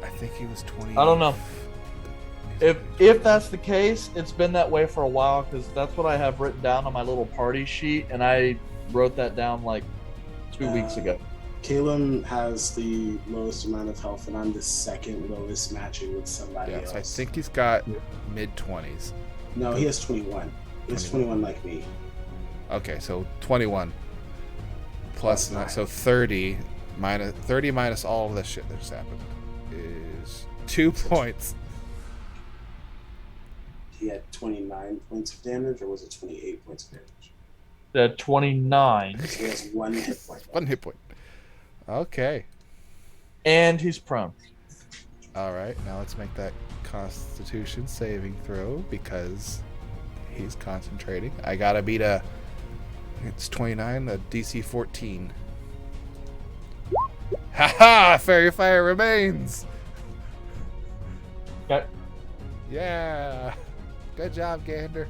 Speaker 4: I think he was 20.
Speaker 2: I don't know. If that's the case, it's been that way for a while because that's what I have written down on my little party sheet, and I wrote that down like 2 weeks ago.
Speaker 6: Caleb has the lowest amount of health, and I'm the second lowest matching with somebody
Speaker 4: Yeah,
Speaker 6: else.
Speaker 4: so I think he's got mid-20s.
Speaker 6: No, he has 21. He has 21 like me.
Speaker 4: Okay, so 21 plus 9,
Speaker 6: Plus
Speaker 4: so 30 minus all of the shit that just happened is 2 points.
Speaker 6: He had 29 points of damage, or was it 28 points of damage?
Speaker 2: The 29,
Speaker 6: So he has 1 hit point.
Speaker 4: 1 hit point. Okay.
Speaker 2: and he's prone.
Speaker 4: All right, now let's make that Constitution saving throw because he's concentrating. I gotta beat it's 29, a DC 14. Haha! Fairy Fire remains!
Speaker 2: Okay.
Speaker 4: Yeah! Good job, Gander.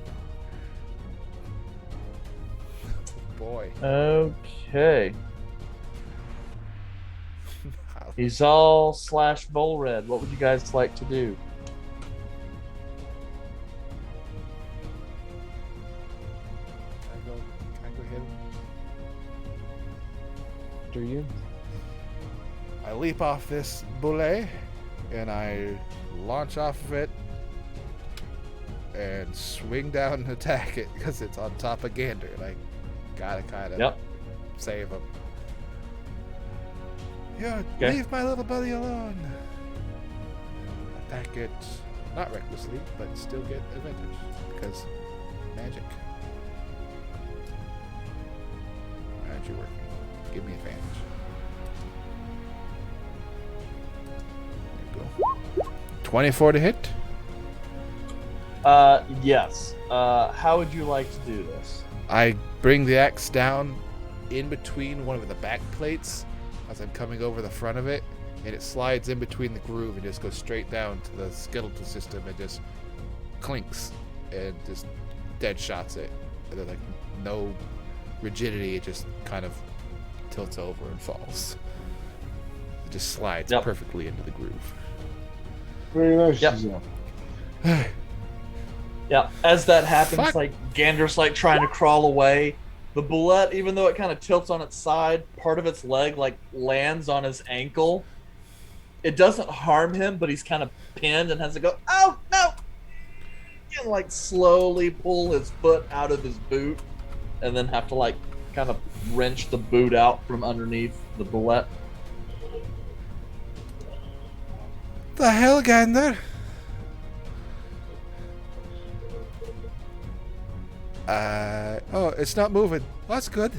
Speaker 4: Boy.
Speaker 2: Okay. He's all slash bull red. What would you guys like to do?
Speaker 3: Can I go hit him? Do you?
Speaker 4: I leap off this bullete and I launch off of it and swing down and attack it because it's on top of Gander. And I gotta kind of save him. Yeah,
Speaker 2: Okay.
Speaker 4: leave my little buddy alone. Attack it, not recklessly, but still get advantage because magic. Magic working. Give me advantage. There you go. 24 to hit.
Speaker 2: Yes. How would you like to do this?
Speaker 4: I bring the axe down in between one of the back plates as I'm coming over the front of it, and it slides in between the groove and just goes straight down to the skeletal system and just clinks and just dead shots it. And then, like, no rigidity, it just kind of tilts over and falls. It just slides
Speaker 2: Yep.
Speaker 4: perfectly into the groove.
Speaker 5: Very nice.
Speaker 2: Yep.
Speaker 5: Giselle.
Speaker 2: Yeah. As that happens,
Speaker 4: Fuck.
Speaker 2: like Gander's like trying to crawl away, The bullete, even though it kind of tilts on its side, part of its leg like lands on his ankle. It doesn't harm him, but he's kind of pinned and has to go, oh no! And like slowly pull his foot out of his boot, and then have to like kind of wrench the boot out from underneath the bullete.
Speaker 4: The hell, Gander? Oh, it's not moving. Well, that's good.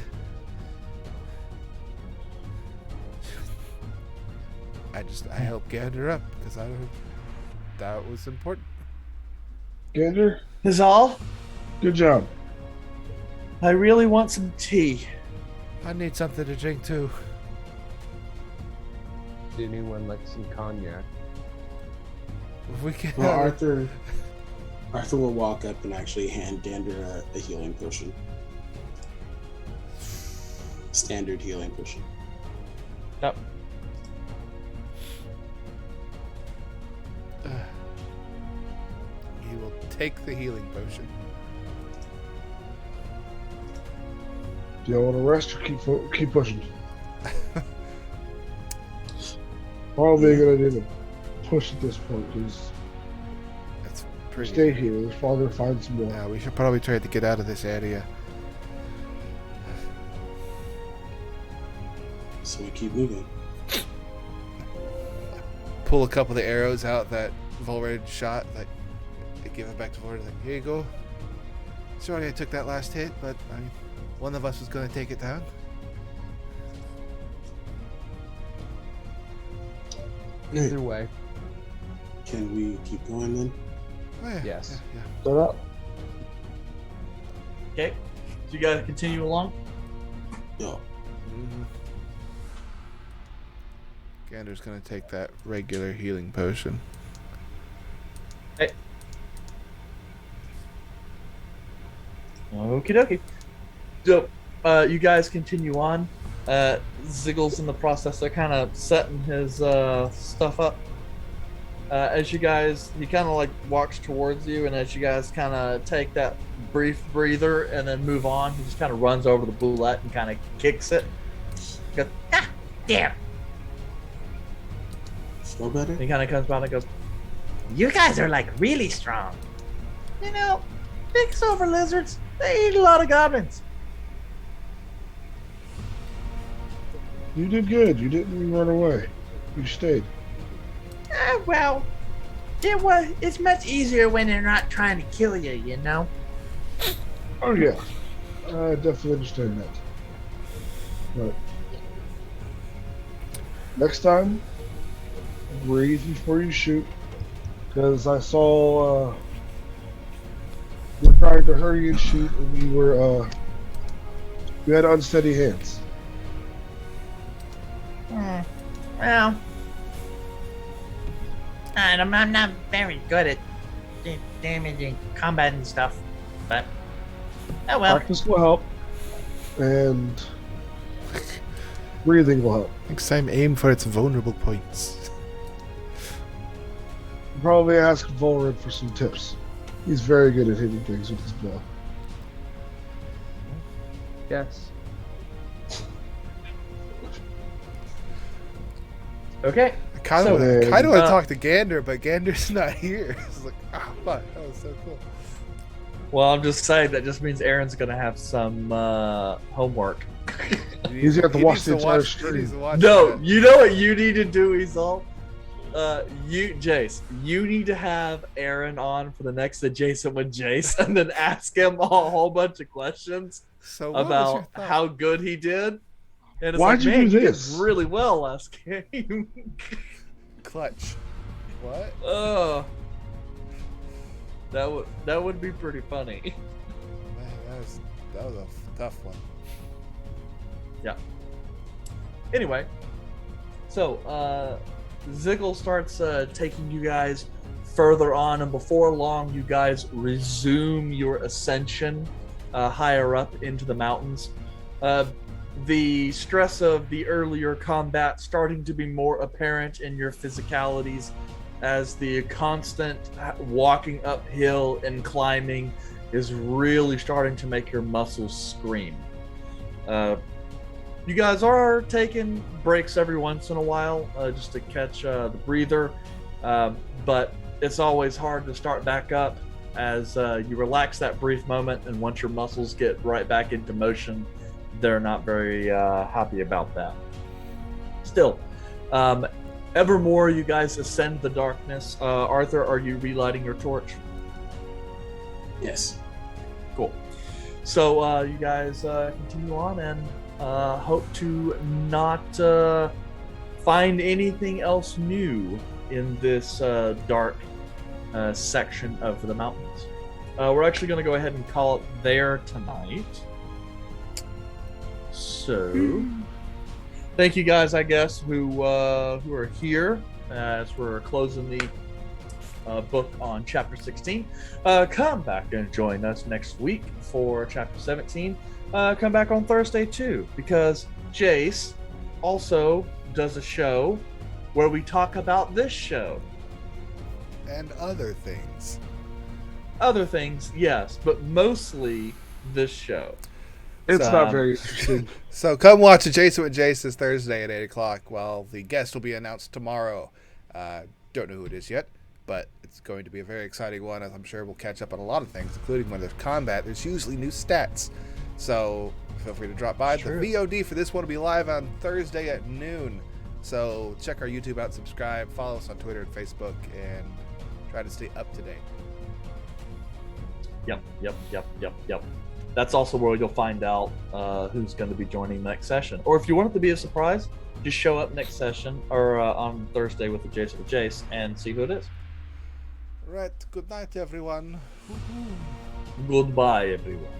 Speaker 4: I helped Gander up because that was important.
Speaker 5: Gander,
Speaker 2: Is all?
Speaker 5: good job.
Speaker 2: I really want some tea.
Speaker 4: I need something to drink too.
Speaker 3: Does anyone like some cognac?
Speaker 4: If we can.
Speaker 6: Well, Arthur will walk up and actually hand Gander a healing potion. Standard healing potion.
Speaker 2: Yep.
Speaker 4: He will take the healing potion.
Speaker 5: Do you want to rest or keep pushing? Probably a good idea to push at this point because
Speaker 4: That's pretty.
Speaker 5: stay here. Let's probably find some more.
Speaker 4: Yeah, we should probably try to get out of this area.
Speaker 6: So we keep moving.
Speaker 4: Pull a couple of the arrows out that Volred shot. Like, give it back to Volred. Like, here you go. Sorry I took that last hit, but one of us was going to take it down.
Speaker 3: Either way,
Speaker 6: Can we keep going then?
Speaker 4: Oh, yeah.
Speaker 3: Yes.
Speaker 4: Yeah.
Speaker 5: Set up.
Speaker 2: Okay. So you guys continue along?
Speaker 6: Yo,
Speaker 4: Mm-hmm. Gander's going to take that regular healing potion.
Speaker 2: Okay. Okie dokie. So, you guys continue on. Ziggle's in the process. They're kind of setting his stuff up. As you guys, he kind of like walks towards you, and as you guys kind of take that brief breather and then move on, he just kind of runs over the bullete and kind of kicks it. He goes, ah, damn.
Speaker 6: still better?
Speaker 2: And he kind of comes by and goes, you guys are like really strong. You know, big silver lizards, they eat a lot of goblins.
Speaker 5: You did good. You didn't run away. You stayed.
Speaker 7: Well, it's much easier when they're not trying to kill you, you know?
Speaker 5: Oh yeah, I definitely understand that. But next time, breathe before you shoot, because I saw you were trying to hurry and shoot, and you had unsteady hands.
Speaker 7: Well, I'm not very good at damaging combat and stuff, but oh well.
Speaker 5: Practice will help, and breathing will help.
Speaker 4: Next time, aim for its vulnerable points.
Speaker 5: Probably ask Volred for some tips. He's very good at hitting things with his bow.
Speaker 3: Yes.
Speaker 2: Okay.
Speaker 4: I kind
Speaker 2: So,
Speaker 4: of want to
Speaker 2: uh,
Speaker 4: talk to Gander, but Gander's not here. It's like, fuck, that was so cool.
Speaker 2: Well, I'm just saying that just means Aaron's gonna have some homework.
Speaker 5: He's gonna have to
Speaker 4: He
Speaker 5: watch
Speaker 4: needs
Speaker 5: the
Speaker 4: to
Speaker 5: entire
Speaker 4: watch- he
Speaker 5: stream.
Speaker 4: needs to watch
Speaker 2: No,
Speaker 4: that.
Speaker 2: you know what you need to do, Isol? Jace, you need to have Aaron on for the next Adjacent with Jace and then ask him a whole bunch of questions
Speaker 4: So what was your
Speaker 2: about
Speaker 4: thought?
Speaker 2: how good he did. And it's
Speaker 5: Why'd
Speaker 2: like,
Speaker 5: you
Speaker 2: man,
Speaker 5: do
Speaker 2: did
Speaker 5: this?
Speaker 2: really well last game.
Speaker 4: Clutch. What?
Speaker 2: That would be pretty funny.
Speaker 4: Man, that was a tough one.
Speaker 2: Yeah. Anyway, so Ziggle starts taking you guys further on, and before long, you guys resume your ascension higher up into the mountains. The stress of the earlier combat starting to be more apparent in your physicalities as the constant walking uphill and climbing is really starting to make your muscles scream. You guys are taking breaks every once in a while just to catch the breather, but it's always hard to start back up as you relax that brief moment, and once your muscles get right back into motion, they're not very happy about that. Still, evermore you guys ascend the darkness. Arthur, are you relighting your torch?
Speaker 6: Yes.
Speaker 2: Cool. So you guys continue on and hope to not find anything else new in this dark section of the mountains. We're actually going to go ahead and call it there tonight. So, thank you guys, I guess, who are here as we're closing the book on chapter 16. Come back and join us next week for chapter 17. Come back on Thursday too, because Jace also does a show where we talk about this show.
Speaker 4: And other things.
Speaker 2: Other things, yes, but mostly this show.
Speaker 5: It's not very interesting.
Speaker 4: So come watch Adjacent with Jace this Thursday at 8 o'clock. Well, the guest will be announced tomorrow. Don't know who it is yet, but it's going to be a very exciting one, as I'm sure we'll catch up on a lot of things, including when there's combat. There's usually new stats. So feel free to drop by. The VOD for this one will be live on Thursday at noon. So check our YouTube out, subscribe, follow us on Twitter and Facebook, and try to stay up to date.
Speaker 2: Yep. That's also where you'll find out who's going to be joining next session. Or if you want it to be a surprise, just show up next session or on Thursday with the Jace with Jace and see who it is.
Speaker 4: Right. Good night, everyone.
Speaker 2: Goodbye, everyone.